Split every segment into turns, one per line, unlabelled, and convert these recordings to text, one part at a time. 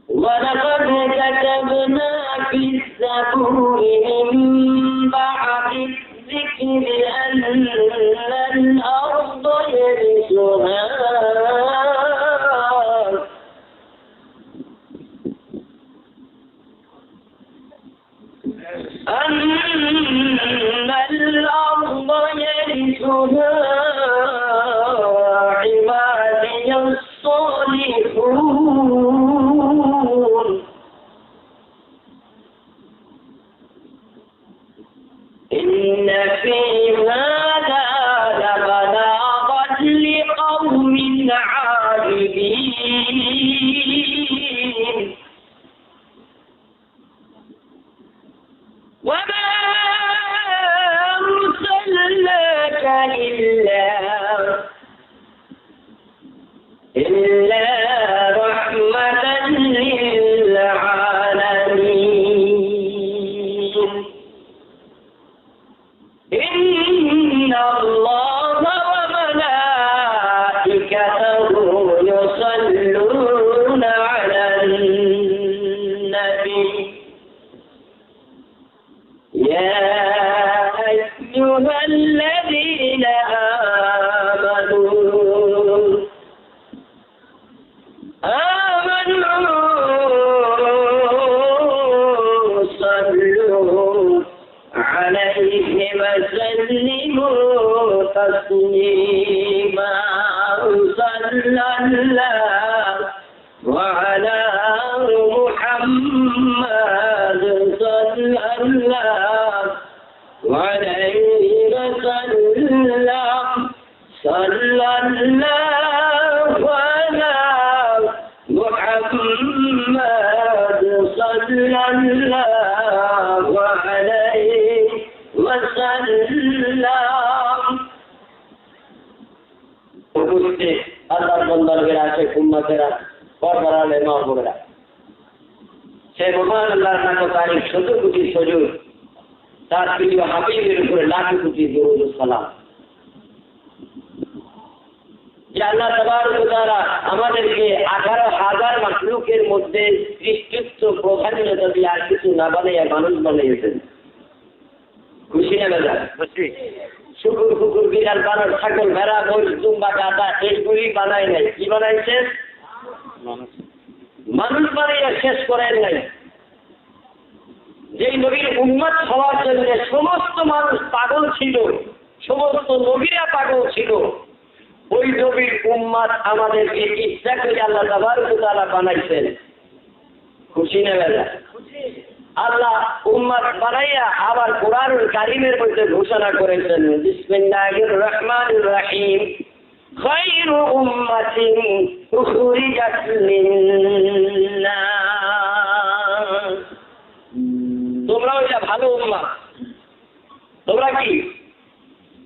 ولقد كتبنا في الزبور من بعد الذكر أن الأرض يرثها عبادي الصالحون إن في هذا لبلاغا لقوم عابدين وما أرسلناك إلا رحمة للعالمين إن الله وملائكته يصلون على النبي يا أيها الذين آمنوا صلوا عليه وسلموا تسليما صلى الله وعلى محمد صلى الله عليه وسلم صلى الله على محمد صلى الله عليه وسلم উপস্থিত আল্লাহর বান্দারা আছে উম্মতেরা পরপরা লেমা বগরা সেই মহান আল্লাহর নাম তারিখ ১৭ কোটি সজুদ তার প্রিয় হাবিবের উপরে লাখ কোটি দরুদ ও সালাম যে আল্লাহ তাবারক ওয়া তাআলা আমাদেরকে ১৮,০০০ মাখলুকের মধ্যে শ্রেষ্ঠত্ব প্রধানতা দিয়ে আর কিছু না বানাইয়া মানুষ বানিয়েছেন খুশি না দাদা খুশি শুকুর কুকুর বিড়াল বানর ছাগল ভেড়া মহিষ দুম্বা গাধা এইগুলি বানায় নাই কি বানাইছেন মানুষ বানাইয়া শেষ করেন নাই যেই নবীর উম্মত হওয়ার জন্য সমস্ত মানুষ পাগল ছিল সমস্ত নবীরা পাগল ছিল ওই নবীর উম্মত আমাদেরকে ইচ্ছা করে আল্লাহ তাবারক ওয়া তাআলা বানাইছেন খুশি না বেলা আল্লাহ উম্মত বানাইয়া আবার কোরআনুল কারীমের মধ্যে ঘোষণা করেছেন বিসমিল্লাহির রহমানির রহিম খায়রু উম্মাতিন উখরিজাত লিন-নাস তোমরা ওইটা ভালো উম্মত তোমরা কি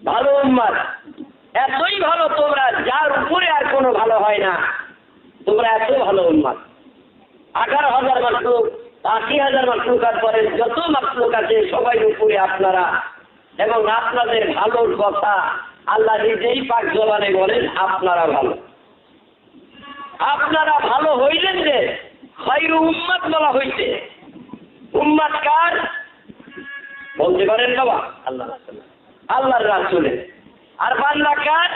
ভালো উম্মত এতই ভালো তোমরা যার উপরে আর কোনো ভালো হয় না তোমরা এত ভালো উম্মত ১৮,০০০ মাখলুক ৮০,০০০ মাখলুকাত পরে যত মাখলুক আছে সবাই উপরে আপনারা এবং আপনাদের ভালোর কথা আল্লাহ নিজেই পাক জবানে বলেন আপনারা ভালো হইলেন যে খায়রু উম্মত বলা হইছে উম্মত কার বলতে পারেন বাবা আল্লাহর রাসূলের আর বান্দা কার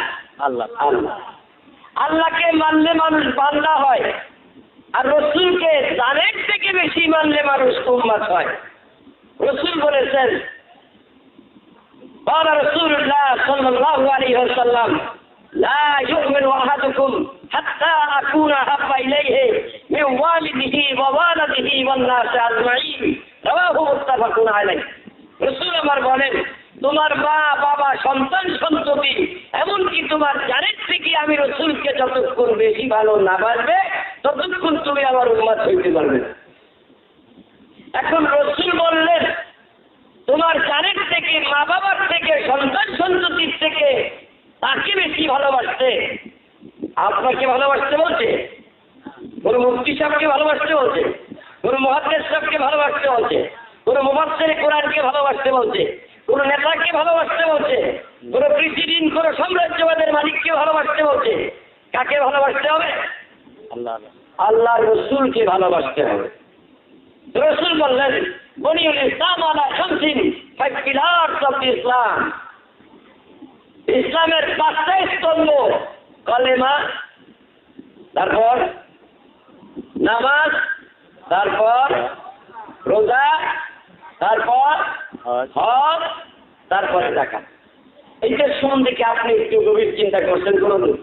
আল্লাহকে মানলে মানুষ বান্দা হয় আর রাসূলকে জানের থেকে বেশি মানলে মানুষ উম্মত হয় রাসূল বলেছেন قال رسول الله صلى الله عليه وسلم لا يؤمن أحدكم حتى أكون أحب إليه من والده ووالده والناس أجمعين رواه متفق عليه রাসূল আমার বলেন তোমার মা বাবা সন্তান সন্ততি এমনকি তোমার জানের থেকে আমি রাসূলকে যতক্ষণ বেশি ভালো না বাসবে ততক্ষণ তুমি আমার উম্মত হইতে পারবে এখন রাসূল বললেন তোমার জানের থেকে মা বাবার থেকে সন্তান সন্ততির থেকে তাকে বেশি ভালোবাসতে আপনাকে ভালোবাসতে বলছে কোন মুফতি সাহেবকে ভালোবাসতে বলছে কোন মুহাদ্দিস সাহেবকে ভালোবাসতে বলছে কোন মুফাসসির কোরআনকে ভালোবাসতে বলছে কোন নেতাকে ভালোবাসতে বলছে কোন প্রেসিডেন্ট কোন সাম্রাজ্যবাদের মালিককে ভালোবাসতে বলছে, কাকে ভালোবাসতে হবে? আল্লাহ রসুলকে ভালোবাসতে হবে। রসুল বললেন বুনিয়াল ইসলাম আলা খামসিন, 5 pillars of Islam। ইসলামের 5টা স্তম্ভ, কালেমা, তারপর নামাজ, তারপর রোজা, তারপর হজ, তারপরে যাকাত। এইটার সম্বন্ধে কি আপনি একটু গভীর চিন্তা করছেন কোনদিন?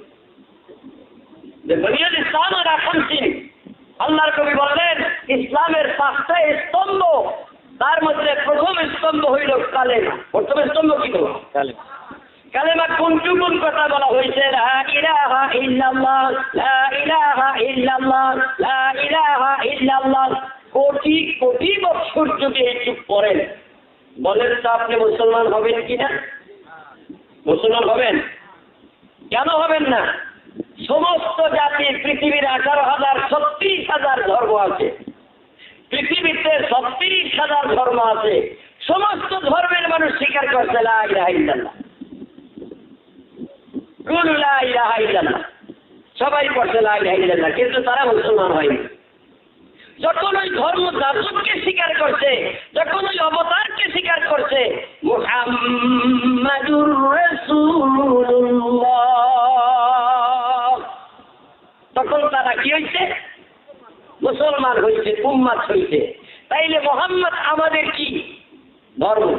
যে বুনিয়াল ইসলাম আলা খামসিন, আল্লাহর কবি বললেন ইসলামের 5টা স্তম্ভ, তার মধ্যে প্রথম স্তম্ভ হইল কালেমা। প্রথম স্তম্ভ কি হলো? কালেমা। কোন কথা বলা হয়েছে? লা ইলাহা ইল্লাল্লাহ, লা ইলাহা ইল্লাল্লাহ, লা ইলাহা ইল্লাল্লাহ। কোটি কোটি বছর যদি এইটুক পড়েন, বলেন তো আপনি মুসলমান হবেন কিনা? মুসলমান হবেন? কেন হবেন না? সমস্ত জাতি, পৃথিবীর 18,000-36,000 ধর্ম আছে। পৃথিবীতে 36,000 ধর্ম আছে। সমস্ত ধর্মের মানুষ স্বীকার করছে লা ইলাহা ইল্লাল্লাহ, কুলু লা ইলাহা ইল্লাল্লাহ। সবাই করছে লা ইলাহা ইল্লাল্লাহ, কিন্তু তারা মুসলমান হয়নি। যখন ওই ধর্ম যাজককে স্বীকার করছে, যখন ওই অবতারকে স্বীকার করছে, মুহাম্মাদুর রাসূলুল্লাহ, তখন তারা কি হয়েছে? মুসলমান হয়েছে, উম্মাত হয়েছে। তাইলে মোহাম্মদ আমাদের কি ধর্ম?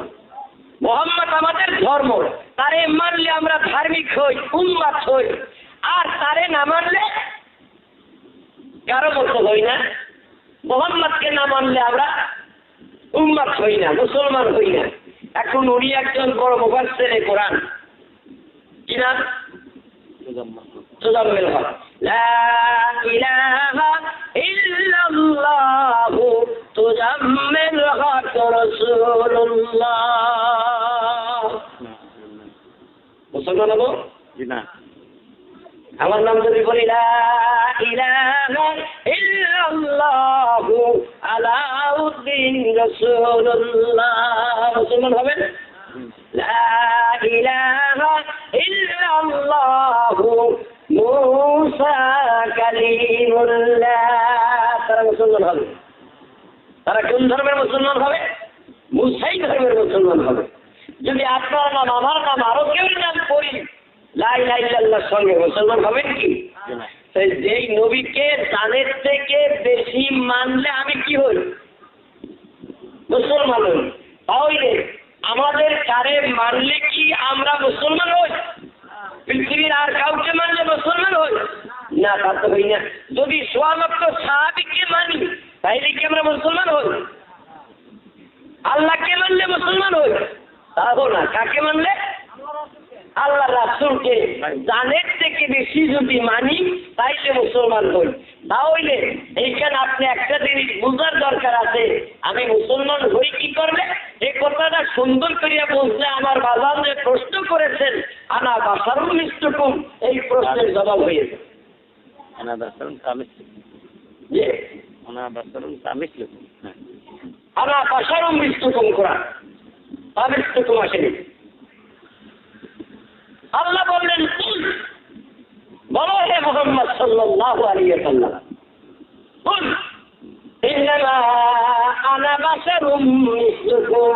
মোহাম্মদ আমাদের ধর্ম। তারে মানলে আমরা ধার্মিক হই, উম্মাত হই। আর তারে না মানলে কারো মতো হই না। মোহাম্মদকে না মানলে আমরা উম্মাত হই না, মুসলমান হই না। এখন উনি একজন বড় মুফাসসিরে কোরআন, কি নাম? মুজাম্মিল হক। লা ইলাহা ইল্লাল্লাহ মুজাম্মিল হক রাসূলুল্লাহ। মুসলমান হবো? জি না। আমার নাম যদি বলি লা ইলাহা ইল্লাল্লাহ আলাউদ্দিন রাসূলুল্লাহ, মুসলমান হবেন? লা ইলাহা ইল্লাল্লাহ মুসা কালিমুল্লাহ, তারা মুসলমান হবে। তারা কোন ধর্মের মুসলমান হবে? মুসাই ধর্মের মুসলমান হবে। যদি আপনার নাম, আমার নাম, আরো কেউ নাম করি লা ইলাহা ইল্লাল্লাহর সঙ্গে, মুসলমান হবেন কি? যেই নবীকে জানের থেকে বেশি মানলে আমি কি হই? মুসলমান হই। তাহলে আমাদের কারে মানলে কি আমরা মুসলমান হই? পৃথিবীর আর কাউকে মানলে মুসলমান হই না? তা তো হই না। যদি 100 লক্ষ সাহাবীকে মানি, তাইলে কি আমরা মুসলমান হই? আল্লাহকে মানলে মুসলমান হই? তাও না। কাকে মানলে? আল্লাহ রাসূলকে জানের থেকে বেশি যদি মানি, তাইলে মুসলমান হই। তাহলে এইখানে আপনি একটা জিনিস বুঝার দরকার আছে, আমি মুসলমান হই কি করলে? এই কথাটা সুন্দর করিয়া বলছে আমার বাজান যে প্রশ্ন করেছেন, আনা বাশারুম মিসলুকুম, এই প্রশ্নের জবাব হয়েছে আনা বাশারুম কামিসলুকুম। জি, আনা বাশারুম কামিসলুকুম, আনা বাশারুম মিসলুকুম কোরআন কামিসলুকুম আসেনি। আল্লাহ বললেন বলো হে মুহাম্মদ সাল্লাল্লাহু আলাইহি ওয়াসাল্লাম, কুল ইন্নামা আনা বাশারুম মিসলুকুম।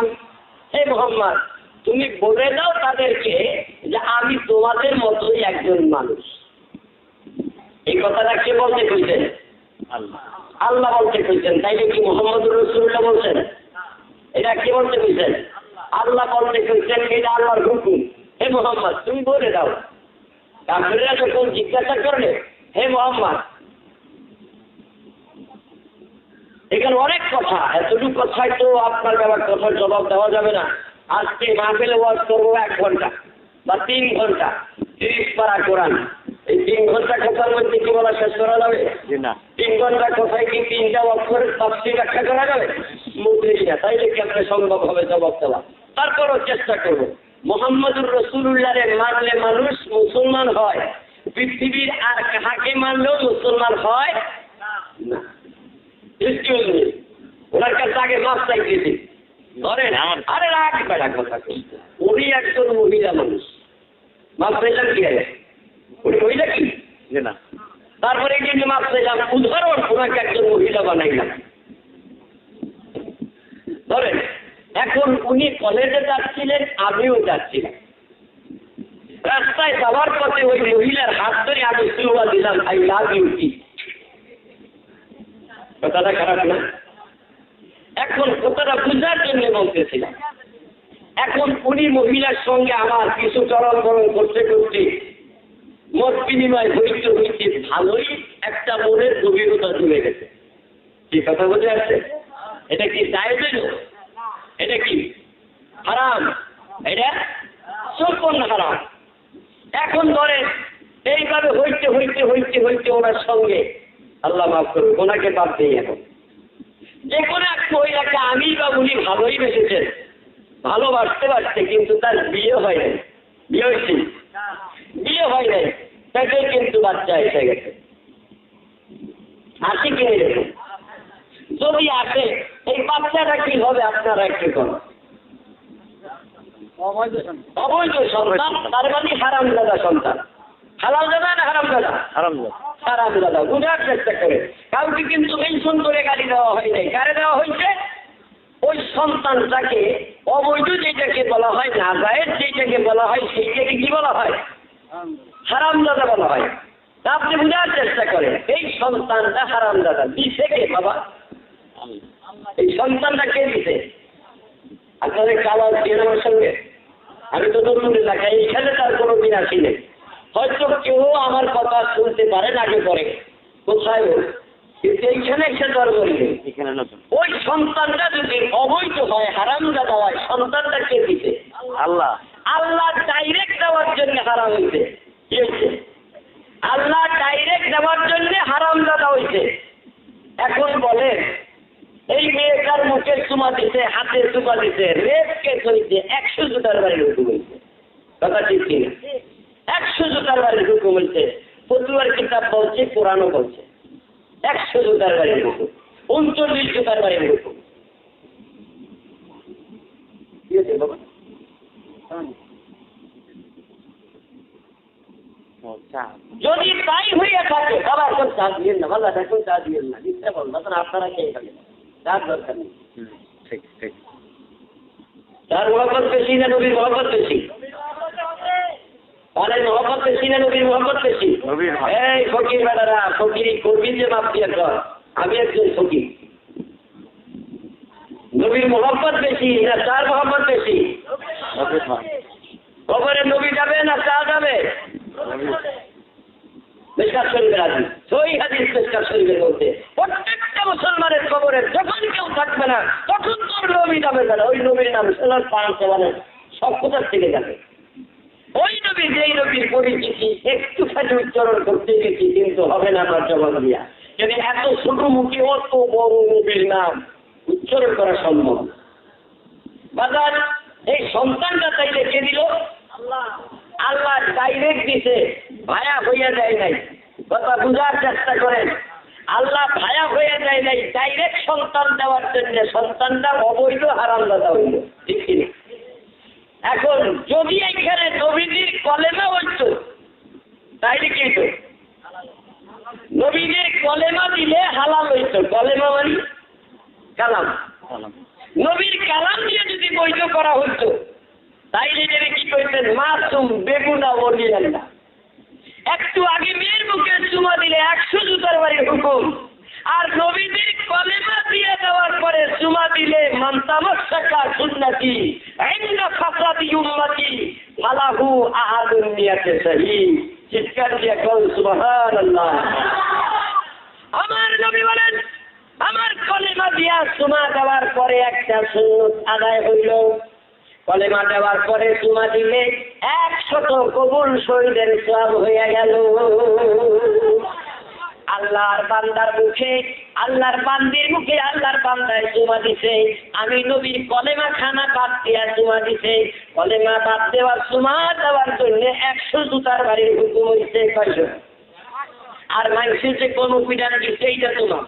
হে মুহাম্মদ, তুমি বলে দাও তাদেরকে যে আমি তোমাদের মতোই একজন মানুষ। এই কথাটা কে বলতে কইছেন? আল্লাহ। আল্লাহ বলতে কইছেন। তাইলে কি মুহাম্মদুর রাসূলুল্লাহ বলছেন? এটা কে বলতে কইছেন? আল্লাহ বলতে কইছেন। এটা আল্লাহর হুকুম। হে মুহাম্মদ, তুমি বলে দাও। কাফিররা যখন জিজ্ঞাসা করলে হে মুহাম্মদ, এখানে অনেক কথা, এতটুকু কথায় তো আপনার ব্যাপার কথার জবাব দেওয়া যাবে না। আজকে মাহফিলে ওয়াজ করবো 1 ঘন্টা বা 3 ঘন্টা, 30 পারা কোরআন। এই 3 ঘন্টা কথার মধ্যে কি বলা শেষ করা যাবে? 3 ঘন্টা কথায় কি 3টা অক্ষরের তাফসীর ব্যাখ্যা করা যাবে? মোটেই না। তাইলে কেমনে সম্ভব হবে জবাব দেওয়া? তারপরও চেষ্টা করবো। মুহাম্মদুর রাসূলুল্লাহরে মানলে মানুষ মুসলমান হয়, পৃথিবীর আর কাহাকে মানলেও মুসলমান হয় না। ওনার কাছে আগে মাছ চাইতেছি, ধরেন আরে রাগ বেড়া কথা, উনি একজন মহিলা মানুষ। মাপ চাইলাম কি আগে ওইটা কি
না
তারপরে কিন্তু মাপ চাইলাম উদাহরণ ওনাকে একজন মহিলা বানাইলাম। ধরেন এখন উনি কলেজে যাচ্ছিলেন, আমিও যাচ্ছিলাম, রাস্তায় যাওয়ার পথে ওই মহিলার হাত ধরে আমি সুরুয়া দিলাম আই লাভ ইউ কি। কথাটা খারাপ না? এখন কথাটা বুঝার জন্য বলতেছিলাম। এখন উনি মহিলার সঙ্গে আমার কিছু চরণ বরণ করতে করতে মত বিনিময় হইতে হইতে ভালোই একটা মনের গভীরতা জুড়ে গেছে। কি কথা বোঝা যাচ্ছে? এটা কি জায়েজ হইল? এটা কি হারাম? এটা সম্পূর্ণ হারাম। এখন ধরেন এইভাবে হইতে হইতে হইতে হইতে ওনার সঙ্গে আল্লাহ মাফ করুন ওনাকে বাদ দিই, এখন যে কোনো এক মহিলাকে আমি বা উনি ভালোই বেসেছেন, ভালোবাসতে পারছে, কিন্তু তার বিয়ে হয় নাই। বিয়ে হয়েছে? বিয়ে হয় নাই, তাকে কিন্তু বাচ্চা এসে গেছে। আসে কিনে দেখুন, যদি আসে এই বাচ্চাটা কি হবে আপনারা একটু করেন? অবৈধ সন্তান, তার মানে হারামজাদা সন্তান। হালালজাদা না হারামজাদা? হারামজাদা। বুঝার চেষ্টা করে, কাউকে কিন্তু মেনশন করে গালি দেওয়া হয় নাই। কারে দেওয়া হয়েছে? ওই সন্তানটাকে অবৈধ যেটাকে বলা হয়, নাজায়েজ যেটাকে বলা হয়, সেইটাকে কি বলা হয়? হারামজাদা বলা হয়। তা আপনি বুঝার চেষ্টা করেন, এই সন্তানটা হারামজাদা দিছে কে বাবা? এই সন্তানটা কে দিছে? আপনাদের কালার দিয়ে আমার সঙ্গে আমি তো নতুন এলাকায়, এইখানে তার কোনো দিন আসি নেই। হয়তো কেউ আমার কথা শুনতে পারেন আগে পরে, কোথায় কিন্তু এইখানে এসে দর বলবে। ওই সন্তানটা যদি অবৈধ হয়, হারামজাদা হয়, সন্তানটা কে দিতে? আল্লাহ। আল্লাহ ডাইরেক্ট দেওয়ার জন্য হারাম হইছে। কি হয়েছে? আল্লাহ ডাইরেক্ট দেওয়ার জন্য হারামজাদা হইছে। এখন বলে এই মেয়েটার মুখে চুমা দিছে, হাতে চুমা দিছে, রেপ কেস হয়েছে, 100 জুতার বাড়ির হুকুম হয়েছে। কথা ঠিক কিনা? 100 জুতার বাড়ির হুকুম হয়েছে। ফতুয়ার কিতাব বলছে, কোরআনও বলছে 100 জুতার বাড়ির হুকুম, 39 জুতার বাড়ির হুকুম। কি হয়েছে বাবা? যদি তাই হইয়া থাকে, বাবা এখন চা দিয়েন না, বাবা এখন চা দিয়েন না, দিতে বল না, আপনারা খেয়ে থাকেন, তার দরকার নেই।
ঠিক ঠিক।
তার মহব্বত বেশি না নবীর মহব্বত বেশি? তাহলে মহব্বত বেশি না নবীর মহব্বত বেশি? এই ফকির বেড়ারা, ফকিরি করবি যে মাপ দিয়ে কর, আমি একজন ফকির। নবীর মহব্বত বেশি না তার মহব্বত বেশি? কবরে নবী যাবে না চা যাবে? মিশকাত শরীফের হাদিস, সহিহ হাদিস মিশকাত শরীফের মধ্যে প্রত্যেকটা মুসলমানের কবরে যখন কেউ থাকবে না তখন তোর নবী যাবে না। ওই নবীর নাম সোনার পান সেবানের সব কোথার থেকে যাবে? ওই নবী যেই নবীর পরিচিতি একটুখানি উচ্চারণ করতে গেছি, কিন্তু হবে না আমার জবাব দিয়া। যদি এত ছোট মুখে অত বড় নবীর নাম উচ্চারণ করা সম্ভব? বাজার এই সন্তানটা চাইলে কে দিল? আল্লাহ। আল্লাহ ডাইরেক্ট দিছে, ভায়া হইয়া যায় নাই। কথা বুঝার চেষ্টা করেন, আল্লাহ ভায়া হইয়া যায় নাই, ডাইরেক্ট সন্তান দেওয়ার জন্য সন্তানটা অবৈধ হারামজাদা হইল। ঠিক কিনা? এখন যদি এইখানে নবীজির কলেমা হইত তাইলে কি হইত? নবীজির কলেমা দিলে হালাল হইত। কলেমা মানে কালাম, নবীর কালাম দিয়ে যদি বৈধ করা হইত তাইলে এটাকে কি করতেন? মাসুম বেগুনা বলিলেন না। একটু আগে মেয়ের মুখে চুমা দিলে 100 জুতার বাড়ির হুকুম, আর নবীজির কলেমা দিয়ে দেওয়ার পরে চুমা দিলে মান তামাসসাকা সুন্নতি ইননা ফাসাদি উম্মতি ফালাহু আহাদুন নিয়াতে সহিহ। চিৎকার দিয়ে বল সুবহানাল্লাহ। আমার নবী বলেন, আমার কলেমা দিয়া চুমা দেওয়ার পরে একটা সুন্নত আদায় হইল। কলেমা দেওয়ার পরে চুমা দিলে 100 কবুল শহীদের সওয়াব হয়ে গেল। আল্লাহর বান্দার মুখে, আল্লাহর বান্দির মুখে আল্লাহর বান্দায় চুমা দিছে। আমি নবীর কলেমা খানা বাদ দিয়া চুমা দিছে। কলেমা বাদ দেওয়ার চুমা দেওয়ার জন্য 100 জুতার বাড়ির হুকুম হয়েছে। কয়শ? আর মানুষের যে কোন পিডার দিচ্ছে এইটা তোমার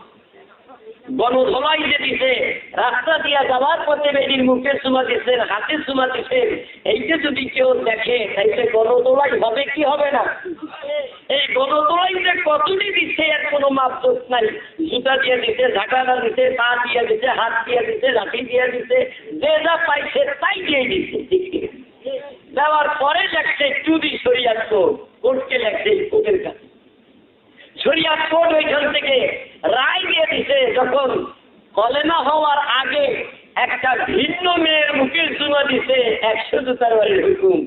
গণধোলাই যে দিছে, রাস্তা দিয়া যাওয়ার পথে বেডির মুখে চুমা দিচ্ছেন, হাতে চুমা দিচ্ছেন, এইটা যদি কেউ দেখে তাইলে গণধোলাই হবে কি হবে না? এই গণধোলাই যে কতটি দিচ্ছে এর কোনো মাপজোক নাই। জুতা দিয়ে দিচ্ছে, ঝাঁকানা দিচ্ছে, পা দিয়ে দিচ্ছে, হাত দিয়ে দিচ্ছে, লাঠি দিয়ে দিচ্ছে, যে যা পাইছে তাই দিয়ে দিচ্ছে। দেওয়ার পরে লেখছে চুরি শরিয়াত কোড, কোর্টকে লেখছে কোর্টের কাছে। শরিয়াত কোড ওইখান থেকে রায় দিয়ে দিছে, যখন কলেমা হওয়ার আগে একটা ভিন্ন মেয়ের মুখের চুমা দিছে 100 জুতার বাড়ির হুকুম।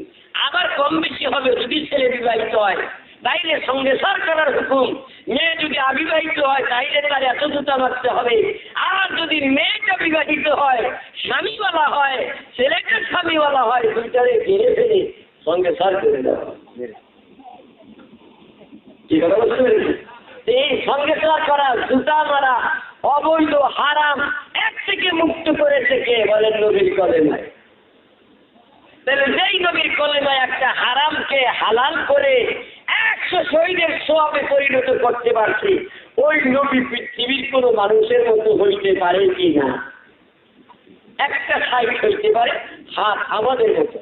আবার কম বেশি হবে যদি ছেলে বিবাহিত হয়, তাইলে সঙ্গে সার করার হুকুম। মেয়ে যদি অবিবাহিত হয় তাইলে তার 100 জুতা মারতে হবে। আর যদি মেয়েটা বিবাহিত হয়, স্বামীওয়ালা হয়, ছেলেটা স্বামীওয়ালা হয়, দুইটারে ঘিরে ফেলে সঙ্গে সার করে দেওয়া। এই সঙ্গে সার করা, জুতা মারা অবৈধ, হারাম, এক থেকে মুক্ত করেছে কে? বলেন নবীর কলেমায়। তাহলে যেই নবীর কলেমায় একটা হারামকে হালাল করে 100 শহীদের সওয়াবে পরিণত করতে পারছে, ওই নবী পৃথিবীর কোনো মানুষের মতো হইতে পারে কি না? একটা সাইড হইতে পারে, হাত আমাদের মতো,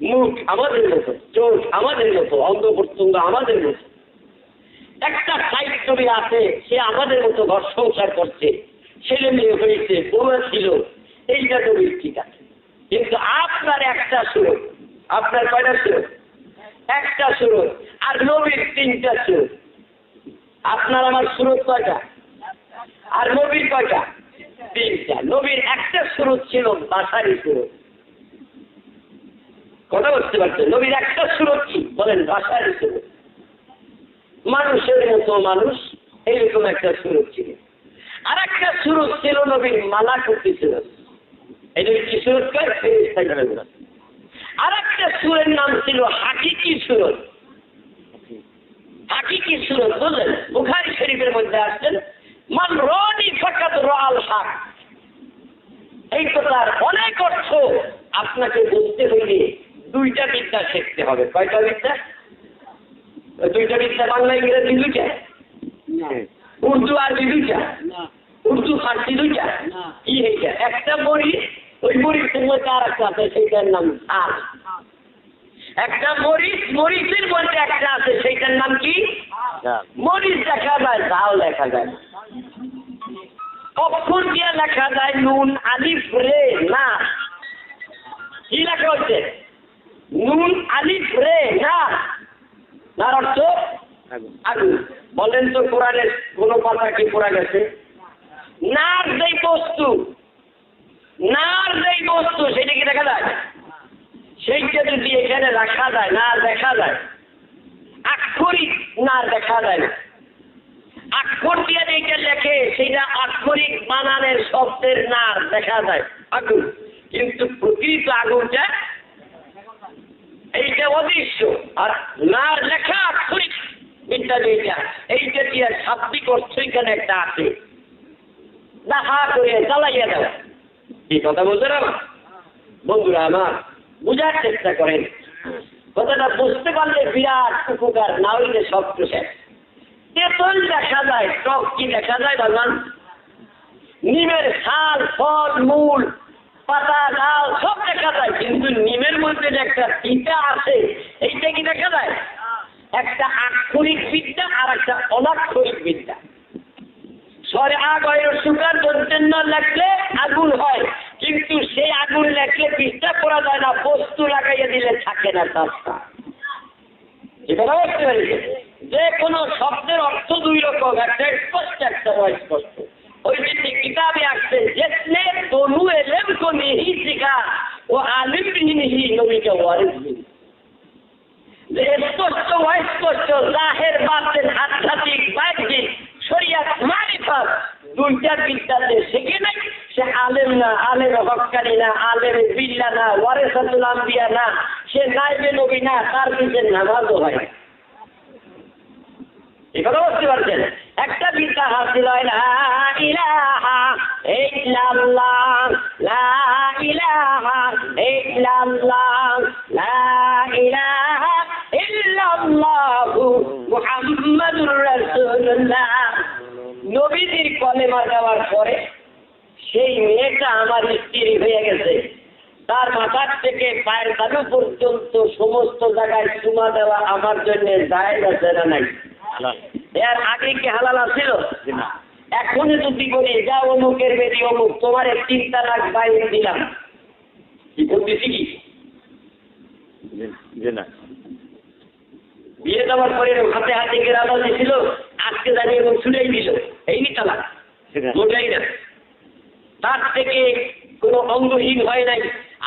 মুখ আমাদের মতো, চোখ আমাদের মতো, অঙ্গ প্রত্যঙ্গ আমাদের মতো। একটা সাইড নবী আছে, সে আমাদের মতো ঘর সংসার করছে, ছেলে মেয়ে হয়েছে, বউ ছিল, এইটা নবীর ঠিক আছে। কিন্তু আপনার একটা সুরত, আপনার কয়টা সুরত? একটা সুরত, আর নবীর 3টা সুরত। আপনার আমার সুরত কয়টা? আর নবীর কয়টা? 3টা। নবীর একটা সুরত ছিল বাসারি সুরত। কথা বুঝতে পারছেন? নবীর একটা সুরত কি বলেন? বাসারি সুরত। মানুষের মতো মানুষ, এইরকম একটা সুরত ছিল। আর একটা সুরত ছিল নবীর মালাকুতি সুরত। এই নবীর কি সুরত কয়? আর একটা সুরের নাম ছিল হাকিকি সুরত। হাকিকি সুরত বললেন, বুখারী শরীফের মধ্যে আসছেন, মান রনি ফাকাত রাআল হক। এই কথার অনেক অর্থ। আপনাকে বুঝতে হইলে 2টা বিদ্যা শিখতে হবে। কয়টা বিদ্যা? 2টা বিদ্যা, বাংলা ইংরেজি 2টা, উর্দু আরবি 2টা, উর্দু ফার্সি 2টা। কি এইটা? একটা মরিচ, ওই মরিচের মধ্যে আর একটা আছে, সেইটার নাম আর। একটা মরিচ, মরিচের মধ্যে একটা আছে, সেইটার নাম কি? মরিচ দেখা যায়, ঝাল দেখা যায়। অক্ষর দিয়ে লেখা যায় নুন আলিফ রে না। কি লেখা হচ্ছে? নুন আলিফ রে না। তার অর্থ আগুন। বলেন তো কোরআনের কোন কথা কি পড়া গেছে? নার যেই বস্তু, নার যেই বস্তু সেটা কি দেখা যায়? সেইটা যদি এখানে রাখা যায়, না দেখা যায়। আক্ষরিক নার দেখা যায় না। আক্ষর দিয়ে যেটা লেখে সেটা আক্ষরিক বানানের শব্দের নার দেখা যায়, আগুন। কিন্তু প্রকৃত আগুনটা এইটা অদৃশ্য। আর নার লেখা আক্ষরিক বিদ্যা যেটা, এইটা দিয়ে শাব্দিক অর্থ এখানে একটা আছে, দেখা করে জ্বালাইয়া দেওয়া। এই কথা বলতে না বন্ধুরা আমার, বুঝার চেষ্টা করেন। কথাটা বুঝতে পারলে বিরাট উপকার, না হইলে সব শেষ। তেঁতুল দেখা যায়, টক কি দেখা যায় ভগবান? নিমের ছাল, ফল, মূল, পাতা, ডাল সব দেখা যায়, কিন্তু নিমের মধ্যে যে একটা তিতা আছে, এইটা কি দেখা যায়? একটা আক্ষরিক বিদ্যা আর একটা অনাক্ষরিক বিদ্যা। স্বরে আগয়ের সুগার জন্য লেখলে আগুন হয়, কিন্তু সেই আগুন লেখলে বিদ্যা করা যায় না, বস্তু লাগাইয়া দিলে থাকে না তারটা। এটা বুঝতে পারছি। যে কোনো শব্দের অর্থ 2 রকম, একটা স্পষ্ট একটা অস্পষ্ট। ওই যে কিতাবে আসছে, যেসনে দোনু এলেম কো নেহি শিখা ও আলিম भी नहीं নবী কে ওয়ারিস भी। যে স্পষ্ট অস্পষ্ট, জাহের বাতিন, আধ্যাত্মিক বাহ্যিক, শরিয়াত মারিফাত, 2টা বিদ্যাতে শিখে নাই, সে আলেম না, আলেম হক্কানি না, আলেম বিল্লাহ না, ওয়ারিসাতুল আম্বিয়া না, সে নাইবে নবী না, তার পিছনে নামাজও হয়। এই কথা বুঝতে পারছেন? একটা বিদ্যা হাসিল হয়, লা ইলাহা ইল্লাল্লাহ, লা ইলাহা ইল্লাল্লাহ, লা ইলাহা ইল্লাল্লাহু মুহাম্মাদুর রাসূলুল্লাহ। নবীজির কলেমা দেওয়ার পরে সেই মেয়েটা আমার স্ত্রী হয়ে গেছে, তার মাথার থেকে পায়ের তালু পর্যন্ত সমস্ত জায়গায় চুমা দেওয়া আমার জন্য জায়েজ আছে না নাই? এর আগে কি হালাল ছিল? এখনই যদি বলি যা অমুকের বেদি অমুক তোমার 3 তালাক বাইরে দিলাম, কি বলতেছি কি? বিয়ে দেওয়ার পরে হাতে হাতে গেরালা দিয়েছিল, আজকে দাঁড়িয়ে এবং ছুড়েই দিল, এই নি তালাক, ওটাই না। তার থেকে কোনো অঙ্গহীন হয় নাই,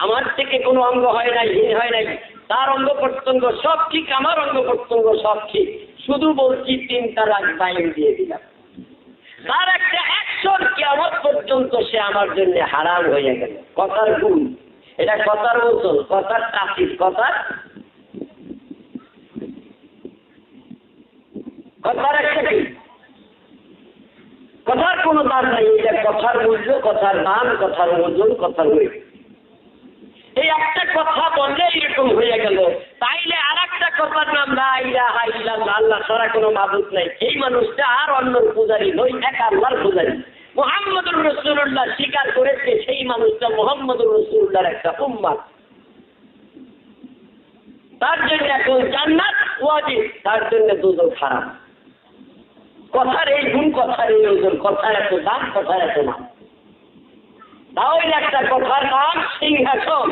আমার থেকে কোনো অঙ্গ হয় নাই, হীন হয় নাই, তার অঙ্গ প্রত্যঙ্গ সব ঠিক, আমার অঙ্গ প্রত্যঙ্গ সব ঠিক, শুধু বলছি 3 তালাক বাইরে দিয়ে দিলাম। তার একটা অ্যাকশন কিয়ামত পর্যন্ত সে আমার জন্য হারাম হয়ে গেল। কথার গুণ, এটা কথার ওজন, কথার তাসির, কথার একটা কি, কথার কোনো দাম নাই। এটা কথার মূল্য, কথার দাম, কথার ওজন, কথার ওয়েট। এই একটা কথা বললে এরকম হয়ে গেল, তাইলে আর একটা কথার নাম লা ইলাহা ইল্লাল্লাহ, আল্লাহ ছাড়া কোনো মাবুদ নাই। এই মানুষটা আর অন্যর পূজারী নয়, এক আল্লাহর পূজারী। মুহাম্মদুর রাসূলুল্লাহ স্বীকার করেছে সেই মানুষটা মুহাম্মদুর রাসূলুল্লাহর একটা উম্মত। তার জন্য এখন জান্নাত ওয়াজিব, তার জন্য দুজক হারাম। কথার এই গুণ, কথার এই ওজন, কথার এত দাম, কথার এত নাম। তাহলে একটা কথার নাম সিংহাসন।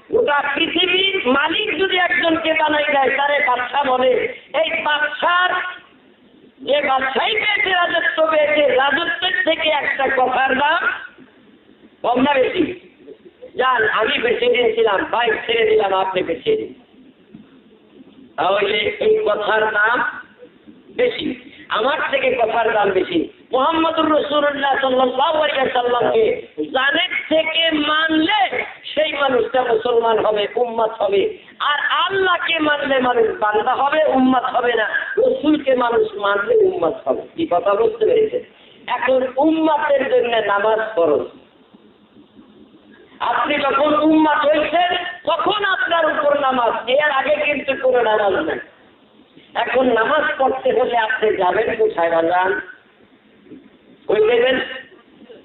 গোটা পৃথিবীর মালিক যদি একজনকে বানাই দেয়, তারে বাদশা বলে। এই বাদশার যে বাদশাই পেয়েছে, রাজত্ব পেয়েছে, রাজত্বের থেকে একটা কথার দাম কম না বেশি? যান, আমি বেছে দিয়েছিলাম, বাইক ছেড়ে দিলাম, আপনি বেছে দিন। তাহলে এই কথার দাম বেশি, আমার থেকে কথার দাম বেশি। মুহাম্মদুর রাসূলুল্লাহ সাল্লাল্লাহু আলাইহি ওয়াসাল্লামকে জানের থেকে মানলে সেই মানুষটা মুসলমান হবে, উম্মত হবে। আর আল্লাহকে মানলে মানুষ বান্দা হবে, উম্মত হবে না। রাসূলকে মানুষ মানলে উম্মত হবে। কি কথা বুঝতে পেরেছে? এখন উম্মতের জন্য নামাজ ফরজ। আপনি যখন উম্মত হয়েছেন তখন আপনার উপর নামাজ, এর আগে কিন্তু কোনো নামাজ নেই। এখন নামাজ পড়তে হলে আপনি যাবেন কোথায় বাজান? কই যাবেন?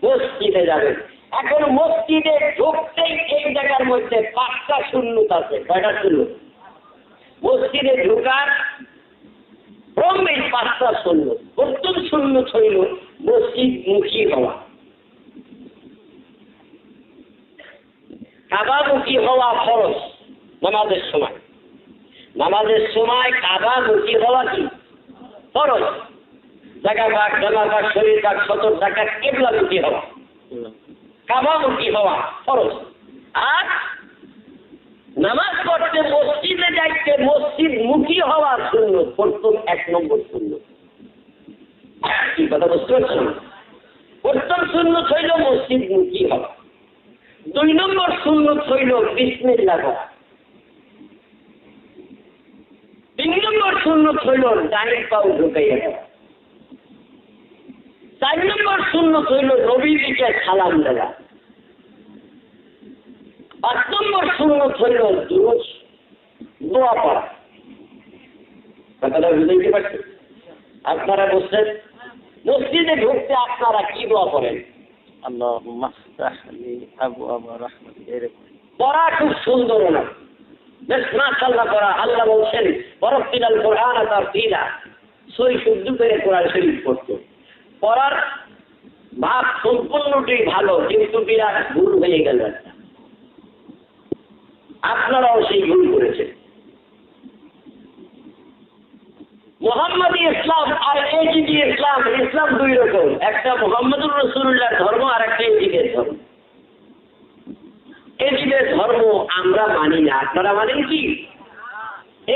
মসজিদে যাবেন। এখন মসজিদে ঢুকতেই এই জায়গার মধ্যে 5টা সুন্নত আছে। কয়টা সুন্নত? মসজিদে ঢুকার ক্রমেই 5টা সুন্নত। প্রথম সুন্নত হইল মসজিদ মুখী হওয়া। কাবামুখী হওয়া ফরজ নামাজের সময়। নামাজের সময় কাবামুখী হওয়া কি ফরজ? জায়গা ভাগ, জামা ভাগ, শরীর ভাগ, সতর জায়গা কিবলামুখী হওয়া, কাবামুখী হওয়া ফরজ। আর নামাজ পড়তে মসজিদে যাইতে মসজিদ মুখী হওয়া সুন্নত, প্রথম 1 নম্বর সুন্নত। কি কথা বুঝতে পারছেন? প্রথম সুন্নত হইল মসজিদ মুখী হওয়া। 2 নম্বর সুন্নত হইল বিসমিল্লাহ বলা। 3 নম্বর সুন্নত হইল ডাইন পাও ঢুকাইয়া দেওয়া। 4 নম্বর সুন্নত হইল নবীজিকে সালাম দেওয়া। 5 নম্বর সুন্নত হইল দুরূদ দোয়া পড়া। কথাটা বুঝতে পারছেন? আপনারা বলছেন মসজিদে ঢুকতে আপনারা কি দোয়া করেন? আল্লাহুম্মা ইফতাহ লি আবওয়াবা রাহমাতিক। পড়া খুব সুন্দর না, মাশাআল্লাহ পড়া। আল্লাহ বলছেন ওয়ারাতিলাল কুরআনা তারতিলা, সহি শুদ্ধ করে কোরআন শরীফ পড়তে। পড়ার ভাব সম্পূর্ণটাই ভালো, কিন্তু বিরাট ভুল হয়ে গেল একটা। আপনারাও সেই ভুল করেছেন। মুহাম্মদী ইসলাম আর এজিদি ইসলাম, ইসলাম 2 রকম। একটা মুহাম্মদুর রাসূলুল্লাহর ধর্ম, আর একটা এজিদের ধর্ম। এজিদের ধর্ম আমরা মানি না, আপনারা মানেন কি?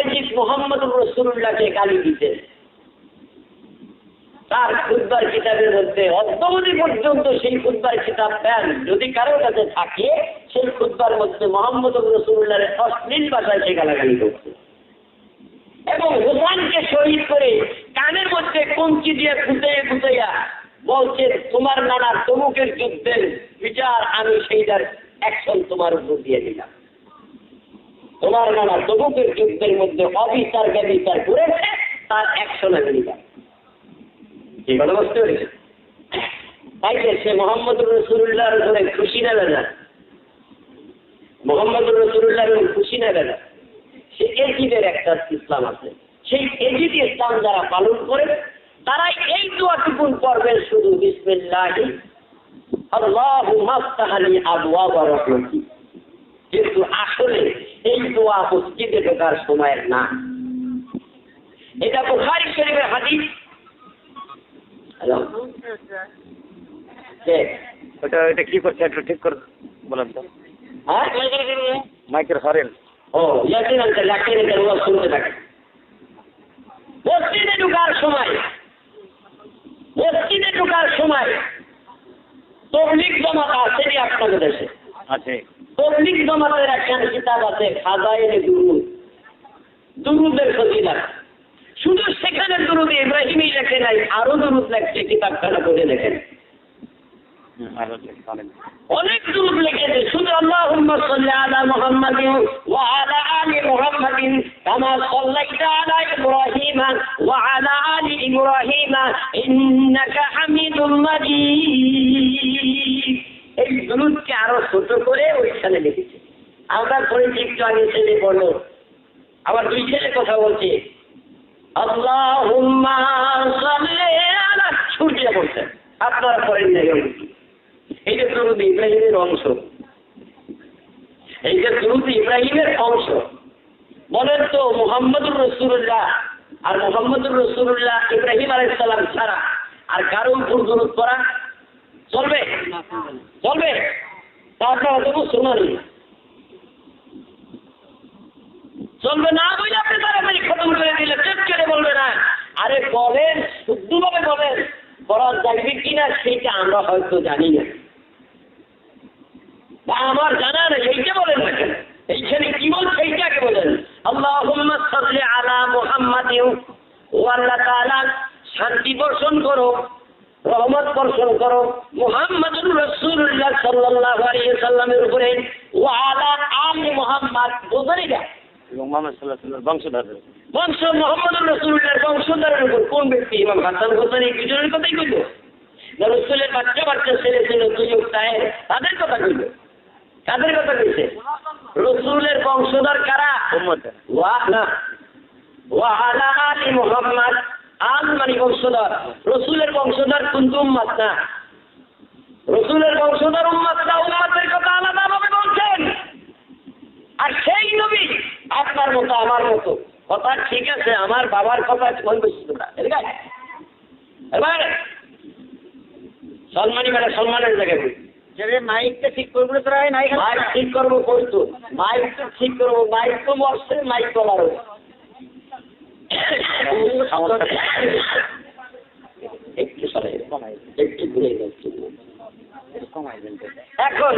এজিদ মুহাম্মদুর রাসূলুল্লাহকে গালি দিতেন। তার খুতবার কিতাবের মধ্যে অদ্যাবধি পর্যন্ত সেই খুতবার কিতাব দেন, যদি কারোর কাছে থাকে, সেই খুতবার মধ্যে মুহাম্মদুর রাসূলুল্লাহর অশ্লীল ভাষায় সে গালাগালি করছে। এবং হুসাইনকে শহীদ করে কানের মধ্যে কঞ্চি দিয়ে ফুটাইয়া বলছে তোমার নানা তমুকের যুদ্ধের বিচার আমি সেইটার অ্যাকশন তোমার উপর দিয়ে দিলাম। তোমার নানা তমুকের যুদ্ধের মধ্যে অবিচার ব্যবিচার করেছে, তার অ্যাকশন আমি নিলাম। কি কথা বুঝতে পেরেছে? তাইলে সে মোহাম্মদুর রাসূলুল্লাহর উপরে খুশি নেবে না, মোহাম্মদুর রাসূলুল্লাহর উপরে খুশি নেবে না। সে এজিদের একটা ইসলাম আছে, সেই এজিদ ইসলাম যারা পালন করে তারাই এই দোয়াটুকু করবেন, শুধু বিসমিল্লাহি আল্লাহুম্মা আফতাহলি আবওয়াবা রাহমাতি। কিন্তু আসলে এই দোয়া মসজিদে ঢোকার সময়ের না। এটা বুখারী শরীফের হাদিস।
এটা কি করছে একটু ঠিক করে বলেন তো।
হ্যাঁ,
মাইকের হরেন।
ও ইয়াসিন আনতে লাকিন এর ওয়াজ শুনতে থাকে। মসজিদে ঢোকার সময় তবলিগ জামাত আছে আপনাদের দেশে?
আছে।
তবলিগ জামাতের একখান কিতাব আছে ফাজাইলে দুরুদ, দুরুদের ফজিলত। শুধু সেখানে দুরুদ ইব্রাহিমই লেখে নাই, আরো দুরুদ লেখছে কিতাবখানা করে লেখেন। অনেক দুরুদ লিখেছে, শুধু আল্লাহুম্মা সাল্লি আলা মুহাম্মাদিন ওয়া আলা আলি মুহাম্মাদিন কামা সাল্লাইতা আলা ইব্রাহিম ওয়া আলা আলি ইব্রাহিম ইন্নাকা হামিদুম মাজিদ। এই দুরুদকে আরো ছোট করে ওইখানে লিখেছে। আমরা পড়েছি একটু আগে, ছেলে পড়লো, আবার দুই ছেলে কথা বলছে আল্লাহুম্মা সাল্লি আলা, সূর্যে বলছেন, আপনারা পড়েন না। এই যে দুরুদ ইব্রাহিমের অংশ, এই যে দুরুদ ইব্রাহিমের অংশ। বলেন তো মুহাম্মদুর রাসূলুল্লাহ আর মুহাম্মদুর রাসূলুল্লাহ ইব্রাহিম আলাইহিস সালাম ছাড়া আর কারো উপর দুরুদ পড়া চলবে? চলবে? তারপর তো শুনুন, চলবে না বলে আপনি তাড়াতাড়ি খতম করে দিলে চেক করে বলবে না। আরে বলেন, শুদ্ধভাবে বলেন, পড়া যাবে কিনা সেইটা আমরা হয়তো জানি না, বা আমার জানা নেই, এইটা বলেন না কেন? এইখানে কি বলছে এইটাকে বলেন। আল্লাহুম্মা সাল্লি আলা মুহাম্মাদিন, ও আল্লাহ তাআলা শান্তি বর্ষণ করো, রহমত বর্ষণ করো মুহাম্মদুর রাসূলুল্লাহ সাল্লাল্লাহু আলাইহি সাল্লামের উপরে, ওয়া আলা আলি মুহাম্মাদ, বুঝারিরা
এবং মুহাম্মদ সাল্লাল্লাহু আলাইহি ওয়াসাল্লাম বংশধর,
বংশ মুহাম্মদুর রাসূলুল্লাহর বংশধরের উপর। কোন ব্যক্তি? ইমাম হাসান হোসেন এই দুজনের কথাই কইল না? রাসূলের বাচ্চা বাচ্চা ছেলে ছিল দুই সাহেব, তাদের কথা কইল। কাদের কথা কইছে? রাসূলের বংশধর কারা?
উম্মত।
ওয়া আলা আলি মুহাম্মাদ, আল মানে বংশধর, রাসূলের বংশধর কিন্তু উম্মত না। রাসূলের বংশধর উম্মত না, উম্মতের কথা আলাদাভাবে বলছেন। আর সেই নবী আপনার মতো আমার মতো, কথা ঠিক আছে, আমার বাবার কথা বলবে না, এবার সম্মানী মানে সম্মানের জায়গায় মাইকটা ঠিক করবো, মাইক ঠিক করবো, করতো মাইকটা ঠিক করবো, মাইক তো মরছে, মাইক তোলার একটু ঘুরে যাচ্ছে। এখন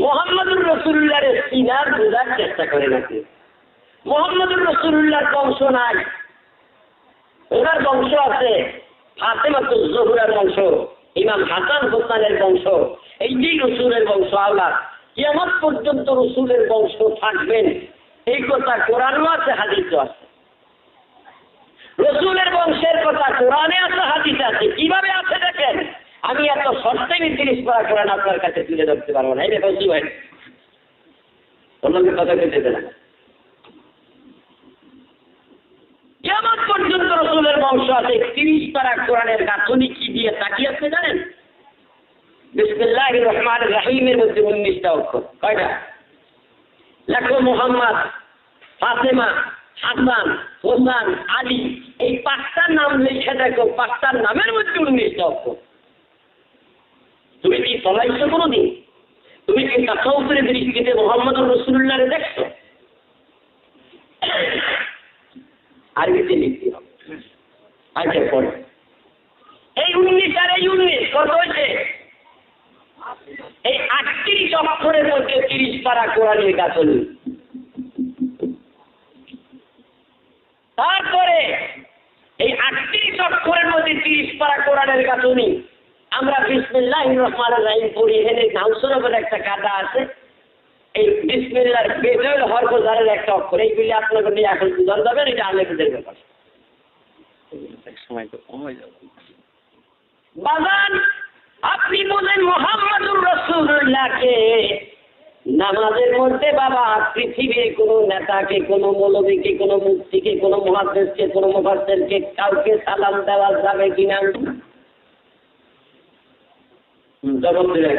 মুহাম্মদুর রাসূলুল্লাহর সিনার বোঝার চেষ্টা করে নাকি? মুহাম্মদুর রাসূলুল্লাহর বংশ নাই, ওনার বংশ আছে ফাতেমাতুজ জোহরার বংশ, ইমাম হাসান হোসেনের বংশ, এই যে রাসূলের বংশ আওলাদ, কিয়ামত পর্যন্ত রাসূলের বংশ থাকবেন, এই কথা কোরআনও আছে, হাদিসও আছে। রাসূলের বংশের কথা কোরআনে আছে, হাদিসে আছে। কিভাবে আছে দেখেন, আমি এত সস্তায় 30 পারা কোরআন আপনার কাছে তুলে ধরতে পারবো না। এই দেখো কি হয়, অন্যকে কথা বলতে দেবে না। কিয়ামত পর্যন্ত রাসূলের বংশ আছে। 30 পারা কোরআনের গাঁথনি কি দিয়ে তাকিয়ে আছে জানেন? বিসমিল্লাহির রহমানির রহিমের মধ্যে 19টা অক্ষর। কয়টা? লেখো মুহাম্মদ, ফাতেমা, হাসান, হোসেন, আলী, এই 5টার নাম লিখে দেখো, 5টার নামের মধ্যে 19টা অক্ষর। তুমি কি চলাইছো কোনোদিন? তুমি কি তাসাউফের দৃষ্টিতে মুহাম্মদুর রাসূলুল্লাহরে দেখছো? আরবিতে লিখতে হবে। আচ্ছা পড়ো, এই 19 আর এই 19 কত হয়েছে? এই 38 অক্ষরের মধ্যে 30 পারা কোরআনের গাঁথনি। তারপরে এই 38 অক্ষরের মধ্যে 30 পারা কোরআনের গাঁথনি। আমরা বিসমিল্লাহির রহমানির রহিম পড়ি, এখানে নাউসুরা বলে একটা কাদা আছে, এই বিসমিল্লাহর বেজল হরফ জারের একটা অক্ষর, এইগুলি আপনাকে নিয়ে এখন বুঝান যাবেন, এটা আলেমদের ব্যাপার।
সময় তো কম হয়ে যাবে।
বাজান, আপনি রসুল্লাহকে নামাজের মধ্যে বাবা পৃথিবীর কোনো নেতাকে, কোনো মৌলবীকে, কোনো মুফতিকে, কোনো মুহাদ্দিসকে, কোনো মুফাসসিরকে কাউকে সালাম দেওয়া যাবে কিনা? জবাব দিলেন।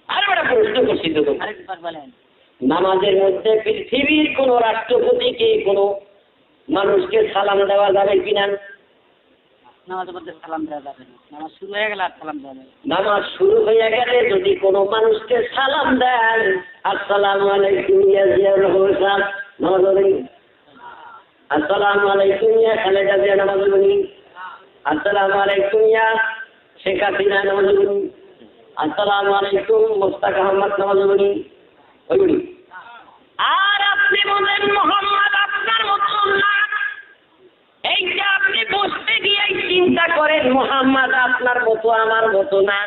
আর বড় প্রশ্ন করছি তো, নামাজের মধ্যে পৃথিবীর কোন রাষ্ট্রপতিকে, কোন মানুষকে সালাম দেওয়া যাবে কিনা?
নামাজের মধ্যে সালাম দেওয়া যাবে না। নামাজ শুরু হয়ে গেলে আর সালাম দেওয়া যাবে না।
নামাজ শুরু হয়ে গেলে যদি কোনো মানুষকে সালাম দেন, আসসালামু আলাইকুম ইয়া জিয়াউল হোসেন, নামাজ পড়ি। আসসালামু আলাইকুম ইয়া খালেদা জিয়া, নামাজ পড়ি। আসসালামু আলাইকুম ইয়া শেখ হাসিনা, নামাজ পড়ি। আসসালামু আলাইকুম মুস্তাক আহমদ, নামাজ পড়ি। ওইগুলি। আর আপনি বলেন মোহাম্মদ আপনার মতো না, এইটা আপনি বুঝতে গিয়ে চিন্তা করেন মোহাম্মদ আপনার মতো আমার মতো না,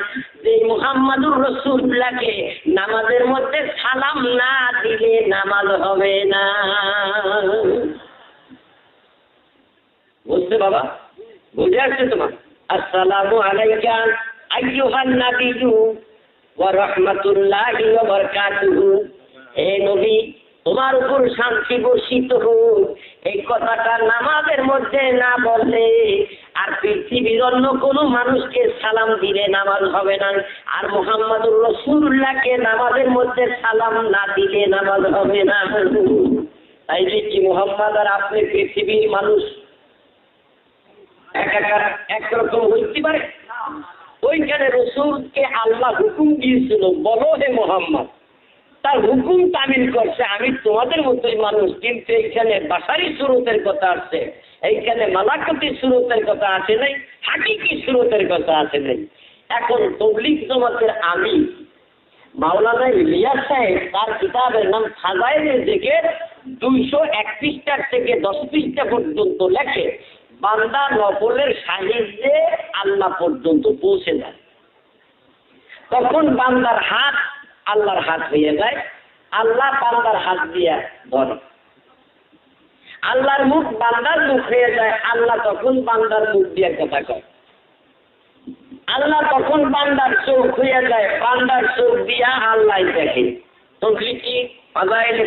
যে মুহাম্মাদুর রাসূলুল্লাহকে নামাজের মধ্যে সালাম না দিলে নামাজ হবে না। বুঝতে বাবা? বুঝে আসছে তোমার? আসসালামু আলাইকা আইয়ুহান নাবিয়্যু ওয়া রাহমাতুল্লাহি ওয়া বারাকাতুহু। হে নবী, তোমার উপর শান্তি বর্ষিত হোক, এই কথাটা নামাজের মধ্যে না বললে আর পৃথিবীর অন্য কোনো মানুষকে সালাম দিলে নামাজ হবে না। আর মুহাম্মাদুর রাসূলুল্লাহকে নামাজের মধ্যে সালাম না দিলে নামাজ হবে না। তাই যে কি মুহাম্মদ আর আপনি পৃথিবীর মানুষ একরকম হইতে পারে? ওইখানে রসুলকে আল্লাহ হুকুম দিয়েছিল, বলো হে মুহাম্মদ, তার হুকুম তামিল করছে আমি তোমাদের মতোই মানুষ, কিন্তু এইখানে বাসারি সুরতের কথা আসছে, এইখানে মালাকতি সুরতের কথা আসে নাই, হাকিকি সুরতের কথা আসে নাই। এখন তবলিগ জমাতের আমি মাওলানা ইলিয়াস সাহেব তার কিতাবের নাম ফাজাইলে জিকির 231 থেকে 10 পৃষ্ঠা পর্যন্ত লেখে, বান্দা নফলের সাহিত্যে আল্লাহ পর্যন্ত পৌঁছে যায়। তখন বান্দার হাত আল্লাহর হাত হয়ে যায়, আল্লাহ বান্দার হাত দিয়ে ধরে। আল্লাহর মুখ বান্দার মুখ হয়ে যায়, আল্লাহ তখন বান্দার মুখ দিয়ে কথা কয়। আল্লাহ তখন বান্দার চোখ হয়ে যায়, বান্দার চোখ দিয়া আল্লাহ দেখে। তবলিগি ফাজাইলে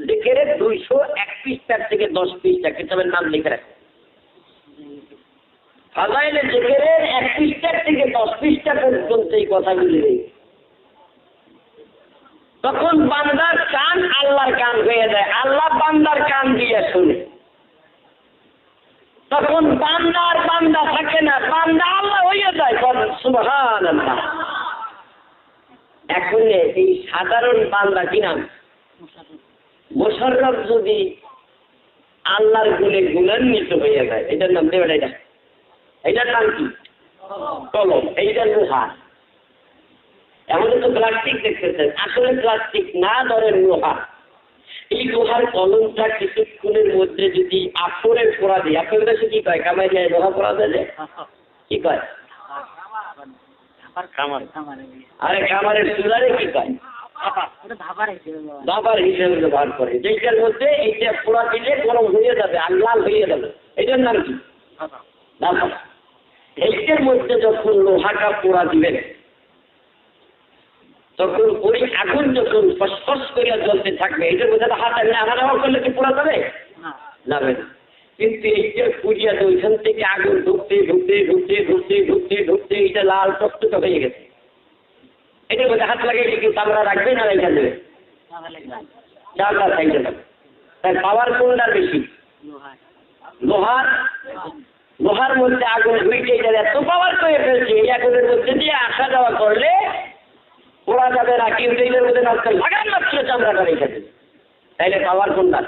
জিকির 231 থেকে 10 পৃষ্ঠা, কিতাবের নাম লিখে রাখে। ফাজাইলে জিকিরের 1 পৃষ্ঠা থেকে 10 পৃষ্ঠা পর্যন্ত এই কথাগুলি রয়েছে। তখন বান্দার কান আল্লাহর কান হয়ে যায়, আল্লাহ বান্দার কান দিয়ে শুনে। তখন বান্দার বান্দা থাকে না, বান্দা আল্লাহ হয়ে যায়। সুবহানাল্লাহ। এখন এই সাধারণ বান্দা কি নাম? মোশাররফ যদি আল্লাহর গুণে গুণান্বিত হয়ে যায়, এটার নাম দেবেন, এটার নাম কি? কলম। এইটা লোহা। আমাদের তো প্লাস্টিক দেখতেছেন, আসলে প্লাস্টিক না, ধরেন লোহা। এই লোহার কলমটা কিছুক্ষণের মধ্যে যদি আফরে পোড়া দিই, আপনার কাছে কি কয়? কামাই যায় লোহা পোড়া দেয়, কি কয়? আরে কামারের চুলারে কি কয়? দাবার হিসেবে ব্যবহার করে, যেটার মধ্যে এইটা পোড়া দিলে গরম হয়ে যাবে আর লাল হয়ে যাবে, এটার নাম কি? দাবার। এইটার মধ্যে যখন লোহাটা পোড়া দিবেন, তখন ওই আগুন যখন ফসফস করিয়া জ্বলতে থাকবে, এটার মধ্যে হাত আনা করলে কি পোড়া যাবে? যাবে না। কিন্তু এইটা পুড়িয়া ওইখান থেকে আগুন ঢুকতে ঢুকতে ঢুকতে ঢুকতে ঢুকতে ঢুকতে এটা লাল টকটকে হয়ে গেছে। এটার মধ্যে হাত লাগাইলে কি চামড়া রাখবে না রেখা দেবে? চামড়া খাইতে যাবে। তাই পাওয়ার কোনটা বেশি? লোহার। লোহার মধ্যে আগুন ঢুকে গেলে এত পাওয়ার করে ফেলছে, এই আগুনের মধ্যে দিয়ে আসা যাওয়া করলে পোড়া যাবে না, কিন্তু এটার মধ্যে লাগান মাত্র চামড়াটা রেখে দেবে। তাইলে পাওয়ার কোনটা?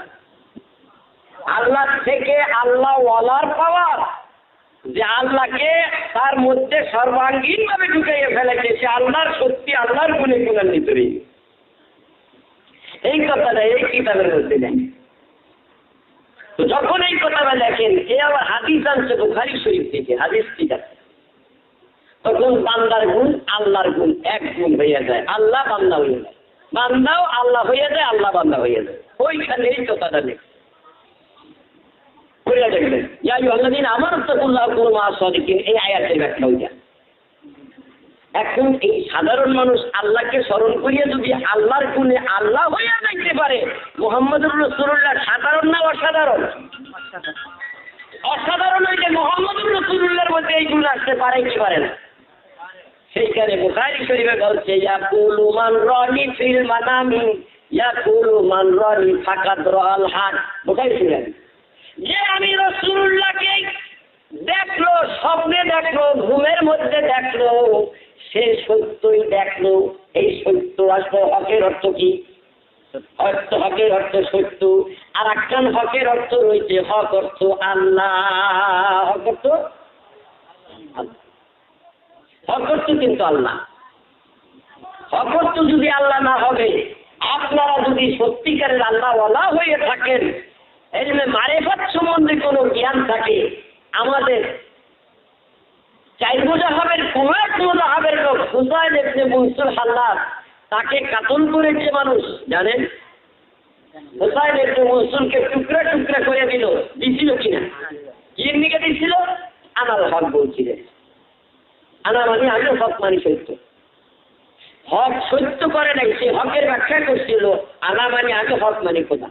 আল্লাহ থেকে আল্লাহ ওয়ালার পাওয়ার, যে আল্লাহকে তার মধ্যে সর্বাঙ্গীন ভাবে ঢুকাইয়ে ফেলেছে, সে আল্লাহর সত্যি আল্লাহর গুণে গুণান্বিত রয়েছে। এই কথাটা এই কিতাবের মধ্যে নেই। তো যখন এই কথাটা দেখেন, এ আবার হাদিস আনছে বুখারী শরীফ থেকে, হাদিস ঠিক আছে, তখন বান্দার গুণ আল্লাহর গুণ এক গুণ হয়ে যায়, আল্লাহ বান্দা হয়ে যায়, বান্দাও আল্লাহ হয়ে যায়, আল্লাহ বান্দা হয়ে যায়। ওইখানে এই কথাটা নেই। দেখবেন ইয়া আইয়ুহাল্লাযীনা আমানু তাকুল্লাহা ওয়া কুনু মা'আস সাদিকিন, এই আয়াতের ব্যাখ্যা হইয়া এখন এই সাধারণ মানুষ আল্লাহকে স্মরণ করিয়া যদি আল্লাহর গুণে আল্লাহ হইয়া যাইতে পারে, মুহাম্মদুর রাসূলুল্লাহ সাধারণ না অসাধারণ? অসাধারণ হইলে মুহাম্মদুর রাসূলুল্লাহর মধ্যে এই গুণ আসতে পারে কি পারে না? সেইখানে বুখারী শরীফে বলছে, ইয়াকুলু মান রানি ফিল মানামি ইয়াকুলু মান রানি ফাকাদ রাল হাক। বুখারী শরীফ যে আমি রাসূলুল্লাহকে দেখলো, স্বপ্নে দেখলো, ঘুমের মধ্যে দেখলো, সে সত্যই দেখলো। এই সত্য আসলে হকের অর্থ কি? হকের অর্থ সত্য, আর একখান হকের অর্থ রয়েছে হক অর্থ আল্লাহ। হক অর্থ কিন্তু আল্লাহ। হক অর্থ যদি আল্লাহ না হবে, আপনারা যদি সত্যিকারের আল্লাহওয়ালা হয়ে থাকেন, এই জন্য মারিফাত সম্বন্ধে কোনো জ্ঞান থাকে, আমাদের 4 মুজাহাবের কুয়েত মুজাহাবের লোক হুসাইন ইবনে মনসুর হাল্লাদ, তাকে কাতল করেছে মানুষ জানেন? হুসাইন ইবনে মনসুরকে টুকরা টুকরা করে দিছিল কিনা? কি নিকে দিছিল? আনাল হক বলছিলেন। আনা মানে আমি হক মানি সত্য। হক সত্য করে নাই, সে হকের ব্যাখ্যা করছিল আনা মানে আমি হক মানি খোদা।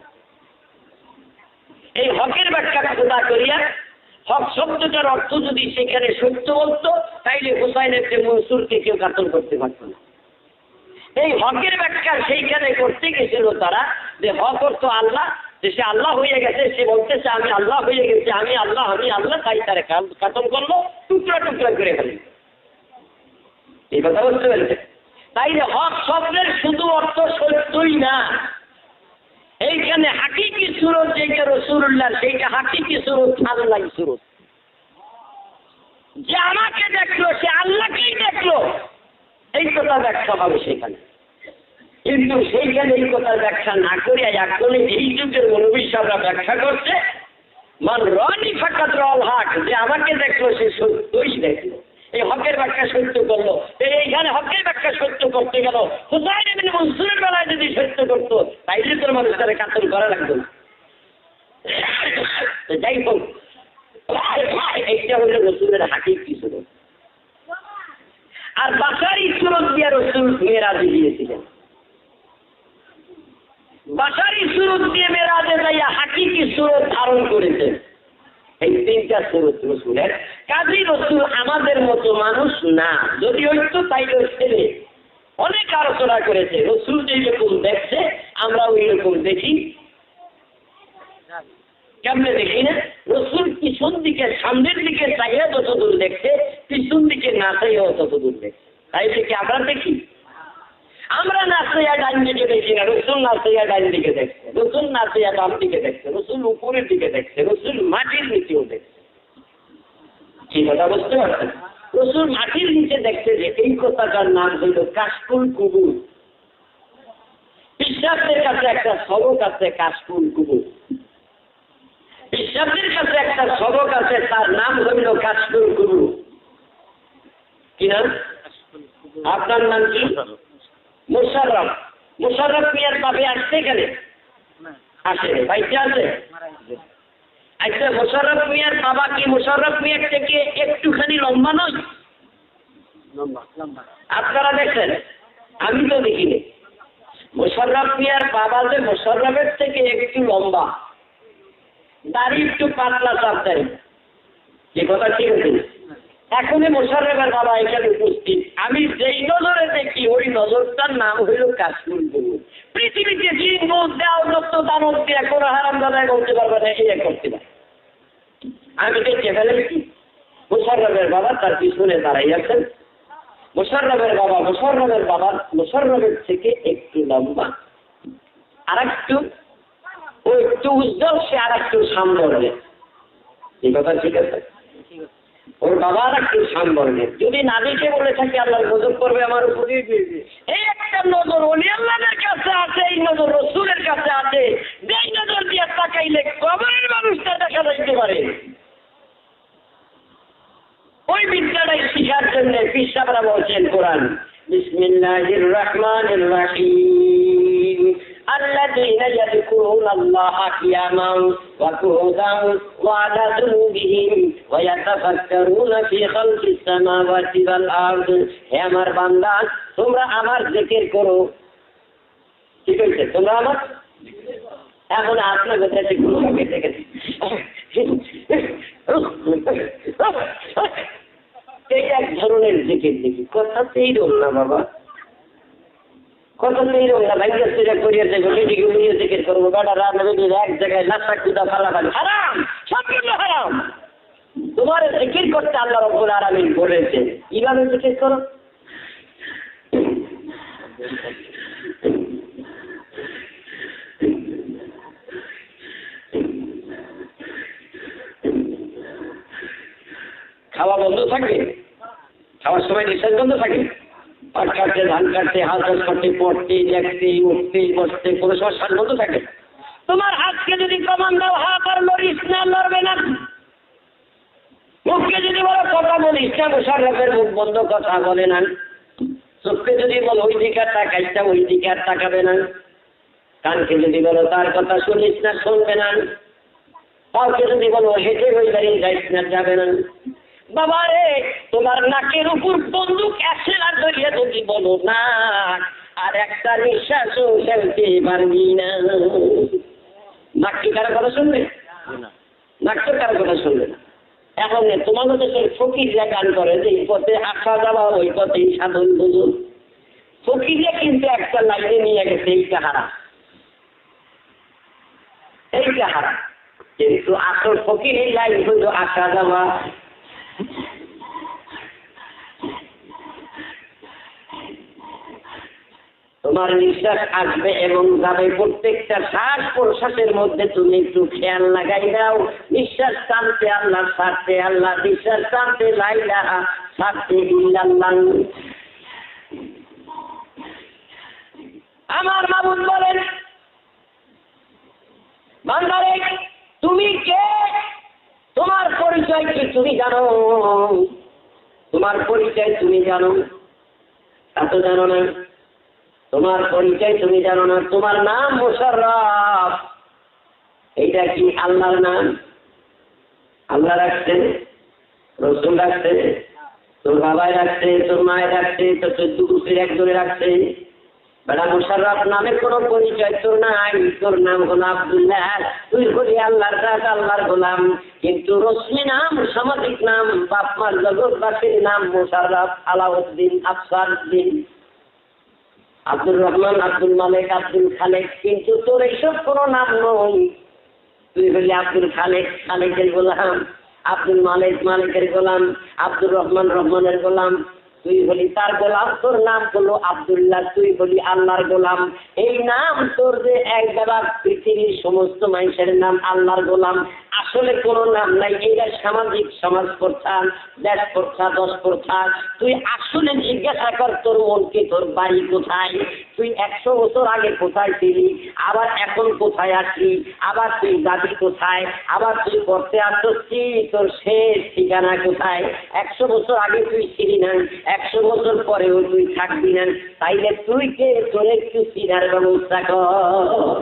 এই হকের ব্যাখ্যা খোদা করিয়া হক শব্দটার অর্থ যদি সেখানে সত্য বলতো, তাইলে হুসাইন ইবনে মনসুরকে কেউ কাতল করতে পারত না। এই হকের ব্যাখ্যা সেইখানে করতে গেছিল তারা, যে হক অর্থ আল্লাহ, যে সে আল্লাহ হয়ে গেছে, সে বলতেছে আমি আল্লাহ হয়ে গেছি, আমি আল্লাহ, তাই তারা কাতল করলো, টুকরা টুকরা করে ফেলেন। এই কথা বুঝতে পেরেছে? তাই হক শব্দের শুধু অর্থ সত্যই না, এইখানে হাকিকি সুরত যেটা রাসূলুল্লাহ, সেইটা হাকিকি সুরত আল্লাহ সুরত। যে আমাকে দেখলো সে আল্লাহকেই দেখলো, এই কথা ব্যাখ্যা হবে সেখানে। কিন্তু সেইখানে এই কথার ব্যাখ্যা না করে এখন এই যুগের নবী সাহেবরা ব্যাখ্যা করছে মান রানি ফাকাত রাল হক, যে আমাকে দেখলো সে সত্যই দেখলো। এই হকের ব্যাখ্যা সত্য করলো। এইখানে হকের ব্যাখ্যা সত্য করতে গেল, হুসাইন ইবনে মনসুরের বেলায় যদি সত্য করতো, তাইলে তোর মানুষ তারা কাতল করা লাগতো। যাই হোক, এইটা হলো রাসূলের হাকিকি সুরত। আর বাশারি সুরত দিয়ে রাসূল মেরাজে গিয়েছিলেন। বাশারি সুরত দিয়ে মেরাজে যাইয়া হাকিকি সুরত ধারণ করেছেন। এই 3টা সুরত রাসূলের। কাজী রাসূল আমাদের মতো মানুষ না, যদি হইতো তাইলে ছেলে অনেক আলোচনা করেছে। রাসূল যেরকম দেখছে আমরা ওই রকম দেখি। কেমনে দেখি না? রাসূল পিছন দিকে সামনের দিকে চাইয়া যতদূর দেখছে, পিছন দিকে না চাইয়া ততদূর দেখছে। তাই থেকে আমরা দেখি, আমরা না চাইয়া ডান দিকে দেখি না, রাসূল না চাইয়া ডান দিকে দেখছে, রাসূল না চাইয়া বাম দিকে দেখছে, রাসূল উপরের দিকে দেখছে, রাসূল মাটির নিচেও দেখছে। কি কথা বুঝতে পারছেন? রাসূল মাটির নিচে দেখছে, যে এই কথাটার নাম হইল কাশফুল কুবুর। বিশ্বাসের কাছে একটা সবক আছে কাশফুল কুবুর। বিশ্বাসের কাছে একটা সবক আছে, তার নাম হইল কাশফুল কুবুর। কি নাম? আপনার নাম কি? মুশাররফ। মুশাররফ মিয়ার বাপে আসছে এখানে? আসে ভাইতে আছে। আচ্ছা, মুশাররফ মিয়ার বাবা কি মুশাররফ মিয়ার থেকে একটুখানি লম্বা নয়? আপনারা দেখছেন? আমি তো দেখিনি। মুশাররফ মিয়ার বাবা যে মুশাররফের থেকে একটু লম্বা, দাড়ি একটু পাতলা চাপ দাড়ি। যে কথা ঠিক আছে? এখনই মুশাররফের বাবা এখানে উপস্থিত। আমি যেই নজরে দেখি ওই নজরটার নাম হইল কাশফুল কুবুর। পৃথিবীতে জিন ভূত দেওয়া যত দানব দিয়ে কোনো হারাম দাদায় বলতে পারবে না, এই করতে পারে। আমি দেখে ফেলেছি মুশাররফের বাবা তার পিছনে দাঁড়াই আছেন। মুশাররফের বাবা মুশাররফের থেকে একটু লম্বা, আর একটু ও একটু উজ্জ্বল, সে আর একটু সামনে। এই কথা ঠিক আছে? ওর বাবা আর একটু সামনে। যদি না দেখে বলে থাকি আল্লাহ গজব করবে আমার উপরে, এই একটা নজর ওলি আল্লাহর কাছে আছে, এই নজর রাসূলের কাছে আছে। যেই নজর দিয়ে তাকাইলে কবরের মানুষটা দেখা যাইতে পারে। ওই বিদ্যাটাই শিখার জন্য পিসাবরা বলছেন কোরআন, বিসমিল্লাহির রহমানির রহিম, الذين يذكرون الله قياما وقعودا وعلى جنوبهم ويتفكرون في خلق السماوات والأرض হে আমার বান্দা তোমরা আমার জিকির করো ঠিক আছে তোমরা আমার এখন আপনাদের কাছে কোনো কাকে দেখেছি এই এক ধরনের জিকির দেখি কথাতেই রোল না বাবা কথাতেই রোল না ভাই সেটা করিয়ে দেবো বেটিকে উড়িয়ে জিকির করবো বেটা রান্না বেটির এক জায়গায় লাফা কুদা ফালাফালি হারাম সবগুলো হারাম তোমার জিকির করতে আল্লাহ রাব্বুল আলামিন বলেছে কিভাবে জিকির করো খাওয়া বন্ধ থাকে খাওয়ার সময় নিঃশ্বাস বন্ধ থাকে পাট কাটতে ধান কাটতে হাত করতে পড়তে দেখতে উঠতে বসতে কোনো সময় শ্বাস বন্ধ থাকে তোমার হাতকে যদি কমান দাও হাত আর লড়িস না লড়বে না মুখকে যদি বলো কথা বলিস না মুশাররফের মুখ বন্ধ কথা বলে না চোখকে যদি বলো ওই দিকে তাকাইটা ওই দিকে আর তাকাবে না কানকে যদি বলো তার কথা শুনিস না শুনবে না কাউকে যদি বলো হেঁটে ওই দাঁড়িয়ে যাইস না যাবে না বাবা রে তোমার নাকের উপর বন্দুক এসেলার ধরিয়ে যদি বলো না আর একটা নিঃশ্বাসও ফেলতে পারবি না নাক কি কারো কথা শুনবে নাক তো কারো কথা শুনবে না এখন তোমাদের দেশের ফকিররা গান করে যে এই পথে আসা যাওয়া ওই পথেই সাধন বুঝুন ফকিররা কিন্তু একটা লাইনে নিয়ে গেছে এইটা হারা কিন্তু আসল ফকির এই লাইন হইল আসা যাওয়া তোমার নিঃশ্বাস আসবে এবং যাবে প্রত্যেকটা শ্বাস প্রশ্বাসের মধ্যে তুমি একটু খেয়াল লাগাই দাও নিঃশ্বাস টানতে আল্লাহ ছাড়তে আল্লাহ নিঃশ্বাস টানতে লা ইলাহা ছাড়তে ইল্লাল্লাহ আমার মাবুদ বলেন বান্দারে তুমি কে তোমার পরিচয় কি তুমি জানো তোমার পরিচয় তুমি জানো তা তো জানো না তোমার পরিচয় তুমি জানো না তোমার নাম মুশাররফ এইটা কি আল্লাহর নাম আল্লাহ রাখছে রাসূল রাখছে তোর বাবাই রাখছে তোর মায় রাখছে তোর 14 গোষ্ঠীর একজনে রাখছে বেটা মুশাররফ নামের কোনো পরিচয় তোর নাই তোর নাম হলো আব্দুল্লাহ তুই বলি আল্লাহর দাস আল্লাহর গোলাম কিন্তু রশ্মি নাম সামাজিক নাম বাপ মার জগৎবাসীর নাম মুশাররফ আলাউদ্দিন আফসারউদ্দিন আব্দুর রহমান আব্দুল মালিক আব্দুল খালেক কিন্তু তোর এইসব কোনো নাম নয় তুই বলি আব্দুল খালেক খালেকের গোলাম আব্দুল মালিক মালিকের গোলাম আব্দুর রহমান রহমানের গোলাম তুই বলি তার গোলাম তোর নাম হলো আব্দুল্লাহ তুই বলি আল্লাহর গোলাম এই নাম তোর যে এক বাবা পৃথিবীর সমস্ত মানুষের নাম আল্লাহর গোলাম আসলে কোনো নাম নাই এটা সামাজিক সমাজ প্রথা দেশ প্রথা দশ প্রথা তুই আসলে জিজ্ঞাসা কর তোর মনকে তোর বাড়ি কোথায় তুই 100 বছর আগে কোথায় ছিলি আবার এখন কোথায় আসলি আবার তুই যাবি কোথায় আবার তুই করতে আসছি তোর শেষ ঠিকানা কোথায় 100 বছর আগে তুই ছিলি না 100 বছর পরেও তুই থাকবি না তাইলে তুই কে তোর একটু চিনার ব্যবস্থা কর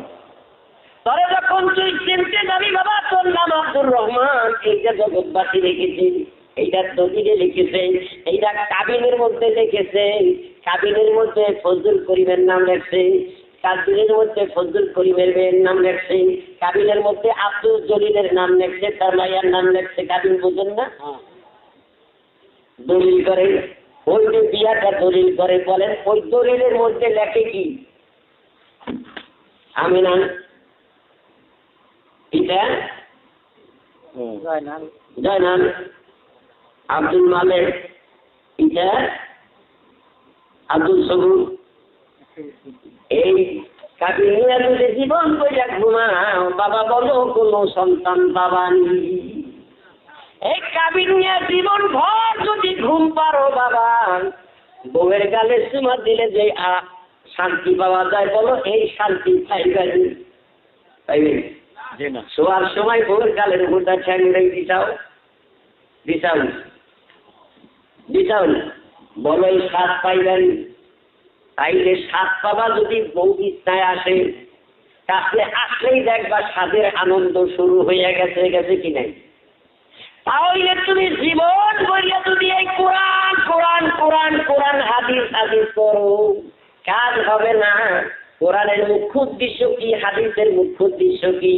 তরে যখন তুই চিনতে যাবি বাবা তোর নাম আব্দুর রহমান এইটা জগৎবাসী লিখেছে এইটা দলিলে লিখেছে এইটা কাবিনের মধ্যে লিখেছে কাবিনের মধ্যে ফজলুল করিমের নাম লেখছে কাবিনের মধ্যে ফজলুল করিমের মেয়ের নাম লেখছে কাবিনের মধ্যে আব্দুল জলিলের নাম লেখছে তার মায়ের নাম লেখছে কাবিন বুঝেন না দলিল করে ওই যে বিয়াটা দলিল করে বলেন ওই দলিলের মধ্যে লেখে কি আমিনা এটা জয়নাল আব্দুল মালিক এটা আব্দুল সবুর এই কাবিনিয়া তুলে জীবন বইয়া ঘুমাও বাবা বলো কোনো সন্তান বাবা নেই এই কাবিনিয়া জীবন ভর যদি ঘুম পারো বাবা বউয়ের গালে চুমা দিলে যে শান্তি পাওয়া যায় বলো এই শান্তি পাইবে শোয়ার সময় বউয়ের গালের উপরটা ঠ্যাং দিছাও বলো এই স্বাদ পাইবেন তাইলে স্বাদ পাবা যদি বউ ইচ্ছায় আসে কাছে আসলেই দেখবা স্বাদের আনন্দ শুরু হয়ে গেছে কি নাই? তাহলে তুমি জীবন বলিয়া যদি এই কোরআন কোরআন কোরআন কোরআন হাদিস হাদিস করো, কাজ হবে না। কোরআনের মুখ্য উদ্দেশ্য কি? হাদিসের মুখ্য উদ্দেশ্য কি?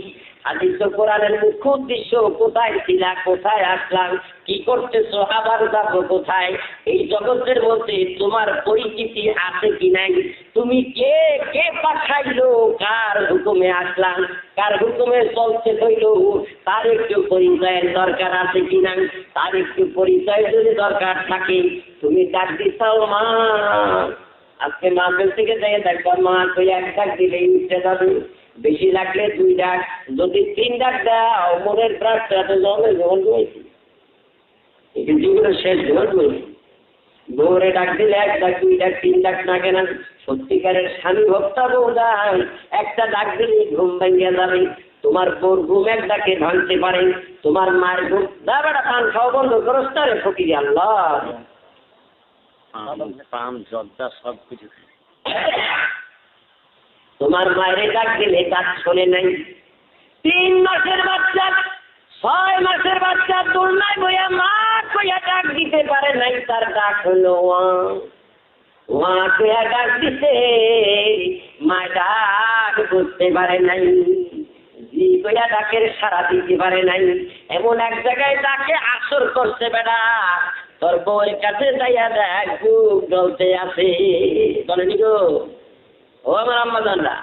হাদিস তো কোরআনের মুখ্য উদ্দেশ্য। কোথায় ছিলা, কোথায় আসলাম, কি করতেছো, আবার যাবো কোথায়? এই জগতের মধ্যে তোমার পরিচিতি আছে কি নাই? তুমি কে কে পাঠাইলো, কার হুকুমে আসলাম, কার হুকুমে চলতে হইল, তার একটু পরিচয়ের দরকার আছে কি নাই? তার একটু পরিচয় যদি দরকার থাকে, তুমি ডাক দিতাও মা। আজকে মাহফিল থেকে যাই দেখবা মা তুই এক ডাক দিলেই উঠে যাবে, বেশি লাগলে 2 ডাক, যদি 3 ডাক দাও মনের প্রাণটা তো জমে জল রয়েছে, জীবনের শেষ জল রয়েছে। ভোরে ডাক দিলে 1 ডাক 2 ডাক 3 ডাক না কেন? সত্যিকারের স্বামী ভক্তা বউদান একটা ডাক দিলে ঘুম ভেঙে যাবে। তোমার বোর ঘুম এক ডাকে ভাঙতে পারে, তোমার মায়ের ঘুম দা বেটা পান খাওয়া বন্ধ করস তারে ফকির আল্লাহ
পাম জর্দা সব কিছু।
তোমার মায়ের ডাক দিলে ডাক শোনে নাই। 3 মাসের বাচ্চা 6 মাসের বাচ্চা দোলনায় বইয়া মা কইয়া ডাক দিতে পারে নাই, তার ডাক হলো ওয়া কইয়া ডাক দিতে, মা ডাক বুঝতে পারে নাই, জি কইয়া ডাকের সাড়া দিতে পারে নাই। এমন এক জায়গায় ডাকে আসর করছে বেড়া, তোর বউয়ের কাছে যাইয়া দেখ বুক জ্বলতে আছে। বলেনি গো ও আমার আম্মা জানরা,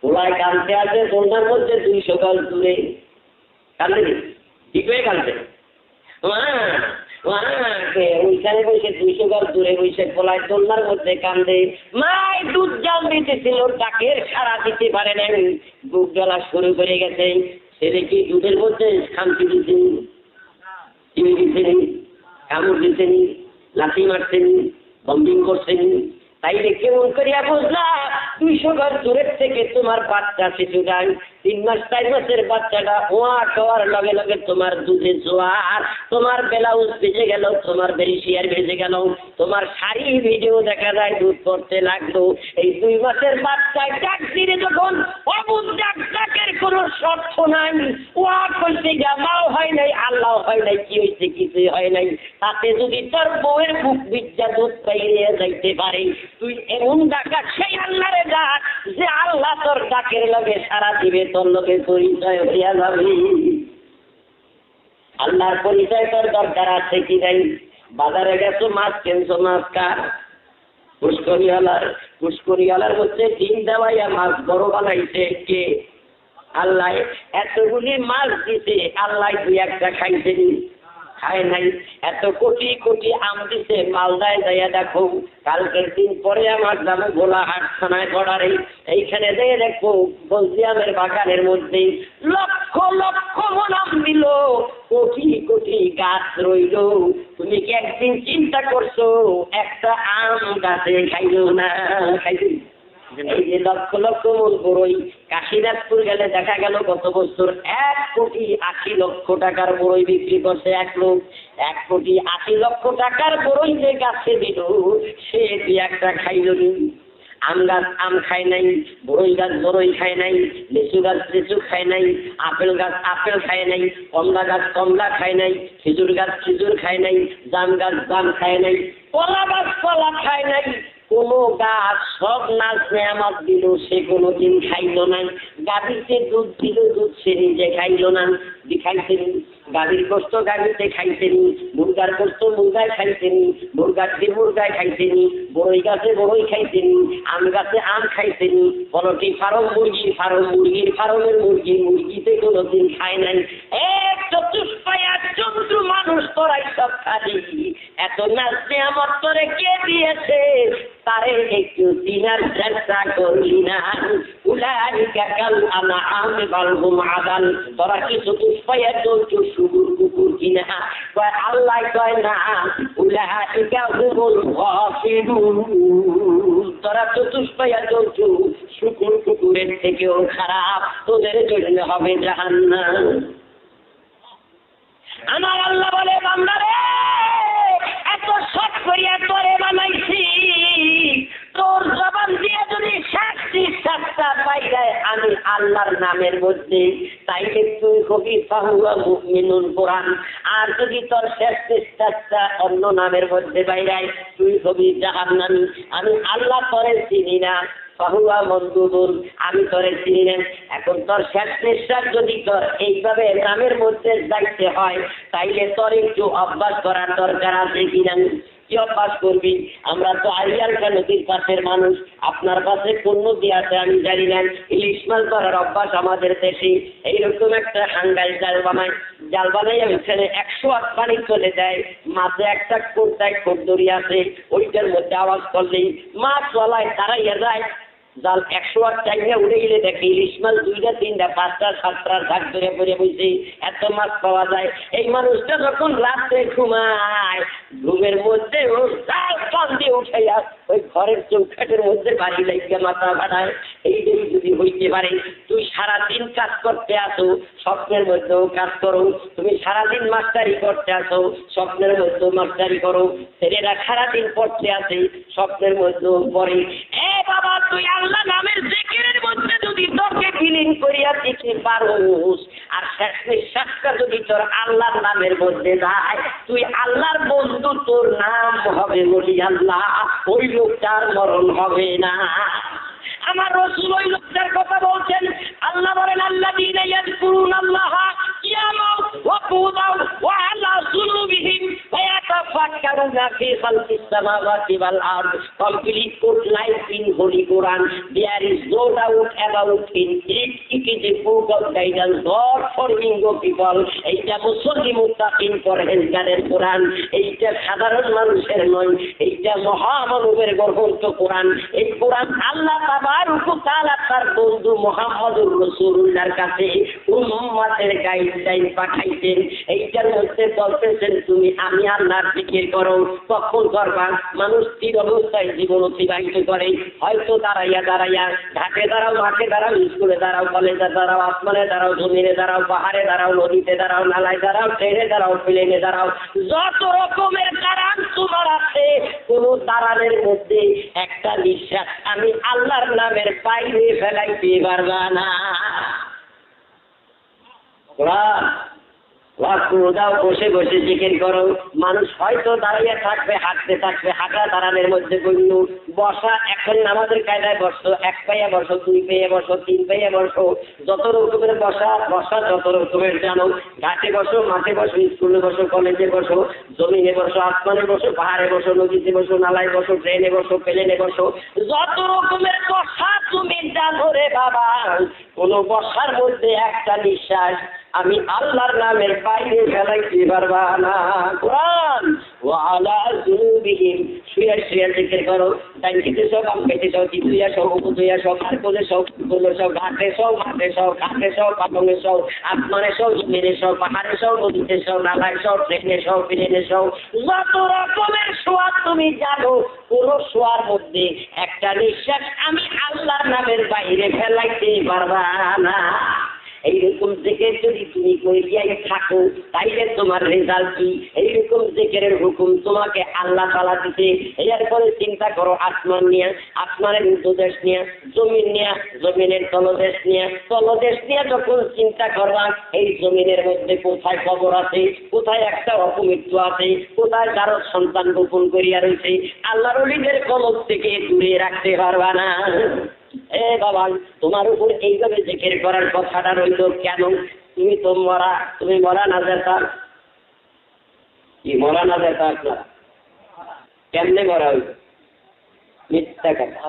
ওলাই কানতে আছে দোলনার মধ্যে 200 গজ দূরে, কান্দে ঠিক হয়ে কানতে ওইখানে বসে 200 গজ দূরে বসে পোলায় দোলনার মধ্যে কান্দে। মাই দুধ জাল দিতেছিল, ডাকের সাড়া দিতে পারে নাই, বুক জ্বলা শুরু করে গেছে। ছেলে কি দুধের মধ্যে খামতি দিতেনি, চিনি দিতেনি, কামড় দিতেনি, লাঠি মারতেনি, বম্বিং করছেনি। তাইলে কেমন করিয়া বুঝলাম 200 গজ দূরের থেকে তোমার বাচ্চা শিশুটা 3 মাস 4 মাসের বাচ্চাটা ওয়া খাওয়ার লগে লগে তোমার দুধে জোয়ার, তোমার ব্লাউজ ভিজে গেল, তোমার বেরিশিয়ার ভিজে গেল, তোমার শাড়ি ভিজেও দেখা যায় দুধ পড়তে লাগলো। এই 2 মাসের বাচ্চায় ডাক দিলে যখন অবুধ ডাকের কোনো শর্ত নাই, ওয়া কইতে জামাও হয় নাই, আল্লাহ হয় নাই, কি হয়েছে কিছুই হয় নাই। তাতে যদি তোর বউয়ের বুক বিদ্যা দুধ পাইয়ে যাইতে পারে, তুই এমন ডাকা সেই আল্লাহরে ডাক যে আল্লাহ তোর ডাকের লগে সারা দিবে, তোর লগে পরিচয় হইয়া যাবে। আল্লাহর পরিচয় তোর দরকার আছে কি নাই? বাজারে গেছো মাছ কিনছো, মাছ কার? পুষ্করিওয়ালার হচ্ছে ডিম দেওয়াইয়া মাছ বড় বানাইছে কে? আল্লাহ। এতগুলি মাছ দিছে, আল্লাহ 2-1টা খাইছেনি? খায় নাই। এত কোটি কোটি আম দিছে, মালদায় যাইয়া দেখো, কালকের দিন পরে আমার যাবো গোলাহাট থানায় গড়ারে, এইখানে যেয়ে দেখো বলজিয়ামের বাগানের মধ্যে লক্ষ লক্ষ মন আম দিল, কোটি কোটি গাছ রইল। তুমি কি একদিন চিন্তা করছো একটা আম গাছে খাইলো না? খাইছি। এই যে লক্ষ লক্ষ মন বড়ই, কাশীনাথপুর গেলে দেখা গেল গত বছর 1,80,00,000 টাকার বড়ই বিক্রি করছে এক লোক। 1,80,00,000 টাকার বড়ই যে গাছে দিল, সে 2-1টা খাইল নি। আম গাছ আম খায় নাই, বড়ই গাছ বড়ই খায় নাই, লিচু গাছ লিচু খায় নাই, আপেল গাছ আপেল খায় নাই, কমলা গাছ কমলা খায় নাই, খেজুর গাছ খেজুর খায় নাই, জাম গাছ জাম খায় নাই, কলা গাছ কলা খায় নাই। কোন গাছ সব নাচ নেয়ামত দিল, সে কোনোদিন খাইল না। গাভীতে দুধ দিল, দুধ সে নিজে খাইল না, খাইছেনি। গাভীর গোস্ত গাভীতে খাইছেনি, মুরগার গোস্ত মুরগায় খাইছেনি, মুরগার দিয়ে মুরগায় খাইছেনি, বড়ই গাছে বড়ই খাইছেনি, আম গাছে আম খাইছেনি, পোল্ট্রি ফার্ম মুরগির ফার্ম মুরগির ফার্মের মুরগি মুরগিতে কোনোদিন খায় নাই। এক চতুষ্পায়া জন্তু মানুষ তোরাই সব খালি। এত নাচ নেয়ামত তোরে কে দিয়েছে? তারে একটু চিনার চেষ্টা করলি না। উলাইকা কাল আনআম বাল হুম আদাল। তোরা কি চতুষ্পায়া জন্তু শুকুর কুকুর কিনা? কয় আল্লাহ কয় না, উলাইকা হুমুল গাফিলুন। তোরা চতুষ্পায়া জন্তু শুকুর কুকুরের থেকেও খারাপ, তোদের জন্য হবে জাহান্নাম। আমার আল্লাহ বলে বান্দারে, এত শখ করিয়া তোরে বানাইছি, তোর জবান দিয়ে যদি 7টা পাই যায়, আমি আল্লাহ নামের মধ্যে, তাইলে তুই হবি ফাহুয়া মুমিনুন কোরআন। আর যদি তোর শেষ চেষ্টা অন্য নামের মধ্যে বাইরাই, তুই হবি জাহান্নামী। আমি আল্লাহ তোরে চিনি না, ফাহুয়া মনদুদুন, আমি তোরে চিনি না। এখন তোর শেষ নিঃশ্বাস যদি তোর এইভাবে নামের মধ্যে যাইতে হয়, তাইলে তোর একটু অভ্যাস করার দরকার আছে কিনা। কি অভ্যাস করবি? আমরা তো আরিয়ালকা নদীর পাশের মানুষ, আপনার পাশে কোন নদী আছে আমি জানি না। ইলিশ মাছ ধরার অভ্যাস আমাদের দেশে। এইরকম একটা হাঙ্গাই জাল বানাই ওইখানে 108 পানি চলে যায়, মাঝে একটা কোটায় খোরদড়ি আছে, ওইটার মধ্যে আওয়াজ করলেই মাছ চলায় তারাইয়া যায়। জাল 108 টাইমে উড়ে গেলে দেখে ইলিশ মাছ 2টা 3টা 5টা 7টা ঝাঁক ধরে পড়ে বসে, এত মাছ পাওয়া যায়। এই মানুষটা যখন রাত্রে ঘুমায়, ঘুমের মধ্যে ও জাল কান দিয়ে উঠাইয়া ওই ঘরের চৌকাটের মধ্যে বাড়ি লাগিয়ে মাথা বাড়ায়। এই যদি হইতে পারে, তুই সারাদিন কাজ করতে আসো, স্বপ্নের মধ্যেও কাজ করো। তুমি সারাদিন মাস্টারি করতে আসো, স্বপ্নের মধ্যেও মাস্টারি করো। ছেলেরা সারাদিন পড়তে আসে, স্বপ্নের মধ্যেও পড়ে। এ বাবা, তুই আল্লাহ নামের জিকিরের মধ্যে যদি তোকে বিলীন করিয়া দিতে পারোস, আর শেষ নিঃশ্বাসটা যদি তোর আল্লাহর নামের মধ্যে যায়, তুই আল্লাহর বন্ধু, তোর নাম হবে বলি আল্লাহ, ওই লোকটার মরণ হবে না। আমার রাসূল ওই লোকটার কথা বলছেন। আল্লাহ বলেন, আল্লাযীনা ইয়াযকুরুনাল্লাহা কিয়ামান ওয়া কুউদান ওয়া আলা জুনুবিহিম ওয়া ইয়াতাফাক্কারুনা ফি খালকিস সামাওয়াতি ওয়াল আরদ। Complete code life in holy Quran. There is no doubt about it is a book of guidance God for ইঙ্গো পিপল। এইটা মুসলিম মুত্তাকিন পরহেজগারের কোরআন। এইটা সাধারণ মানুষের নয়, এইটা মহামানবের গ্রন্থ কোরআন। এই কোরআন আল্লাহ তাবারক ওয়া তাআলা তার বন্ধু মুহাম্মদুর রাসূলুল্লাহর কাছে উম্মতের গাইডলাইন পাঠাইতেন। এইটার মধ্যে বলতেছেন, তুমি আমি আল্লাহর জিকির করো। কখন করবা? মানুষ স্থির অবস্থায় জীবন অতিবাহিত করে, হয়তো দাঁড়াইয়া ঘাটে দাঁড়াও, মাঠে দাঁড়াও, স্কুলে দাঁড়াও, কলেজে দাঁড়াও, আসমানে দাঁড়াও, জমিনে দাঁড়াও, পাহাড়ে দাঁড়াও, নদীতে দাঁড়াও, নালায় দাঁড়াও, ট্রেনে দাঁড়াও, প্লেনে দাঁড়াও, যত রকমের দাঁড়ান তোমার আছে, কোন দাঁড়ানের মধ্যে একটা নিঃশ্বাস আমি আল্লাহর নামের বাইরে ফেলাইতে পারবা না। বসে বসে জিকির করো। মানুষ হয়তো দাঁড়িয়ে থাকবে, হাঁটতে থাকবে, হাঁটা দাঁড়ানোর মধ্যে গণ্য। বসা এখন আমাদের কায়দায় বসো, 1 পাইয়া বসো, 2 পাইয়া বসো, 3 পাইয়া বসো, যত রকমের বসা যত রকমের জানো। ঘাটে বসো, মাঠে বসো, স্কুলে বসো, কলেজে বসো, জমিনে বসো, আসমানে বসো, পাহাড়ে বসো, নদীতে বসো, নালায় বসো, ট্রেনে বসো, প্লেনে বসো, যত রকমের বসা তুমি জানো রে বাবা, কোন বসার মধ্যে একটা নিঃশ্বাস আমি আল্লাহর নামের বাইরে ফেলাইতে পারবা না। কোরআন ওয়া আলা জুনুবিহিম, শুয়ে শুয়ে জিকির করো। ডাইনিতে সব, বামে সব, চিতুইয়া সব, উপতুইয়া সব, কারকলে সব, কুলে সব, ঘাটে সব, মাঠে সব, ঘাটে সব, পাবনে সব, আসমানে সব, জমিনে সব, পাহাড়ে সব, নদীতে সব, নালায় সব, ট্রেনে সব, প্লেনে সব, যত রকমের শোয়া তুমি জানো, পুরো শোয়ার মধ্যে একটা নিঃশ্বাস আমি আল্লাহর নামের বাইরে ফেলাইতে পারবা না। এইরকম জিকির যদি তুমি করিয়াই থাকো, তাইলে তোমার রেজাল্ট কি? এইরকম জিকিরের হুকুম তোমাকে আল্লাহ তাআলা দিতে। এরপরে চিন্তা করো আসমান নিয়ে, আসমানের উর্ধ্বদেশ নিয়ে, জমিন নিয়ে, জমিনের তলদেশ নিয়ে যখন চিন্তা করবা, এই জমিনের মধ্যে কোথায় কবর আছে, কোথায় একটা অপমৃত্যু আছে, কোথায় কারো সন্তান গোপন করিয়া রয়েছে, আল্লাহর ওলিদের কলব থেকে দূরে রাখতে পারবা না। এ বাবা, তোমার উপর এইভাবে জিকির করার কথাটা রইল কেন? তুমি মরা না যেতা, কি মরা না যেতা আপনার কেমনে মরা হইল? মিথ্যা কথা,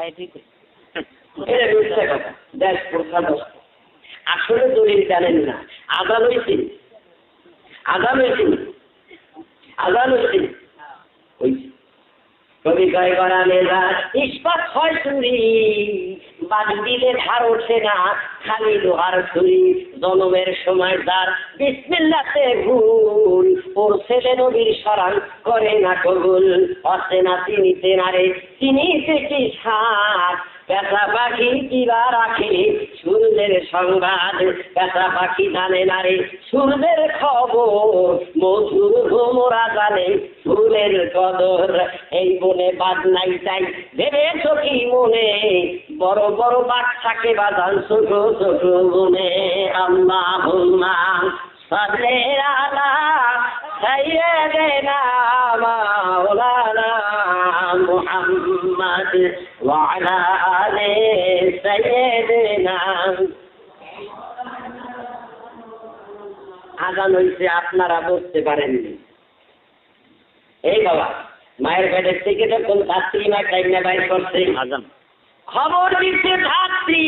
এটা মিথ্যা কথা। দেশ প্রথা আসলে দলিল জানেন না। আজান হয়েছে কবি কয় করা মেজা ইস্পাত হয় চুরি, বাড়ি দিলে ধার ওঠে না, খালি লোহার ছুরি। জনমের সময় তার বিসমিল্লাতে ভুল, ওর ছেলে নবীর শরণ করে না কবুল। অচেনা চিনিতে না রে, চিনিতে কি সার, পেশা পাখি কিবা রাখে, সূর্যের সংবাদ কাঁচা পাখি জানে না রে সূর্যের খবর, মধুর ভোমরা জানে ফুলের কদর। এই বনে বাদ নাই তাই ভেবেছ কি মনে, বড় বড় বাদ থাকে বাজান ছোট ছোট বনে। আল্লাহুম্মা সাল্লি আলা সাইয়্যিদিনা মাওলানা মুহাম্মদ ওয়া আলা আলি সাইয়্যিদিনা। আজান হইছে, আপনারা বুঝতে পারেননি। এই বাবা মায়ের পেটের থেকে যখন ছাত্রী মা টাইমে বাইর করছে,
আজান
খবর দিচ্ছে ধাত্রী,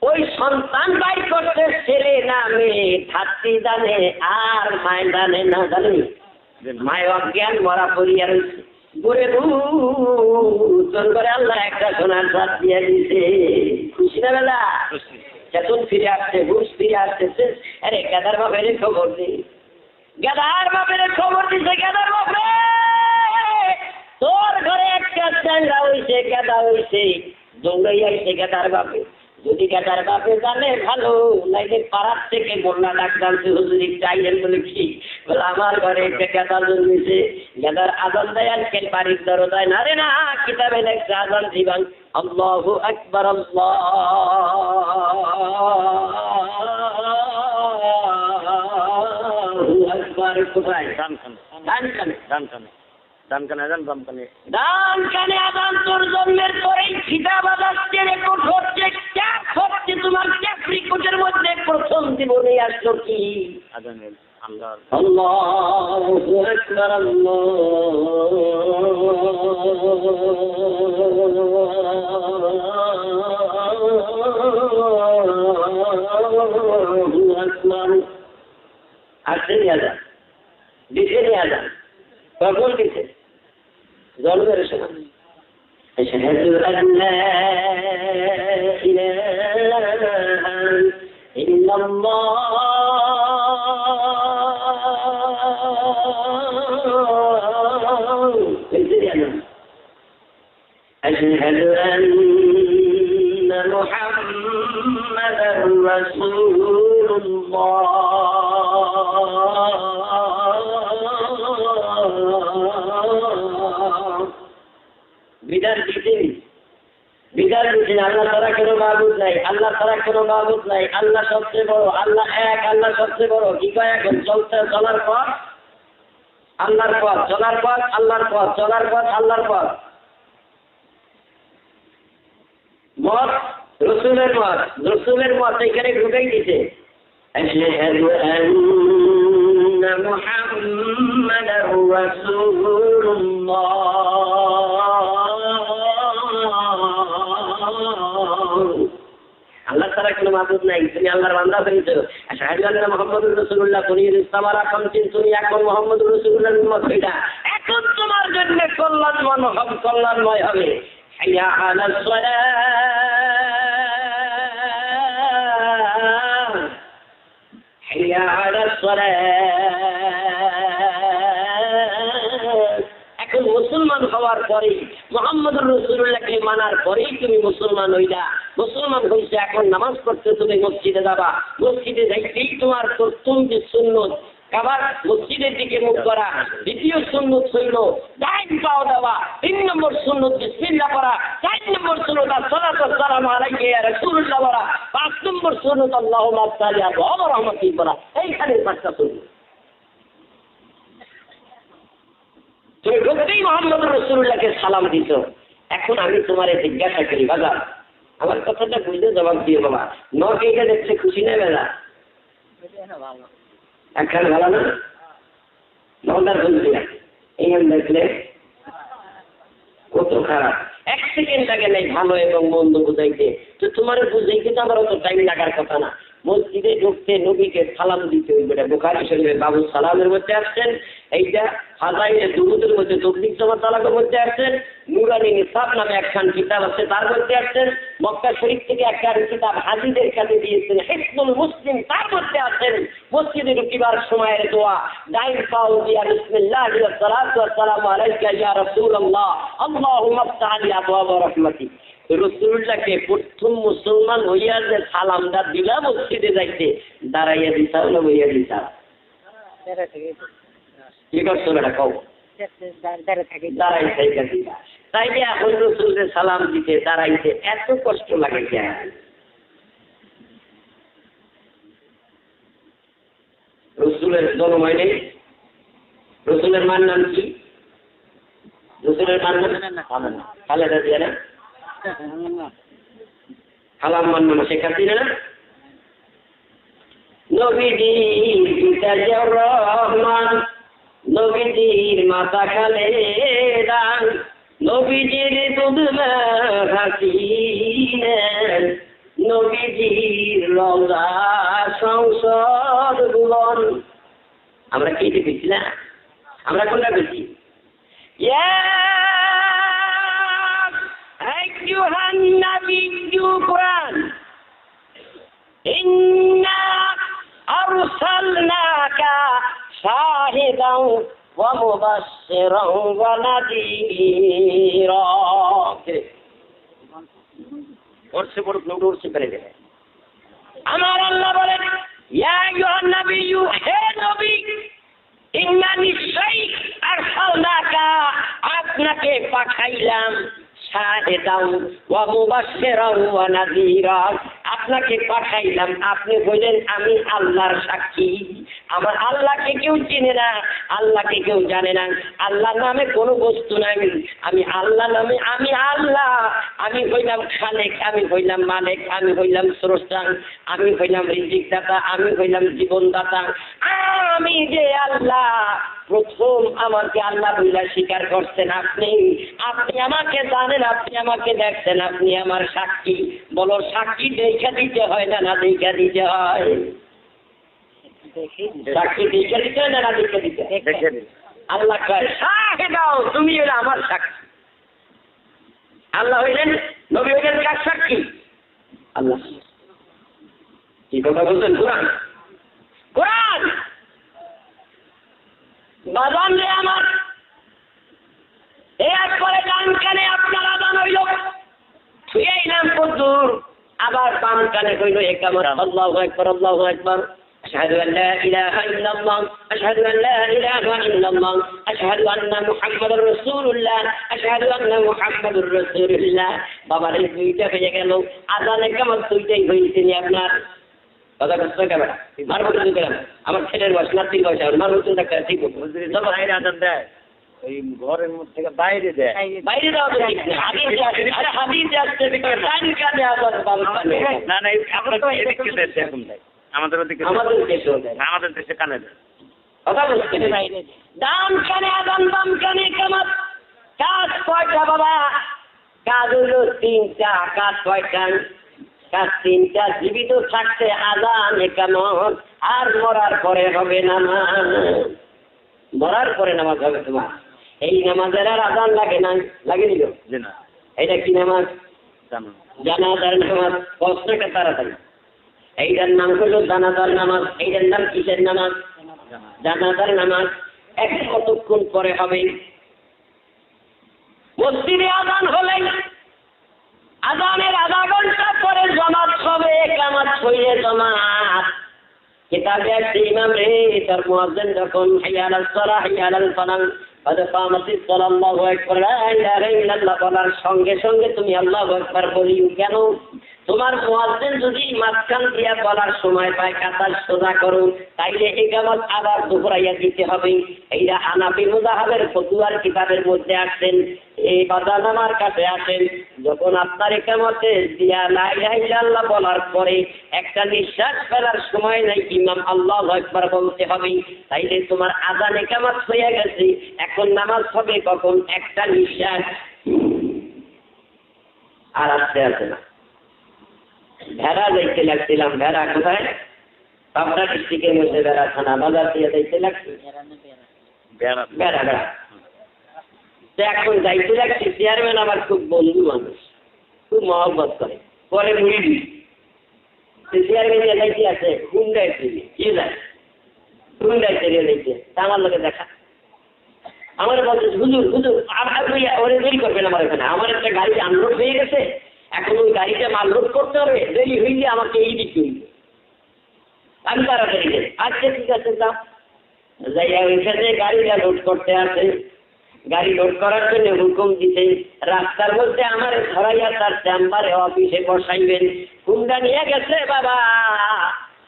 ওই সন্তান বাইর করছে ছেলে না মেয়ে, ধাত্রী জানে আর মায় জানে না। জানি মায় অজ্ঞান মরা পড়িয়া রয়েছে, ঘুরে তোর করে আল্লাহ একটা সোনার সাথ দিয়ে দিছে। খুশি না বেলা? চেতন ফিরে আসছে, হুশ ফিরে আসতেছে। আরে গাদার বাপের খবর দিই, গাদার বাপের খবর দিছে। গাদার বাপে তোর ঘরে একটা চ্যাংড়া হইছে, গাদা হইছে, দৌড়াই আইছে গাদার বাপে। যদি গাদার বাপে জানে ভালো, নাইলে পাড়ার থেকে বন্যা ডাক জানছে হুজুরি চাইলেন বলে কি বলে আমার ঘরে একটা গাদা জন্মেছে। গাদার আজান দেয় আজকের বাড়ির দরজায় না রে না, কিতাবে লেখছে আজান দিবান আল্লাহু আকবার আল্লাহু আকবার। কোথায়?
দান কানে
দান কানে আজান তোর জন্মের পরেই খিদা বাজাচ্ছে, রেকর্ড হচ্ছে, ক্যাপ হচ্ছে তোমার ক্যাপ রিকোর্ডের মধ্যে প্রথম জীবনে আসলো কি
আজান আল্লাহ
আল্লাহু আকবার আল্লাহু আকবার। আসেনি আজান, দিছেনি আজান, কখন দিছে? জন্মের সময়। আশহাদু আল্লা ইলাহা ইল্লাল্লাহ, আশহাদু আন্না মুহাম্মাদার রাসূলুল্লাহ। বিধান দিতেন, বিধান দিতেন আল্লাহ ছাড়া কোনো মাবুদ নাই, আল্লাহ ছাড়া কোনো মাবুদ নাই, আল্লাহ সবচেয়ে বড়, আল্লাহ এক, আল্লাহ সবচেয়ে বড়। কি কয় এখন? চলার পথ আল্লাহর পথ, চলার পথ আল্লাহর পথ, চলার পথ আল্লাহর পথ। মত রসুলের মত, রসুলের মত এখানে ঢুকাই দিছে। আশহাদু আন্না মুহাম্মাদার রাসূলুল্লাহ। আল্লাহ ছাড়া কোনো মাবুদ নাই, তুমি আল্লাহর বান্দা হয়েছো। আশহাদু আন্না মুহাম্মাদুর রাসূলুল্লাহ, তুমি ইসলাম আর এখন তুমি এখন মুহাম্মদুর রাসূলুল্লাহর উম্মত হইলা। এখন তোমার জন্য কল্যাণময় হবে। হাইয়া আলাস সালাহ, হাইয়া আলাস সালাহ। এখন মুসলমান হওয়ার পরে, মুহাম্মদুর রাসূলুল্লাহকে মানার পরেই তুমি মুসলমান হইলা। মুসলমান হইছে, এখন নামাজ পড়তে তুমি মসজিদে যাবা। মসজিদে যাইতেই তোমার প্রথম যে সুন্নত আবার মসজিদের দিকে মুখ করা, দ্বিতীয় সুন্নত হইল ডাইন পাও দেওয়া, 3 নম্বর সুন্নত বিসমিল্লাহ পড়া, 4 নম্বর সুন্নত আসসালাতু ওয়াসসালামু আলাইকা ইয়া রাসূলুল্লাহ পড়া, 5 নম্বর সুন্নত আল্লাহুম্মা সাল্লি আলা ওয়া রাহমাতিহি পড়া। এইখানে 5টা সুন্নত। তুমি ঢুকতেই মুহাম্মদুর রাসূলুল্লাহকে সালাম দিছ। এখন আমি তোমারে জিজ্ঞাসা করি, বাজার আমার কথাটা বুঝে জবাব দিও বাবা। নকেটা দেখছে খুশি না বেলা? একখান ভালো না নটার বলছি না, এইখানে দেখলে কত খারাপ। 1 সেকেন্ড আগে নেই ভালো এবং মন্দ বুঝাইতে। তো তোমার বুঝাইতে তো আমার অত টাইম লাগার কথা না। মসজিদে ঢুকতে নবীকে সালাম দিতে হইবে। বুখারী শরীফে বাবু সালামের মধ্যে আসছেন, এইটা ফাজাইলে দুরুদের মধ্যে তবলিগ জামাত তালাকের মধ্যে আসছেন, নুরানি নিসাব নামে একখান কিতাব আছে তার মধ্যে আসছেন, মক্কা শরীফ থেকে একখান কিতাব হাজিদের কাছে দিয়েছেন হিকমুল মুসলিম তার মধ্যে আছেন মসজিদে ঢুকিবার সময়ের দোয়া, ডাইন পাও দিয়া বিসমিল্লাহি ওয়া সালাতু ওয়া সালামু আলাইকা ইয়া রাসূলুল্লাহ আল্লাহুম্মা আফতাহ লি আবওয়াব রাহমাতিক। রসুলটাকে প্রথম মুসলমান হইয়া যে সালামটা দিলা মসজিদে যাইতে দাঁড়াইয়া দিতাও না বইয়া দিতা? কি করছো এটা কও? দাঁড়াই থাইকা দিতা। তাইলে এখন রসুলকে সালাম দিতে দাঁড়াইতে এত কষ্ট লাগে কেন? রসুলের জন্ম হয় নেই? রসুলের মার নাম কি? রসুলের মার নাম খালেদা জিয়া না? খালাম মার নাম শেখ হাসিনা না? নবীজির পিতা জিয়াউর রহমান, নবীজির মাতা খালেদা, নবীজির দুধমা হাসিনা, নবীজির রওজা সংসদ ভবন। আমরা কি দেখেছি না? আমরা কোনটা দেখি? আইয়ুহান নাবিয়্যু কুরআন ইন্না আরসালনাকা শাহিদান ওয়া মুবাশশিরান ওয়া নাযীরা। ওরসে বড় লোক ওরসে করে দেবে। আমার আল্লাহ বলেন, ইয়া আইয়ুহান নাবিয়্যু, হে নবী, ইন্না নিশ্চয়ই আরসালনাকা, আপনাকে পাঠাইলাম, শাহিদান ওয়া মুবাশশিরান ওয়া নাযীরা, আপনাকে পাঠাইলাম, আপনি বলেন আমি আল্লাহর সাক্ষী। আমার আল্লাহকে কেউ চিনে না, আল্লাহকে কেউ জানে না, আল্লাহ নামে কোনো বস্তু নাই। আমি আল্লাহ নামে, আমি আল্লাহ, আমি হইলাম খালেক, আমি হইলাম মালিক, আমি হইলাম স্রষ্টা, আমি হইলাম রিজিক দাতা, আমি হইলাম জীবনদাতা। আমি যে আল্লাহ, প্রথম আমাকে আল্লাহ বইলা স্বীকার করছেন আপনি। আপনি আমাকে জানেন, আপনি আমাকে দেখছেন, আপনি আমার সাক্ষী। বলো, সাক্ষী দেখা দিতে হয় না, না দেখা দিতে হয়? সাক্ষী দেখা দিতে হয় না, না দেখা দিতে? আল্লাহ কয়, সাক্ষী দাও, তুমি হলে আমার সাক্ষী। আল্লাহ হইলেন, নবী হইলেন কার সাক্ষী? আল্লাহ। কি কথা বলছেন? কোরআন, কোরআন। বাজান রে আমার, এরপরে ডান কানে আপনার আজান হইল, ছুঁয়ে এলাম কদ্দুর, আবার বাম কানে হইল একামত, আল্লাহু আকবার, আল্লাহু আকবার, আশহাদু আন লা ইলাহা ইল্লাল্লাহ, আশহাদু আন লা ইলাহা ইল্লাল্লাহ, আশহাদু আন্না মুহাম্মাদুর রাসূলুল্লাহ, আশহাদু আন্না মুহাম্মাদুর রাসূলুল্লাহ। বাবার এই দুইটা হয়ে গেল, আজান একামত দুইটাই হয়েছে নি আপনার। কথা কষ্ট কেমন? মার বলতে গেলাম, আমার ছেলের বয়স, নাতির বয়স, মার বলতে ঠিক বাইরে আজান দেয়, ওই ঘরের মধ্যে থেকে বাইরে দেয়, বাইরে দেওয়া তো ঠিক না। হাদিস আসছে ডান কানে আজান, বাম কানে না। না, আপনার তো এদিকে দেশে এখন দেয়, আমাদের ওদিকে, আমাদের দেশে দেয়, আমাদের দেশে কানে দেয়। কথা বলতে বাইরে ডান কানে আজান, বাম কানে ইকামত। কাজ কয়টা বাবা? কাজ হইল তিনটা। কাজ কয়টা? কাজ তিনটা। জীবিত থাকতে আজান একামত, আর মরার পরে হবে নামাজ। মরার পরে নামাজ হবে তোমার। এই নামাজের আর আজান লাগে না? লাগে দিল না। এটা কি নামাজ? জানাজার নামাজ। প্রশ্নটা তাড়াতাড়ি। এইটার নাম হলো জানাজার নামাজ। এইটার নাম কিসের নামাজ? জানাজার নামাজ। এখন কতক্ষণ পরে হবে? মসজিদে আজান হলে আজানের আধা ঘন্টা পরে জামাত হবে। কামাত হইলে জামাত। কিতাবে আছে ইমাম রে, তার মুয়াজ্জিন যখন হাইয়া আলাস সালাহ, হাইয়া আলাল ফালাহ, قد قامت الصلاة الله أكبر لا إله إلا الله বলার সঙ্গে সঙ্গে তুমি আল্লাহু আকবার বলিও কেন? তোমার মুয়াজ্জিন যদি মাঝখান দিয়া বলার সময় পায় কাতার সোজা করো, তাইলে ইকামত আবার দুহরাইয়া দিতে হবে। এইটা হানাফি মুযাহাবের ফতোয়ার কিতাবের মধ্যে আসেন। এই বাজান আমার কাছে আসেন, যখন আপনার ইকামতে দিয়া লা ইলাহা ইল্লাল্লাহ বলার পরে একটা নিঃশ্বাস ফেলার সময় নাই, ইমাম আল্লাহু আকবার বলতে হবে। তাইলে তোমার আজান ইকামত হয়ে গেছে। এখন নামাজ হবে কখন? একটা নিঃশ্বাস। আর আসতে আসে না। ভেড়া যাইতে লাগছিলাম। ভেড়া কোথায়? পাবনা ডিস্ট্রিক্টের মধ্যে ভেড়া থানা, বাজার দিয়ে যাইতে লাগছে। ভেড়া ভেড়া এখন যাইতে লাগছে। চেয়ারম্যান আমার খুব বন্ধু মানুষ, খুব মহব্বত করে। পরে মুড়ি দিই চেয়ারম্যান যাইতে আছে হুন্ডায় চলে, কি যায় হুন্ডায় চলে যাইতে। আমার লোকে দেখা আমার বলছে, হুজুর হুজুর ওরে দেরি করবেন আমার এখানে, আমার একটা গাড়ি আনলোড হয়ে গেছে, এখন ওই গাড়িতে মাল লোড করতে হবে, দেরি হইলে আমাকে এই দিকে হইবে, আমি তাড়াতাড়ি যাই। আচ্ছা ঠিক আছে, তা যাই ওইখানে গাড়িটা লোড করতে আসে। গাড়ি লোড করার জন্য হুকুম দিতে, রাস্তার মধ্যে আমার ধরাইয়া তার চেম্বারে অফিসে বসাইবেন। হুন্ডা নিয়ে গেছে বাবা,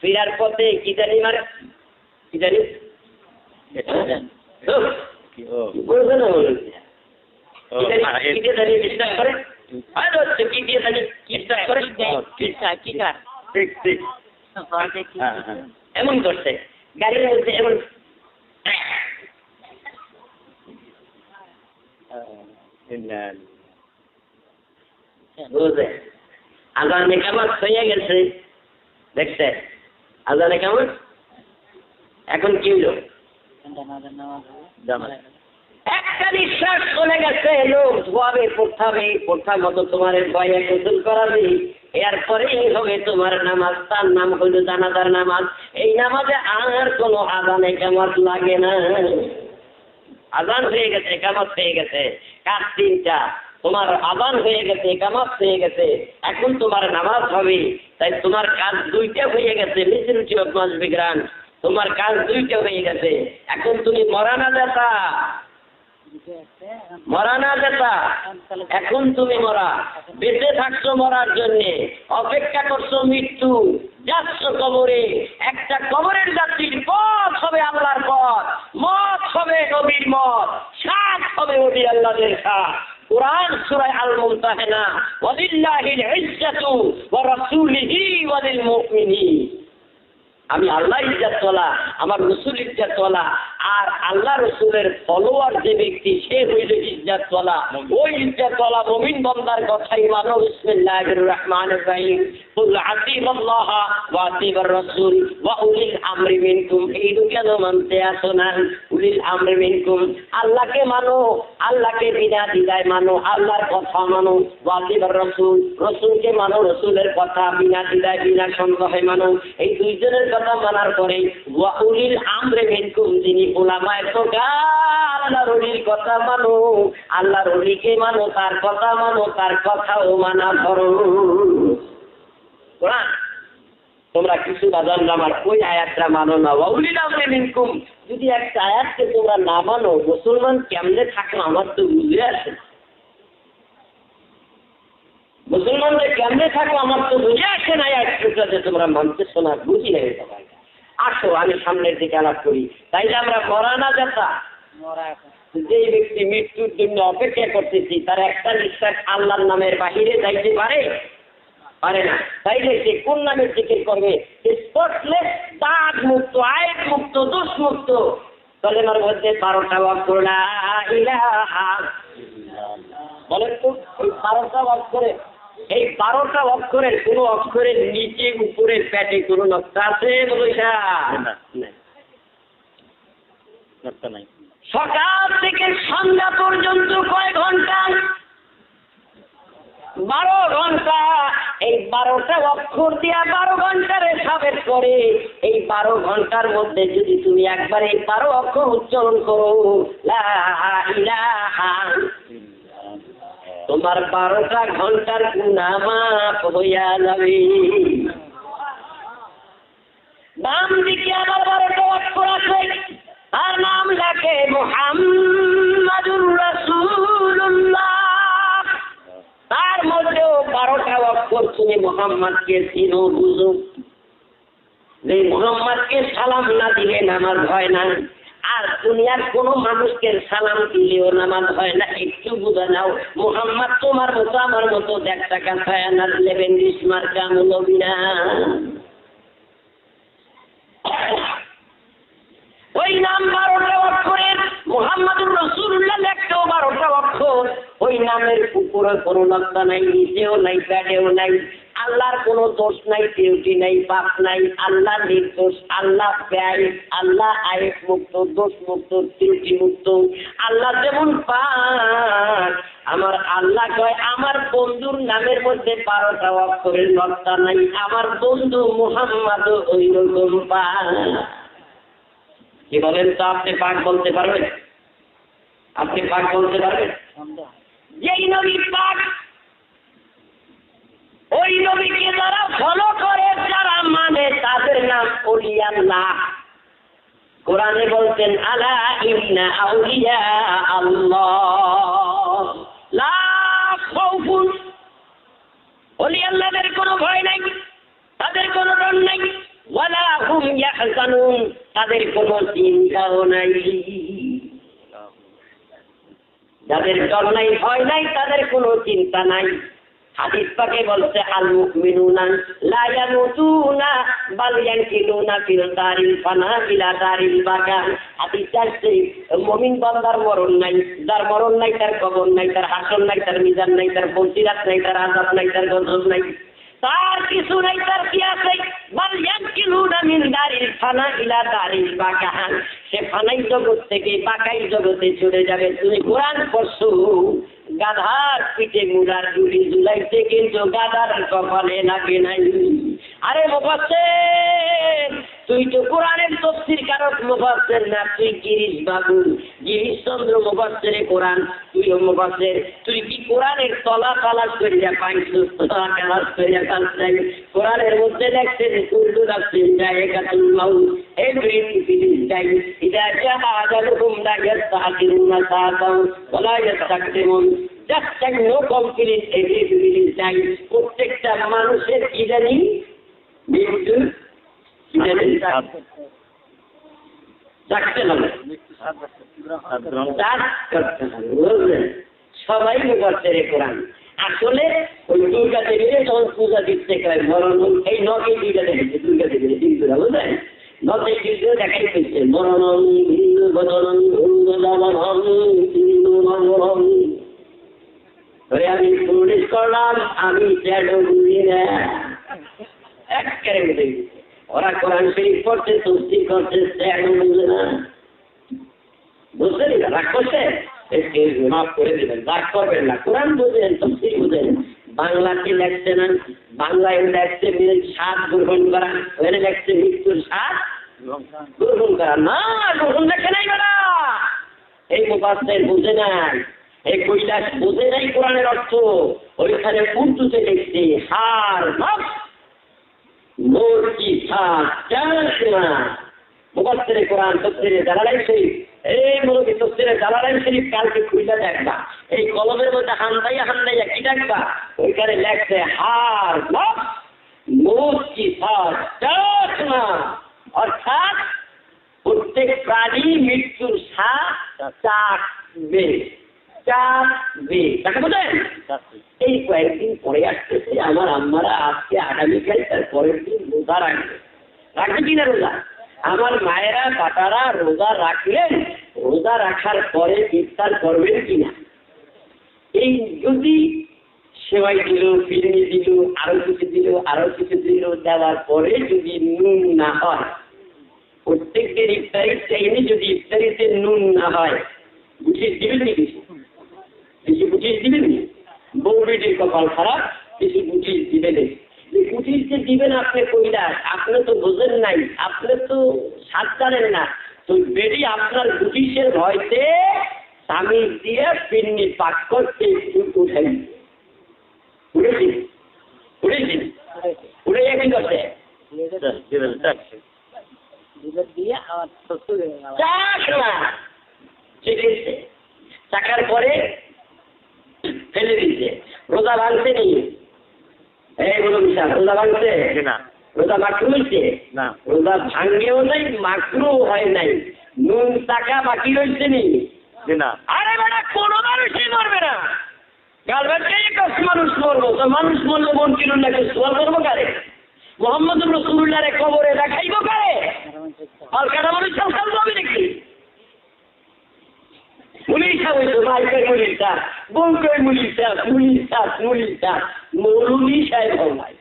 ফিরার পথে কি জানি মারে, কি জানি বলবে না, কি জানি ডিস্টার্ব করে, কি দিয়ে জানি ডিস্টার্ব করে, ঠিক ঠিক এমন করছে গাড়ির মধ্যে এমন। বুঝলে আজানে কেমন হয়ে গেছে, দেখছে আজানে কেমন। এখন কি হলো, একটা নিঃশ্বাস চলে গেছে, লোক ধোয়াবে, পড়তে পড়তা মতো তোমার ভয়ে গোসল করাবে, এরপরেই হবে তোমার নামাজ। তার নাম হইল জানাজার নামাজ। এই নামাজে আর কোনো আজানে কেমন লাগে না, আজান হয়ে গেছে, একামত হয়ে গেছে, কাজ 3টা, তোমার আজান হয়ে গেছে, একামত হয়ে গেছে, এখন তোমার নামাজ হবে। তাই তোমার কাজ 2টা হয়ে গেছে, মিসরুচি অভ্যাস বিগ্রান, তোমার কাজ 2টা হয়ে গেছে। এখন তুমি মরানা যেতা, মরানা যেতা, এখন তুমি মরা, বেঁচে থাকছো মরার জন্য, অপেক্ষা করছো মৃত্যু, যাচ্ছ কবরে। একটা কবরের যাত্রীর পথ হবে আল্লাহর পথ, মত হবে নবীর মত, সাথ হবে ওলি আল্লাহদের সাথ। কুরআন সূরা আল মুমতাহানা, ওয়ালিল্লাহিল ইজ্জাতু ওয়া রাসূলিহি ওয়া লিল মুমিনিন। আমি আল্লাহ ইজ্জতওয়ালা, আমার রসুল ইজ্জতওয়ালা, আর আল্লাহ রসুলের ফলোয়ার যে ব্যক্তি সে হইল ইজ্জতওয়ালা। ওই ইজ্জতওয়ালা মুমিন বান্দার কথাই মানো। বিসমিল্লাহির রহমানির রহিম, কুল আতিউল্লাহ ওয়া আতিউর রাসূল ওয়া উলিল আমরি মিনকুম। এইটু কেন মানতে আসো না? উলিল আমরি মিনকুম, আল্লাহকে মানো, আল্লাহকে বিনা দ্বিধায় মানো, আল্লাহর কথা মানো। ওয়া আতিউর রাসূল, রসুলকে মানো, রসুলের কথা বিনা দ্বিধায় বিনা সন্দেহে মানো। এই দুইজনের কথা মানার পরে ওয়া উলিল আমরি মিনকুম, যিনি উলামায়ে তোগা, আল্লাহর ওলির কথা মানো, আল্লাহর ওলিকে মানো, তার কথা মানো, তার কথাও মানা ধরো। কোরআন তোমরা কিছু বাজান আমার ওই আয়াতটা মানো না। ওয়া উলিল আমরি মিনকুম, যদি একটা আয়াতকে তোমরা না মানো, মুসলমান কেমনে থাকো আমার তো বুঝে আসে। মুসলমানদের কেমনে থাকো আমার তো বুঝে আসে না। আয়াতটাতে তোমরা মানতেছো না, বুঝি না। সবাই আসো আমি সামনের দিকে আলাপ করি। তাইলে আমরা মরানা যাতা, যে ব্যক্তি মৃত্যুর জন্য অপেক্ষা করতেছি, তার একটা নিঃশ্বাস আল্লাহর নামের বাহিরে যাইতে পারে পারে না। তাইলে সে কোন নামের জিকির করবে? স্পটলেস, দাগ মুক্ত, আয়াত মুক্ত, দোষ মুক্ত। কলেমার মধ্যে 12টা ওয়াক্ত লা ইলাহা, বলেন তো ওই 12টা অক্ষরে, এই 12টা অক্ষরের কোন অক্ষরের নিচে উপরে পেটে কোন নকশা আছে? বলইসা নাই। সকাল থেকে সন্ধ্যা পর্যন্ত কয় ঘন্টা? 12 ঘন্টা। এই 12টা অক্ষর দিয়া 12 ঘন্টার হিসাবের করে। এই 12 ঘন্টার মধ্যে যদি তুমি একবার এই 12 অক্ষর উচ্চারণ করো, লা ইলাহা, তোমার 12টা ঘন্টার গুনাহ মাফ হইয়া যাবে। নাম দিকে আমার 12টা অক্ষর আছে, তার নাম লেখে মুহাম্মাদুর রাসূলুল্লাহ। তার মধ্যেও 12টা অক্ষর। তুমি মুহাম্মাদকে চিনো, বুঝো। এই মুহাম্মাদকে সালাম না দিলে নামাজ হয় না, আর দুনিয়ার কোন মানুষকে সালাম দিলেও নামাজ হয় না। একটু বুঝে নাও, মুহাম্মদ তোমার মতো আমার মতো 1 টাকা ছায়া লেবেন বিস্মার কামুলবি না। ওই নাম 12টা অক্ষরের, মুহাম্মাদুর রাসূলুল্লাহ লেখতেও 12টা অক্ষর। ওই নামের উপরে কোনো নকশা নাই, নিচেও নাই, পেটেও নাই। আল্লাহর কোনো দোষ নাই, ত্রুটি নাই, পাপ নাই। আল্লাহ নির্দোষ, আল্লাহ ব্যয়, আল্লাহ আয়েব মুক্ত, দোষ মুক্ত, ত্রুটি মুক্ত। আল্লাহ যেমন পাক, আমার আল্লাহ কয় আমার বন্ধুর নামের মধ্যে 12টা অক্ষরের নকশা নাই। আমার বন্ধু মুহাম্মদ ওই রকম পাক। কি বলেন তো? আপনি পাক বলতে পারবেন? আপনি পাক বলতে পারবেন? যেই নবী পাক, ওই নবীকে যারা ফলো করে, যারা মানে, তাদের নাম আউলিয়াল্লাহ। কোরআনে বলতেন আলা ইন্না আউলিয়া আল্লাহ লা খাউফুন, আউলিয়াল্লাহদের কোনো ভয় নাই, তাদের কোনো ডর নাই, ওয়ালা হুম ইয়াহজানুন, তাদের কোনো চিন্তাও নাই। যাদের ডর নাই, ভয় নাই, তাদের কোনো চিন্তা নাই। হাদিস পাকে বলছে আল মুমিনুনা লা ইয়ামুতুনা বাল ইয়ানকিলুনা ফিল দারিল ফানা ইলা দারিল বাকা। হাদিস আছে মুমিন বান্দার মরণ নাই, যার মরণ নাই তার কবর নাই, তার হাসর নাই, তার মিজান নাই, তার ফজিলত নাই, তার আযাব নাই, তার গজব নাই, তার কিছু নাই, তার কি আছে? বাল ইয়ানকিলুনা মিন দারিল ফানা ইলা দারিল বাকা। সে ফানাই জগৎ থেকে বাকাই জগতে চলে যাবে। তুমি কোরআন পড়ছো, গাধার পিঠে মুড়ার ঝুলি ঝুলাইছে, কিন্তু গাধার কপালে লাগে নাই। আরে মুফাসসির, তুই তো কোরআনের তফসির কারক মুফাসসির না, তুই গিরিশ বাবু, গিরিশ চন্দ্র মুফাসসিরে কোরআন, তুইও মুফাসসির। তুই কি কোরআনের তলা তালাশ করিয়া পাইছিস? তলা তালাশ করিয়া পাইছিস? কোরআনের মধ্যে লেখছে যে কুল্লু নাফসিন যায়িকাতুল মাউত, এভরি ফিলিং টাইম ইদা জাআ আজালুহুম লা ইস্তাখিরুনা সাআতান ওয়া লা ইস্তাকদিমুন। Just time, no complete, every feeling time. প্রত্যেকটা মানুষের কি জানি মৃত্যু সবাই মুফাসসিরে কোরআন। আসলে ওই দুর্গা দেবীর যখন পূজা দিচ্ছে মরণ, এই নকে দুর্গা দেবী, দুর্গা দেবীর দিনগুলা বুঝলেন, নকে দিনগুলো দেখাই পেয়েছে মরণ হিন্দু বদন আমি পুলিশ করলাম, আমি একেবারে বুঝে গেছে। ওরা কোরআন শরীফ পড়ছে, তফসির করছে, বুঝে না, বুঝলেন? রাগ করছে, মাফ করে দেবেন, রাগ করবেন না। কোরআন বুঝেন, তফসির বুঝেন। বাংলাতে লেখছে না, বাংলায় লেখছে স্বাদ গ্রহণ করা, ওখানে লেখছে মৃত্যুর স্বাদ গ্রহণ করা। না, গ্রহণ লেখে নাই বেটা, এই মুফাসসির বুঝে নাই, এই কৈলাস বুঝে নাই কোরআনের অর্থ। ওইখানে উর্দুতে লিখছে হার নফস মোর কি মুফাসসিরে কোরআন, তফসিরে জালালাইন শরীফ। এই মুরব্বি তফসিরে জালালাইন শরীফ কালকে খুইলা দেখবা, এই কলমের মধ্যে হান্দাইয়া হান্দাইয়া কি দেখবা, ওইখানে লেখছে হার নফস মোর কি না, অর্থাৎ প্রত্যেক প্রাণী মৃত্যুর স্বাদ চাখবে, চাখবে। তাকে বোঝেন? এই কয়েকদিন পরে আসতেছে আমার আম্মারা, আজকে আগামীকাল তার পরের দিন রোজা রাখবে। রাখবে কিনা রোজা? আমার মায়েরা বাটারা রোজা রাখলেন, রোজা রাখার পরে ইফতার করবেন কিনা? এই যদি সেবাই দিল, ফিরনি দিল, আরো কিছু দিল, আরো কিছু দিল, দেওয়ার পরে যদি নুন না হয়, প্রত্যেকদের ইফতারির চাইলে যদি ইফতারিতে নুন না হয়, বুঝিয়ে দিবেন নি? কিছু বুঝিয়ে দিবেন নি? বউ বেটির কপাল খারাপ, কিছু বুঝিয়ে দিবেন। বুঝিয়ে দিবেন আপনি কৈলাস, আপনি তো বোঝেন নাই, আপনি তো সাত জানেন না। তো বেটি আপনার বুঝিসের ভয়তে স্বামী দিয়ে পিন্নি পাক করতে উঠেন, উঠেছি উঠেছি উঠে কি করছে
দিয়ে আমার শ্বশুর
চাকার পরে ফেলে দিচ্ছে। রোজা ভাঙছে নি? এই বলুন স্যার, রোজা ভাঙছে না? রোজা মাকরু হয়েছে না? রোজা ভাঙ্গেও নাই, মাকরু হয় নাই, নুন টাকা বাকি রয়েছে নি? আরে বেটা, কোনো মানুষই মরবে না। মানুষ মরবো তো, মানুষ মরলে মন কিনুন নাকি সোয়াল করবো কারে? মোহাম্মদ রাসূলুল্লাহর কবরে দেখাইব কারে? কলকাতা মানুষ সব যাবে নাকি? মুলিশা হইতো, মাইকের মুলিশা, বউকের মুলিশা, মুলিশা মুলিশা, মৌলুমি সাহেব ভাই।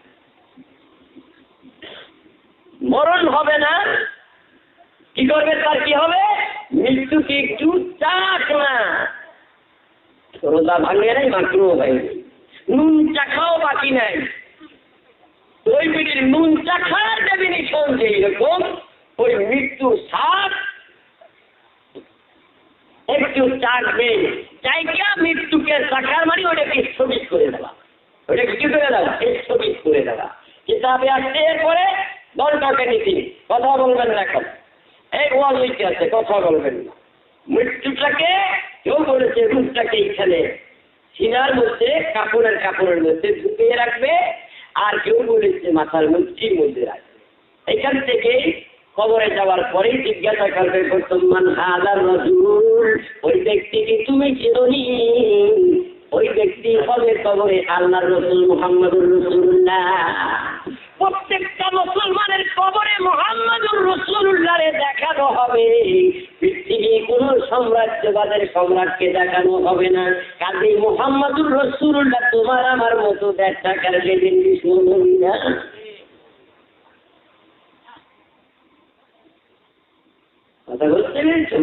মরণ হবে না, কি করবে? তার কি হবে? মৃত্যুকে একটু চাক না। রোজা ভাঙে নাই, মাত্র ভাই নুন চাখাও বাকি নাই। ওই পিঠের নুন চাখার ডেফিনিশন যেরকম, ওই মৃত্যুর স্বাদ একটু চাকবে, চাইকা মৃত্যুকে চাকার মানে ওটাকে স্থগিত করে দেওয়া, ওটাকে কি করে দেওয়া? স্থগিত করে দেওয়া। কিতাবে আসছে এরপরে দলটাকে নীতি, কথা বলবেন না এখন, এই ওয়াল নীতি আছে, কথা বলবেন না। মৃত্যুটাকে কেউ বলেছে রূপটাকে এইখানে সিনার মধ্যে কাপড়ের মধ্যে ঢুকিয়ে রাখবে, আর কেউ বলেছে মাথার মুঠির মধ্যে রাখবে। এখান থেকে কবরে যাওয়ার পরেই জিজ্ঞাসা করবে বর্তমান হাজার রাসূল, ওই ব্যক্তিকে তুমি চিনোনি? ওই ব্যক্তি হবে কবরে আল্লাহর রাসূল মুহাম্মদুর রাসূলুল্লাহ। প্রত্যেকটা মুসলমানের কবরে মুহাম্মদুর রাসূলুল্লাহরে দেখানো হবে, পৃথিবী কোন সাম্রাজ্যবাদের সম্রাটকে দেখানো হবে না। কাজে মুহাম্মদুর রাসূলুল্লাহ তোমার আমার মতো দেখা করবে দিল্লি শুনুন না। কথা বলতে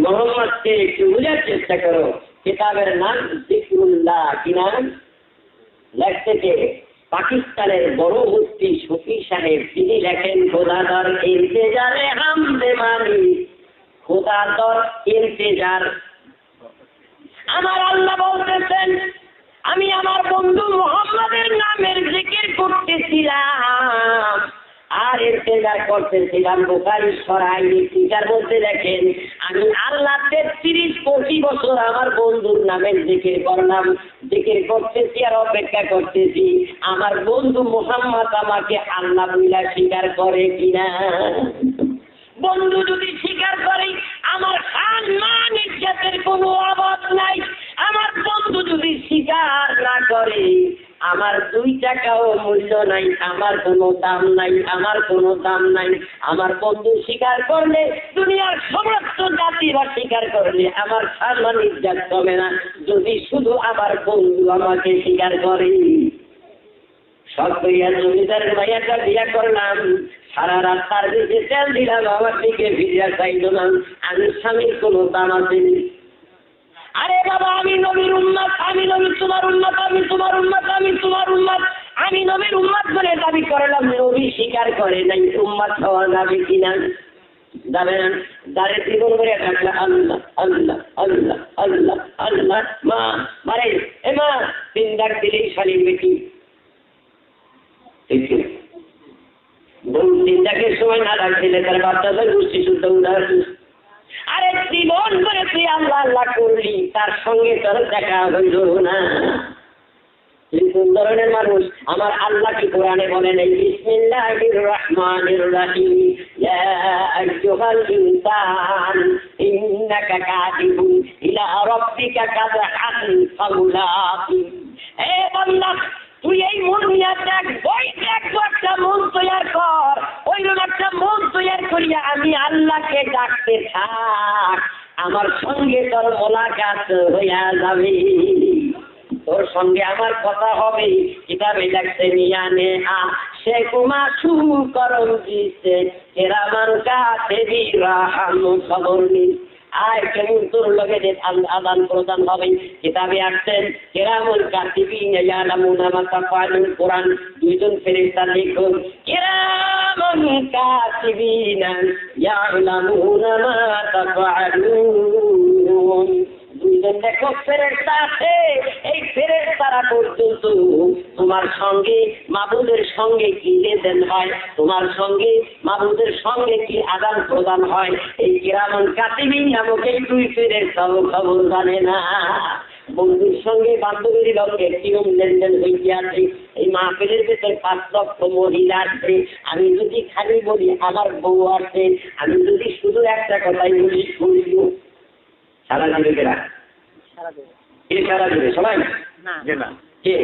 মোহাম্মদকে একটু বোঝার চেষ্টা করো। কিতাবের নাম যিকরুল্লাহ, কি নাম? লেখতে কে? পাকিস্তানের বড় মুফতি শফি সাহেব, তিনি লেখেন খোদাদর ইন্তেজারে হামদে মানি, খোদাদর ইন্তেজার। আমার আল্লাহ বলতেছেন, আমি আমার বন্ধু মুহাম্মদের নামের জিকির করতেছিলাম আর ইন্তেজার করতেছিলাম। বুখারী সরাই ফিকার মধ্যে দেখেন, আমি আল্লাহ 33-40 বছর আমার বন্ধুর নামের জিকির করলাম, জিকির করতেছি আর অপেক্ষা করতেছি আমার বন্ধু মুহাম্মদ আমাকে আল্লাহ বলে স্বীকার করে কিনা। বন্ধু যদি স্বীকার করে আমার সম্মান ইজ্জতের কোনো অভাব নাই। আমার বন্ধু যদি স্বীকার না করে আমার 2 টাকাও মূল্য নাই, আমার কোনো দাম নাই, আমার কোনো দাম নাই। আমার বন্ধু স্বীকার করলে দুনিয়ার সমস্ত জাতিরা স্বীকার করলে আমার সম্মান ইজ্জত কমে না, যদি শুধু আমার বন্ধু আমাকে স্বীকার করে। সব কইয়া জমিদারের ভাইয়াটা বিয়া করলাম, সারা রাত তার দিকে তেল দিলাম, আমার দিকে ফিরিয়া চাইল না। আমি স্বামীর কোনো দাম আছে? আরে বাবা, আমি নবীর উম্মত, আমি নবী তোমার উম্মত, আমি তোমার উম্মত, আমি তোমার উম্মত, আমি নবীর উম্মত বলে দাবি করলাম, নবী স্বীকার করে নাই, উম্মত হওয়া যাবে কিনা? যাবে না। যারে জীবন করে ডাকলে আল্লাহ আল্লাহ আল্লাহ আল্লাহ আল্লাহ, মা মারে এ মা 3 ডাক দিলেই শালীর বেটি। চিন্তাকে সময় না রাখছিলে তার বাচ্চাদের গোষ্ঠী শুদ্ধ উদাহরণ। আরে জীবন করে তুই আল্লাহ আল্লাহ করলি, তার সঙ্গে তোর দেখা হইল না। কোন ধরনের মানুষ? আমার আল্লাহ কি কোরআনে বলেন, বিসমিল্লাহির রাহমানির রাহিম, ইয়া আইয়ুহাল ইনসান ইন্নাকা কাদিবুন ইলা রাব্বিকা কাদহান ফামুলাকি। হে বান্দা, তুই এই মন নিয়ে দেখ, বই দেখ, একটা মন তৈরি কর, ওইরকম একটা মন তৈরি করিয়া আমি আল্লাহকে ডাকতে থাক, আমার সঙ্গে তোর মোলাকাত হইয়া যাবে, তোর সঙ্গে আমার কথা হবে। কিতাবে লাগছে মিয়ানে সে কুমা শুরু করম দিছে কেরামান কাতেবি রাহাম খবর নি। আয় কেমন তোর লগে আদান প্রদান হবে। কিতাবে আসছেন কেরামুল কাতিবিন ইয়ালামুনা মা তাফআলুন, কোরআন 2 জন ফেরেশতা লিখুন, কেরামুল কাতিবিন ইয়ালামুনা মা তাফআলুন। 2 জন লেখক ফেরেশতা আছে, এই ফেরেশতারা পর্যন্ত তোমার সঙ্গে মাবুদের সঙ্গে কি লেনদেন হয়, তোমার সঙ্গে মাবুদের সঙ্গে কি আদান প্রদান হয়, এই কিরামান কাতিবিন নামক এই 2 ফেরেশতাও খবর জানে না। বন্ধুর সঙ্গে বান্ধবীর লক্ষ্যে কিরম লেনদেন হইতে আছে। এই মাহফিলের ভেতরে 5 লক্ষ মহিলা আছে। আমি যদি খালি বলি আমার বউ আছে, আমি যদি শুধু একটা কথাই বলি শুনবো, সারা দিবে কেরা? কে সারা দিবে? সবাই না, কে?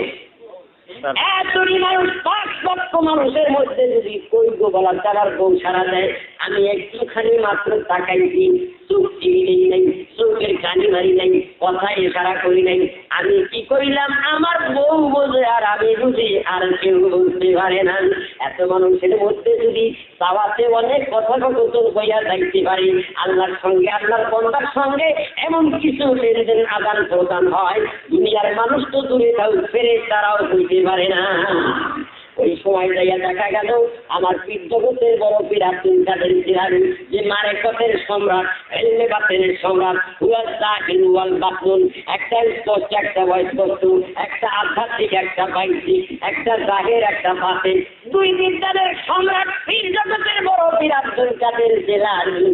এতটি মানুষ, 5 লক্ষ মানুষের মধ্যে যদি কইগো বলা চালার বউ সারা দেয়, আমি একটুখানি মাত্র তাকাইছি, চোখ চিনি নাই, চোখের কানি মারি নাই, কথায় ইশারা করি নাই, আমি কি করিলাম? আমার বউ বোঝে আর আমি বুঝি, আর কেউ বুঝতে পারে না। এত মানুষের মধ্যে যদি চাওয়াতে অনেক কথোপকথন হইয়া যাইতে পারে, আল্লাহর সঙ্গে আল্লাহর বান্দার সঙ্গে এমন কিছু লেনদেন আদান প্রদান হয়, দুনিয়ার মানুষ তো দূরে থাক, ফেরেশতারাও বুঝতে পারে না। ওই সময় যাইয়া দেখা গেল আমার পীর জগতের বড় পীর আব্দুল কাদের জিলানী, যে মারেফতের সম্রাট, ইলমে বাতিনের সম্রাট, হুয়া জাহিল ওয়াল বাতুন, একটা স্পষ্ট, একটা অস্পষ্ট, একটা আধ্যাত্মিক বাতিক একটা পাইছি, একটা জাহের একটা বাতিক, দুই বিদ্যানের সম্রাট পীর জগতের বড় পীর আব্দুল কাদের জিলানী।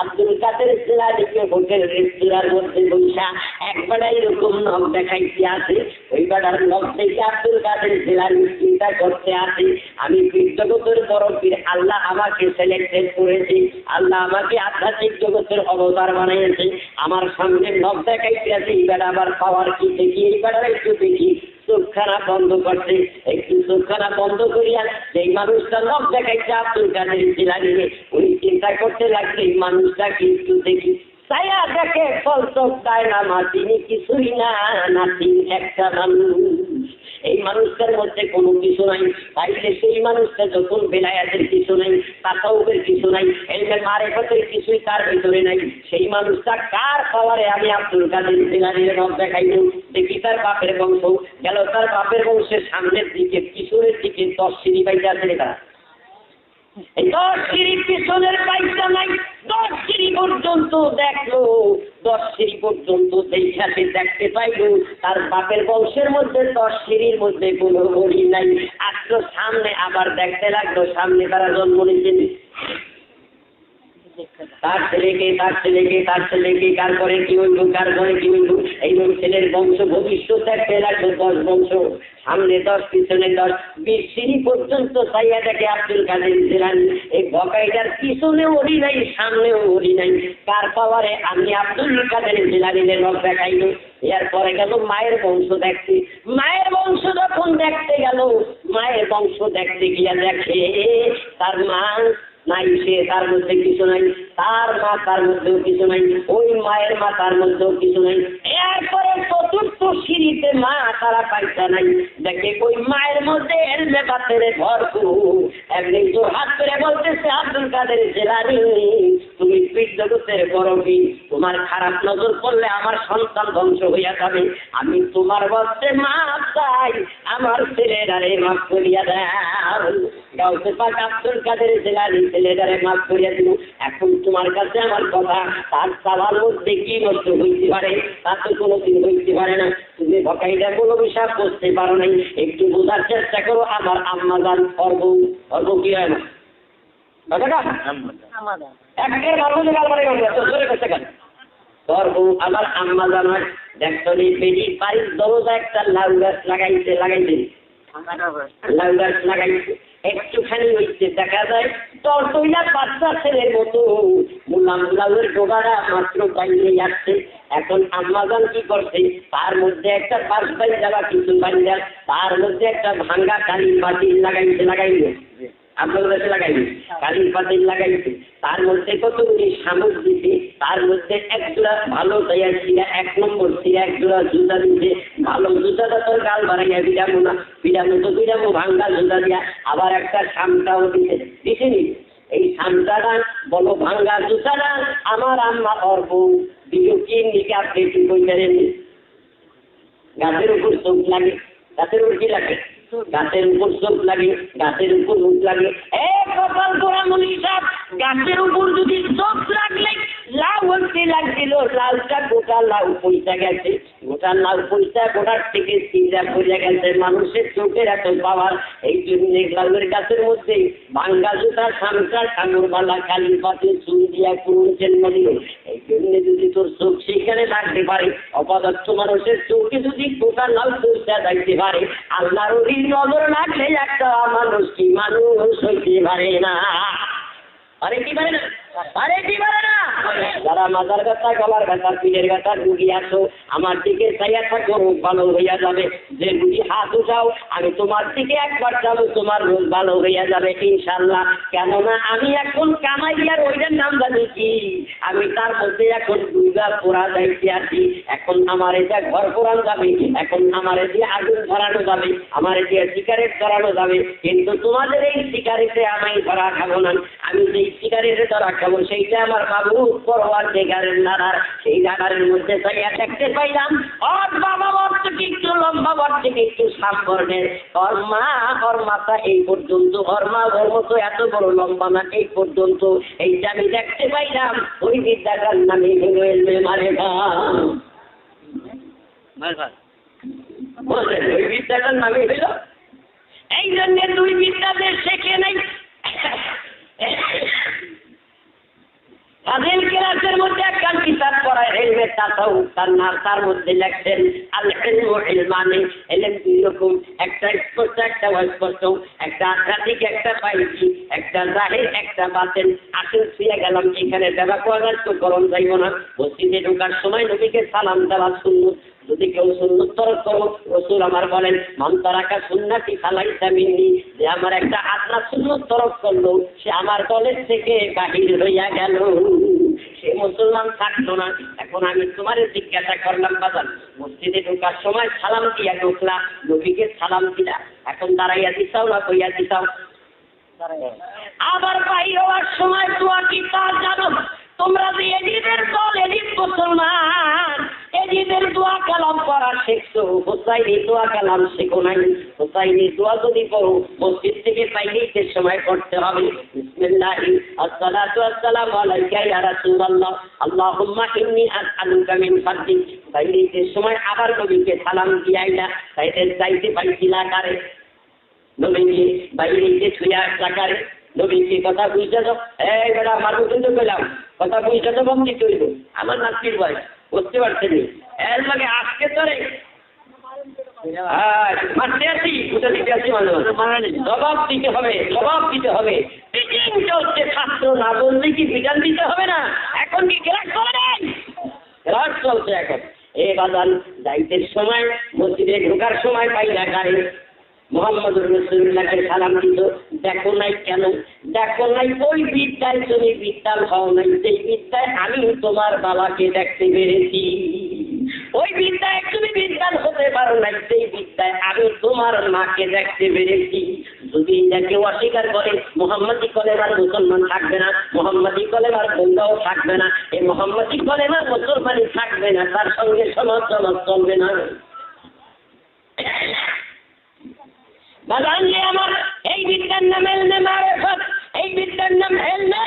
আব্দুল কাদের জিলানীকে হোটেল রেস্তোরাঁর মধ্যে বসা একবার এরকম নখ দেখাইতে আছে, ওই বেড়ার নখ দেখে আব্দুল কাদের জিলানী চিন্তা করতে আছে, আমি পীর জগতের বড় পীর, আল্লাহ আমাকে সিলেক্টেড করেছে, আল্লাহ আমাকে আধ্যাত্মিক জগতের অবতার বানিয়েছে, আমার সামনে নখ দেখাইতে আছে, এই বেড়া আবার পাওয়ার কি দেখি, এই বেড়ার একটু দেখি। চোখখানা বন্ধ করছে, একটু চোখখানা বন্ধ করিয়া সেই মানুষটা নখ দেখাইছে আব্দুল কাদের জিলানী, উনি চিন্তা করতে লাগছে এই মানুষটা কিন্তু দেখি, ছায়া দেখে ফল চোখ দেয় না মাতিনি কিছুই না, নাতি একটা মানুষ। এই মানুষটার মধ্যে কোনো কিছু নাই, তাইলে সেই মানুষটা যখন বেলায়াতের কিছু নাই, তাসাউফের কিছু নাই, এলমের মারিফতের কিছুই তার ভিতরে নাই, সেই মানুষটা কার পাওয়ারে আমি আব্দুল কাদের জিলানীর নখ দেখাইব। দেখি তার বাপের বংশ গেল, তার বাপের বংশের সামনের দিকে পিছনের দিকে 10 সিঁড়ি বাইতে আছে তারা, এই 10 সিঁড়ির পিছনের বাইকটা নাই, 10 সিঁড়ি পর্যন্ত দেখলো, 10 সিঁড়ি পর্যন্ত দেখাতে দেখতে পাইলো তার বাপের বংশের মধ্যে 10 সিঁড়ির মধ্যে কোনো গড়ি নাই। আসলো সামনে, আবার দেখতে লাগলো সামনে তারা জন্ম নিয়েছেন, তার ছেলেকে তার ছেলেকে তার ছেলেকে, কার করে কি হইল, কার ঘরে কি হইল, এই ছেলের বংশ ভবিষ্যৎ দেখতে লাগলো 10 বংশ, সামনে 10 পিছনে 10, 20 সিঁড়ি পর্যন্ত চাইয়া দেখে আব্দুল কাদের জিলানী এই বকাইটার পিছনে ওড়ি নাই, সামনেও ওড়ি নাই, কার পাওয়ারে আমি আব্দুল কাদের জিলানীর নখ দেখাইল। এরপরে গেল মায়ের বংশ দেখতে, মায়ের বংশ যখন দেখতে গেল, মায়ের বংশ দেখতে গিয়া দেখে তার মা নাই, সে তার মধ্যে কিছু নাই, তার মা তার মধ্যেও কিছু নাই, ওই মায়ের মা তার মধ্যেও কিছু নাই। এরপরে 4র্থ সিঁড়িতে মা তারা পাইতা নাই, দেখে ওই মায়ের মধ্যে এলমে বাতের ভরপুর। একদিন তো হাত করে বলতেছে আব্দুল কাদের জিলানী, তুমি পীর জগতের বড় পীর, তোমার খারাপ নজর পড়লে আমার সন্তান ধ্বংস হইয়া যাবে, আমি তোমার বলতে মাপ চাই, আমার ছেলেরারে মাফ করিয়া দাও। গাউসে পাক আব্দুল কাদের জিলানী ছেলেটারে মাফ করিয়া দিব। এখন তোমার কাছে আমার কথা, তার চাওয়ার মধ্যে কি নষ্ট হইতে পারে, তা তো কোনোদিন হইতে পারে না। তুমি ভকাইটা কোনো বিষয় করতে পারো নাই, একটু বোঝার চেষ্টা করো। আমার আম্মা জান অর্ব কি হয় না, একের মানুষের গালবারে জোরে করতে গেল অর্ব আমার আম্মা জান হয়। দেখছো বেদি বাড়ির দরজা একটা লাউ গাছ লাগাইছে, লাউ গাছ লাগাইছে, একটুখানি হইতে দেখা যায় তরতইলা বাচ্চা ছেলের মতো মুলামের ডোগারা মাত্র বাইরে আসছে। এখন আম্মাজান কি করছে, তার মধ্যে একটা বাস বাড়ি যাওয়া কিছু বাড়িয়া, তার মধ্যে একটা ভাঙ্গা কালির পাতিল লাগাইছে আপনার কাছে লাগাইছে, কালির পাতিল লাগাইছে, তার মধ্যে কতগুলি শামুক দিতে, তার মধ্যে এক জোড়া ভালো তৈয়ার ছিলা, 1 নম্বর ছিলা, এক জোড়া জুতা দিতে, ভালো জুতাটা তোর গাল বাড়াইয়া বিরামো ভাঙ্গা জুতা দিয়া, আবার একটা শামটাও দিছেনি। এই শামটাটা বলো ভাঙ্গা জুতাটা আমার আম্মা অর্ব বিয়োগের দিকে আপনি কি কইতেন, গাছের উপর চোখ লাগে, গাছের উপর কি লাগে, গাছের উপর চোখ লাগে, গাছের উপর মুখ লাগে। কপাল গোড়া মনি সাহেব, গাছের উপর যদি চোখ লাগলে লাউ হচ্ছে লাগছিল, লাউটা গোটা লাউ পয়সা গেছে, গোটা লাউ পয়সা গোটার থেকে চিন্তা করিয়া গেছে। মানুষের চোখের এত পাওয়ার, এই জন্য লাউয়ের গাছের মধ্যে ভাঙ্গা জুতা, সামটা, কামড়বালা, কালি পাতে চুল দিয়া করুন জন্ম দিল। এই জন্য যদি তোর চোখ সেখানে লাগতে পারে, অপদার্থ মানুষের চোখে যদি গোটা লাউ পয়সা যাইতে পারে, আল্লাহর নজর লাগলে একটা মানুষ কি মানুষ হইতে পারে না, আরে কি পারে না, আরে কি পারে না। যারা মাথার ব্যথা, গলার ব্যথা, পিঠের ব্যথা রুগী আছো, আমার দিকে চাইয়া থাকো, রোগ ভালো হইয়া যাবে। যে রুগী হাত উঠাও, আমি তোমার দিকে একবার যাবো, তোমার রোগ ভালো হইয়া যাবে ইনশাল্লাহ। কেননা আমি এখন কামাইয়ার ওইটার নাম জানি কি, আমি তার মধ্যে এখন দুর্গা পোড়া যাইতে আছি। এখন আমার এটা ঘর পোড়ানো যাবে, এখন আমার দিয়ে আগুন ধরানো যাবে, আমার দিয়ে সিগারেট ধরানো যাবে। কিন্তু তোমাদের এই সিগারেটে আমি ধরা খাবো না, আমি যেই সিগারেটে ধরা খাবো সেইটা আমার বাবু পরোয়ার জায়গার নাড়ার, সেই জায়গার মধ্যে দেখতে পাইলাম ওর বাবা ওর থেকে একটু লম্বা, ওর থেকে একটু সামনের, ওর মাথা এই পর্যন্ত, ওর মা ওর মতো এত বড় লম্বা না, এই পর্যন্ত। এইটা আমি দেখতে পাইলাম, ওই বিদ্যাটার নামে হলো এলমে মারে ভাই। বলছেন ওই বিদ্যাটার নামই হইল এই জন্য দুই বিদ্যাদের শেখে নাই। ফাজিল ক্লাসের মধ্যে একটা কিতাব পড়ায় ইলমে তাসাউফ, তার মধ্যে লেখছেন আল ইলমু ইলমানি, ইলম দুই রকম, একটা স্পষ্ট একটা অস্পষ্ট, একটা আধ্যাত্মিক একটা বাইজি, একটা জাহির একটা বাতিন। আসল ফিরে গেলাম এখানে দেবা কোয়াদার তো করণ যাইব না। মসজিদে ঢোকার সময় নবীকে সালাম দেওয়া সুন্নাত। যদি কেউ সুন্নাত তরক করো, রাসূল আমার বলেন মান তারাকা সুন্নতি ফালাইসা মিন্নি, যে আমার একটা আদনা সুন্নাত তরক করলো সে আমার দলের থেকে বাহির হইয়া গেল, সে মুসলমান থাকলো না। এখন আমি তোমার জিজ্ঞাসা করলাম বাজান, মসজিদে ঢোকার সময় সালাম দিয়া ঢুকলা, নবীকে সালাম দিলা, এখন দাঁড়াইয়া দিছাও না কইয়া দিছাও? আবার বাইর হওয়ার সময় দোয়া কি তা জানো? তোমরা যে এজিদের দল, এজিদ মুসলমান, এজিদের দোয়া কালাম পড়া শিখছো, হুসাইনি দোয়া কালাম শেখো নাই। হুসাইনি দোয়া যদি পড়ো মসজিদ থেকে বাইরের সময় পড়তে হবে বিসমিল্লাহি আসসালাতু ওয়াসসালামু আলাইকা ইয়া রাসূলুল্লাহ আল্লাহুম্মা ইন্নী আসআলুকা মিন ফাদলিক। বাইরের সময় আবার নবীকে সালাম দিয়াইলা, তাইদের চাইতে পাইছিলা কারে? নবীকে বাইরে ছুঁয়া টাকারে নবীকে কথা বুঝতে তো এই বেটা মারবো কিন্তু পেলাম, কথা বুঝতে তো বন্দি তৈরি আমার নাতির বয়স বুঝতে পারছেন এর লাগে আজকে তোরে মারতে আসি, বুঝে দিতে আসি, মাঝে মাঝে জবাব দিতে হবে, জবাব দিতে হবে। পিটিং চলছে, ছাত্র না বললে কি বিধান দিতে হবে না? এখন কি ক্লাস করেন? ক্লাস চলছে এখন। এ বাজান যাইতের সময় মসজিদে ঢোকার সময় পাইলা গাড়ি মুহাম্মদুর রাসূলুল্লাহকে সালাম দিত, দেখো নাই কেন? দেখো নাই ওই বিদ্যায় তুমি বিদ্যান হও নাই, সেই বিদ্যায় আমি তোমার বাবাকে দেখতে পেরেছি। ওই বিদ্যায় তুমি বিদ্যান হতে পারো নাই, সেই বিদ্যায় আমি তোমার মাকে দেখতে পেরেছি। যদি এটা কেউ অস্বীকার করে মুহাম্মদি কলেমার মুসলমান থাকবে না, মুহাম্মদি কলেমার বন্ধাও থাকবে না, এই মুহাম্মদি কলেমার মুসলমানই থাকবে না, তার সঙ্গে সমাজ চলবে না। বাজান আমার এই বিদ্যার নাম এলমে মারিফাত, এই বিদ্যার নাম এলমে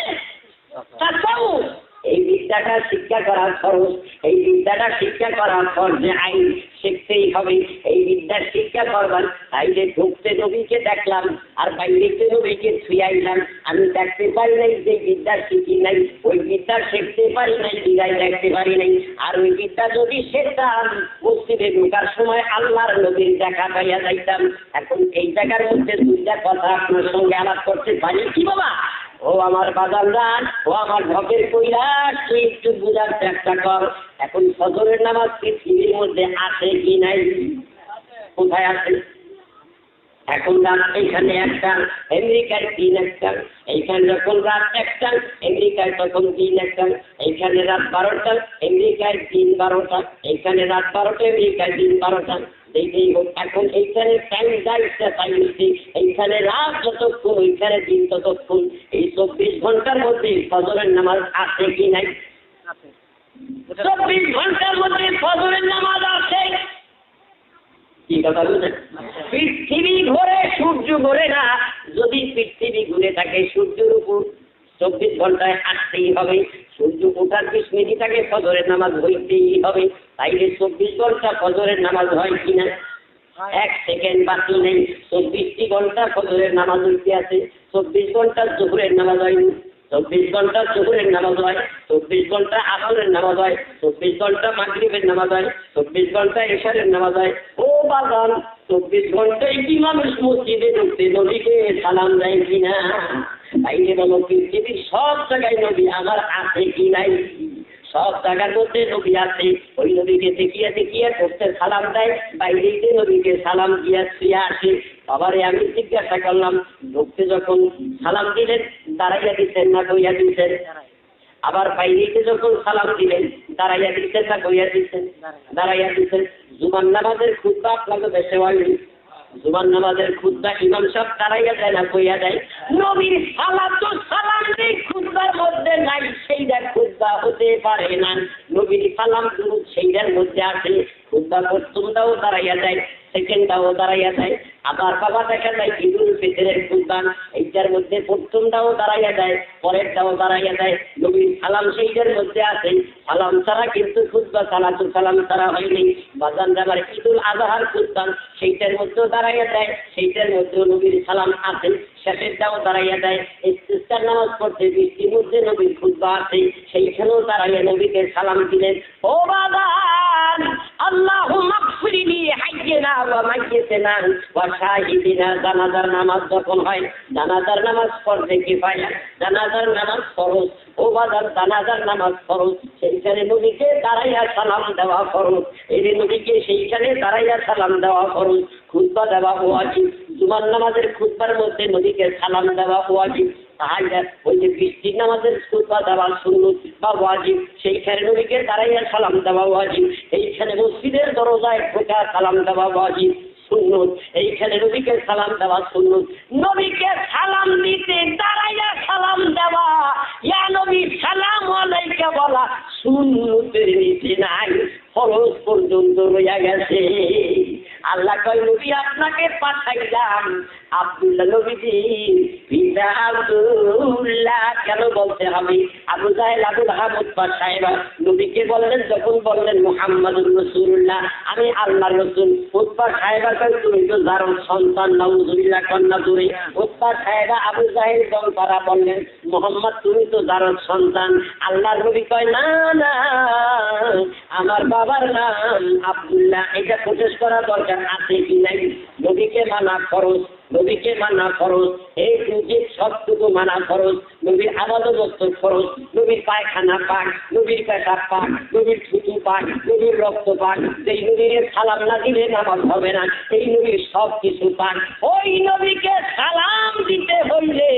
তাসাউফ। এই বিদ্যাটা শিক্ষা করার খরচ, এই বিদ্যাটা শিক্ষা করার ফরজে আইন, শিখতেই হবে। এই বিদ্যার শিক্ষা করবার তাইলে ঢুকতে নবীকে দেখলাম আর বাইরেতে নবীকে ছুঁয়াইলাম, আমি দেখতে পারি নাই যে বিদ্যা শিখি নাই, ওই বিদ্যা শিখতে পারি নাই, বিদায় দেখতে পারি নাই। আর ওই বিদ্যা যদি শিখতাম মসজিদে ঢোকার সময় আল্লাহর নবীর দেখা পাইয়া যাইতাম। এখন এই জায়গার মধ্যে দুইটা কথা আপনার সঙ্গে আলাপ করতে পারি কি বাবা? ও আমার বাজানদান, ও আমার ঢপের কৈলাস, তুই একটু বুঝার চেষ্টা কর। এখন ফজরের নামাজ পৃথিবীর মধ্যে আছে কি নাই? কোথায় আছে? এখন রাত এখানে একটা, আমেরিকায় 3 একটা, এইখানে যখন রাত 1টা, আমেরিকায় তখন 3 একটা, এইখানে রাত 12টা, আমেরিকায় 3 12টা, এইখানে রাত 12টা, আমেরিকায় 3 12টা। এইটাই হোক। এখন এইখানে টাইম যাইছে তাইছি, এইখানে রাত যতক্ষণ, ওইখানে দিন ততক্ষণ। এই 24 ঘন্টার মধ্যে ফজরের নামাজ আছে কি নাই? 24 ঘন্টার মধ্যে ফজরের নামাজ আছে। কি কথা বুঝলেন? পৃথিবী ঘোরে, সূর্য ঘোরে না। যদি পৃথিবী ঘুরে থাকে সূর্যের উপর 24 ঘন্টায় আসতেই হবে। সূর্য ওঠার 20 মিনিট আগে ফজরের নামাজ হইতেই হবে। তাইলে 24 ঘন্টা ফজরের নামাজ হয় কিনা? 1 সেকেন্ড বাকি নেই। 24টি ঘন্টা ফজরের নামাজ হইতে আছে। 24 ঘন্টা জোহরের নামাজ হয়নি, 24 ঘন্টা জোহরের নামাজ হয়, 24 ঘন্টা আসরের নামাজ হয়, 24 ঘন্টা মাগরিবের নামাজ হয়, 24 ঘন্টা ইশারের নামাজ হয়। ও বাগান 24 ঘন্টায় কি মানুষ মসজিদে ঢুকতে নবীকে সালাম দেয় কিনা? তাইলে বলো পৃথিবীর সব জায়গায় নবী আমার আছে কি নাই? সব জায়গার মধ্যে নবী আছে। ওই নবীকে দেখিয়ে দেখিয়ে ঢুকতে সালাম দেয়, বাইরেতে নবীকে সালাম দিয়ে শুয়ে আসে। বাবারে আমি জিজ্ঞাসা করলাম, ঢুকতে যখন সালাম দিলেন দাঁড়াইয়া দিচ্ছেন না বইয়া দিচ্ছেন? আবার বাইরেতে যখন সালাম দিলেন দাঁড়াইয়া দিচ্ছেন না বইয়া দিচ্ছেন? দাঁড়াইয়া দিচ্ছেন। জুমার নামাজের খুতবা আপনাকে দেশে হয়নি। জুমার নামাজের খুতবা ইমাম সাহেব দাঁড়াইয়া দেয় না বইয়া দেয়? নবীর সালাতু সালাম যে খুতবার মধ্যে নাই, সেইটা খুতবা হতে পারে না। নবীর সালাম দুরূদ সেইটার মধ্যে আছে। খুতবা পর্যন্তও দাঁড়াইয়া দেয়। সেকেন্ডটাও দাঁড়াইয়া যায়, আবার বাবা দেখা যায় ঈদুল ফিতরের কুরবান, এইটার মধ্যে প্রথমটাও দাঁড়াইয়া যায়, পরেরটাও দাঁড়াইয়া যায়। নবীর সালাম সেইটার মধ্যে আছে, সালাম ছাড়া কিন্তু খুতবা সালাতু সালাম ছাড়া হয়নি। বাজান আমার ঈদুল আজহার কুরবান সেইটার মধ্যেও দাঁড়াইয়া যায়, সেইটার মধ্যেও নবীর সালাম আছে, শেষেরটাও দাঁড়াইয়া যায়। ইস্তিসকার নামাজ পড়তে বৃষ্টির মধ্যে নবীর খুতবা আছে, সেইখানেও দাঁড়াইয়া নবীকে সালাম দিলেন। ও বাবান, আল্লাহুম্মা গফিরলি হাইয়িনা ওয়া মাইয়িতিনা ওয়া শাহিদিনা। জানাজার নামাজ যখন হয়, জানাজার নামাজ পড়তে কিফায়া, জানাজার নামাজ ফরজ। ও বাজার জানাজার নামাজ ফরজ, সেইখানে নবীকে দাঁড়াইয়া সালাম দেওয়া ফরজ। এই নবীকে সেইখানে দাঁড়াইয়া সালাম দেওয়া ফরজ। খুতবা দেওয়া ওয়াজিব, জুমার নামাজের খুতবার মধ্যে নবীকে সালাম দেওয়া ওয়াজিব। তাহলে ওই যে বৃষ্টির নামাজের খুতবা দেওয়া সুন্নত বা ওয়াজিব, সেইখানে নবীকে দাঁড়াইয়া সালাম দেওয়া ওয়াজিব। এইখানে মসজিদের দরজায় ঢোকা সালাম দেওয়া ওয়াজিব সুন্নত, এইখানে নবীকে সালাম দেওয়া সুন্নত। নবীকে সালাম দিতে দাঁড়াইয়া সালাম দেওয়া, ইয়া নবী সালাম আলাইকা বলা সুন্নতের নিচে নাই, ফরজ পর্যন্ত রইয়া গেছে। আল্লাহ কয় নবী আপনাকে পাঠাইলাম। আব্দুল্লাহ নবীজি পিতা আব্দুল্লাহ কেন বলতে হবে? আবু জাহেল আবুল আহমদ সাহেব নবীকে বললেন, যখন বললেন মুহাম্মাদুর রাসূলুল্লাহ, আমি আল্লাহর রাসূল। উতবা সাহেবা কয় তুমি তো যার সন্তান, নাউযুবিল্লাহ কন্যা দূরে। উতবা সাহেবা আবু জাহেল দল তারা বললেন, মুহাম্মদ তুমি তো যার সন্তান। আল্লাহর নবী কয় না না, আমার বাবার নাম আব্দুল্লাহ। এটা প্রকাশ করা দরকার আছে কি নাই? নবীকে মানা খরচ, নবীকে মানা খরচ, এই যে সবটুকু মানা খরচ। নবীর আবাদত খরচ, নবীর পায়খানা পাক, নবীর পেশাব পাক, নবীর থুতু পাক, নবীর রক্ত পাক। এই নবীর সালাম না দিলে নামাজ হবে না, এই নবীর সব কিছু পাক। ওই নবীকে সালাম দিতে হইলে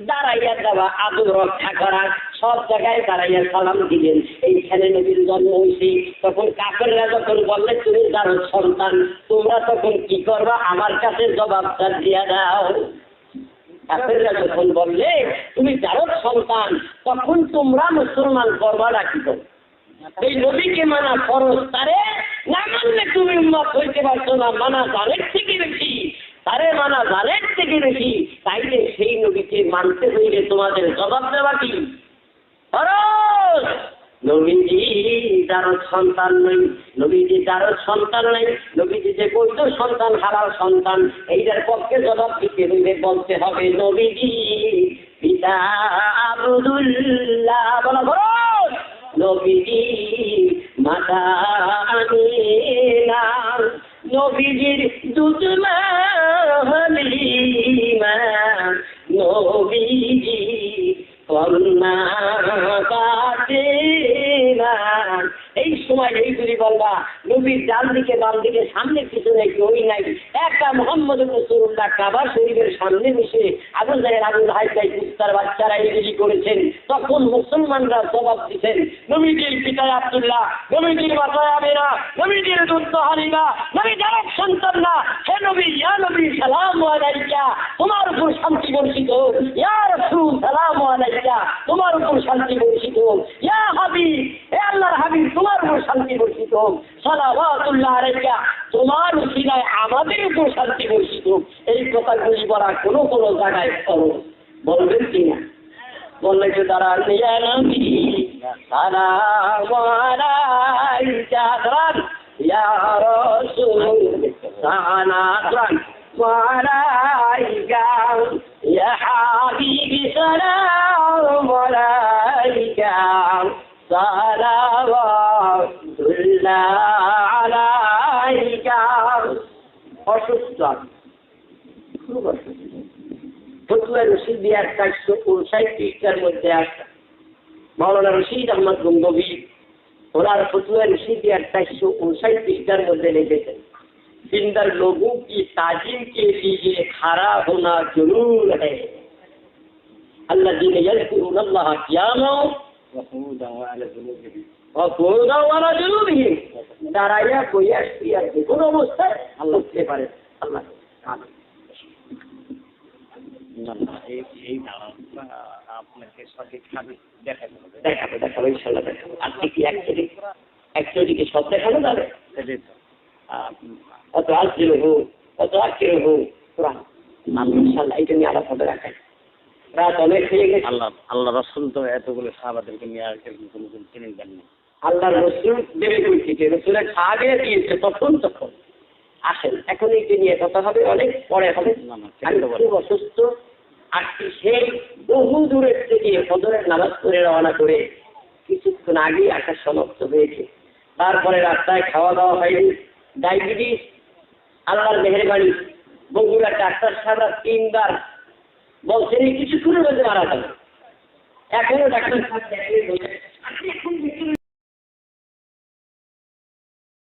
দাঁড়াইয়া দেওয়া, আদর রক্ষা করা, সব জায়গায় দাঁড়াইয়া সালাম দিলেন। এইখানে নবীর জন্ম হয়েছে। তখন কাফেররা যখন বললে তুমি যার সন্তান, তোমরা তখন কি করবা? আমার কাছে জবাবটা দিয়া দাও। কাফেররা যখন বললে তুমি যার সন্তান, তখন তোমরা মুসলমান করবা রাখিত। এই নবীকে মানা ফরজ, তারে না মানলে তুমি উম্মত হইতে পারছো না। মানা জালের থেকে বেশি, তারে মানা জালের থেকে বেশি। তাইলে সেই নবীকে মানতে হইলে তোমাদের জবাব দেওয়া কি ফরজ। নবীজি যার সন্তান নেই, নবীজি যার সন্তান নেই, নবীজি যে বৈধ সন্তান, হালাল সন্তান, এইটার পক্ষে জবাব দিতে হইলে বলতে হবে নবীজি পিতা আব্দুল্লাহ বলা ফরজ, নবীজি মাতা আমিনা, নবীজির দুধ মা হালিমা, নবীজি কন্যা ফাতেমা। এই সময় এই যদি বলবা নবীর ডান দিকে বাম দিকে সামনে পিছনে কেউই নাই, একটা মুহাম্মদ রাসূলুল্লাহ কাবা শরীফের সামনে বসে আবু জাহেল আবু লাহাব কুস্তার বাচ্চারা এগুলি করেছেন, তখন মুসলমানরা জবাব দিচ্ছেন নবীজির পিতা আব্দুল্লাহ, নবীজির মাতা আমিনা, নবীজির দুধ হালিমা, নবী যার সন্তান না। হে নবী, ইয়া নবী সালামু আলাইকা, তোমার উপর শান্তি বর্ষিত হোক। ইয়া রাসূল সালামু আলাইকা, তোমার উপর শান্তি বর্ষিত হোক। ইয়া হাবিব, হে আল্লাহর হাবিব, তোমার উপর শান্তি বর্ষিত হোক। সালাওয়াতুল্লাহ আলাইকা, তোমার উসিলায় আমাদের উপর শান্তি বর্ষিত হোক। এই কথাগুলি বলা কোনো কোনো জায়গায় ফরজ। বলবেন কিনা? বললে যে তারা ইয়া নবী সালামু আলাইকা, ইয়া রাসূল সালামু আলাইকা, ইয়া হাবিবি সালামু আলাইকা, সালাওয়াতুল্লাহ আলাইকা। অসুস্থ খুব অসুস্থ। ফতুয়া রশিদি 459 মধ্যে আসা মাওলানা রশিদ আহমদ গঙ্গোবী ওনার ফতুয়া রশিদি 459 মধ্যে লিখেছেন, जिंदर लोगों की ताजीम के लिए खड़ा होना जरूर है। अल्लज़ीना यज़कुरूनल्लाह क़ियामन व क़ुऊदान व अला जुनूबिहिम। দাঁড়াইয়া বইয়া শুইয়া যে কোনো অবস্থায় আল্লাহ উঠতে পারে। আল্লাহ এই ধারণা আপনাকে সঠিকভাবে দেখাবে ইনশাআল্লাহ দেখাবো। আপনি কি অ্যাকচুয়ালি কি সব দেখানো যাবে? অত আজকে হোক অত আজকে হোক কোরআন ইনশাআল্লাহ এটা নিয়ে আলাদা রাখেন। রাত অনেক হয়ে গেছে।
আল্লাহ রাসূল তো এতগুলো সাহাবাদেরকে নিয়ে আর কোনোদিন চিনেন দেননি।
আল্লাহ রসুল দেবে বলছে রসুলের আগে দিয়েছে তখন আসেন, এখন এইটা নিয়ে কথা হবে, অনেক পরে হবে। আমি খুব অসুস্থ আসছি, সেই বহু দূরের থেকে ফজরের নামাজ পড়ে রওনা করে কিছুক্ষণ আগে আসা সমাপ্ত হয়েছে। তারপরে রাস্তায় খাওয়া দাওয়া হয়নি, ডায়াবেটিস আল্লাহর মেহেরবানি, বগুড়া ডাক্তার সাহেবরা 3 বার বলছেন কিছুক্ষণের মধ্যে মারা যাবে। এখনো ডাক্তার সাহেব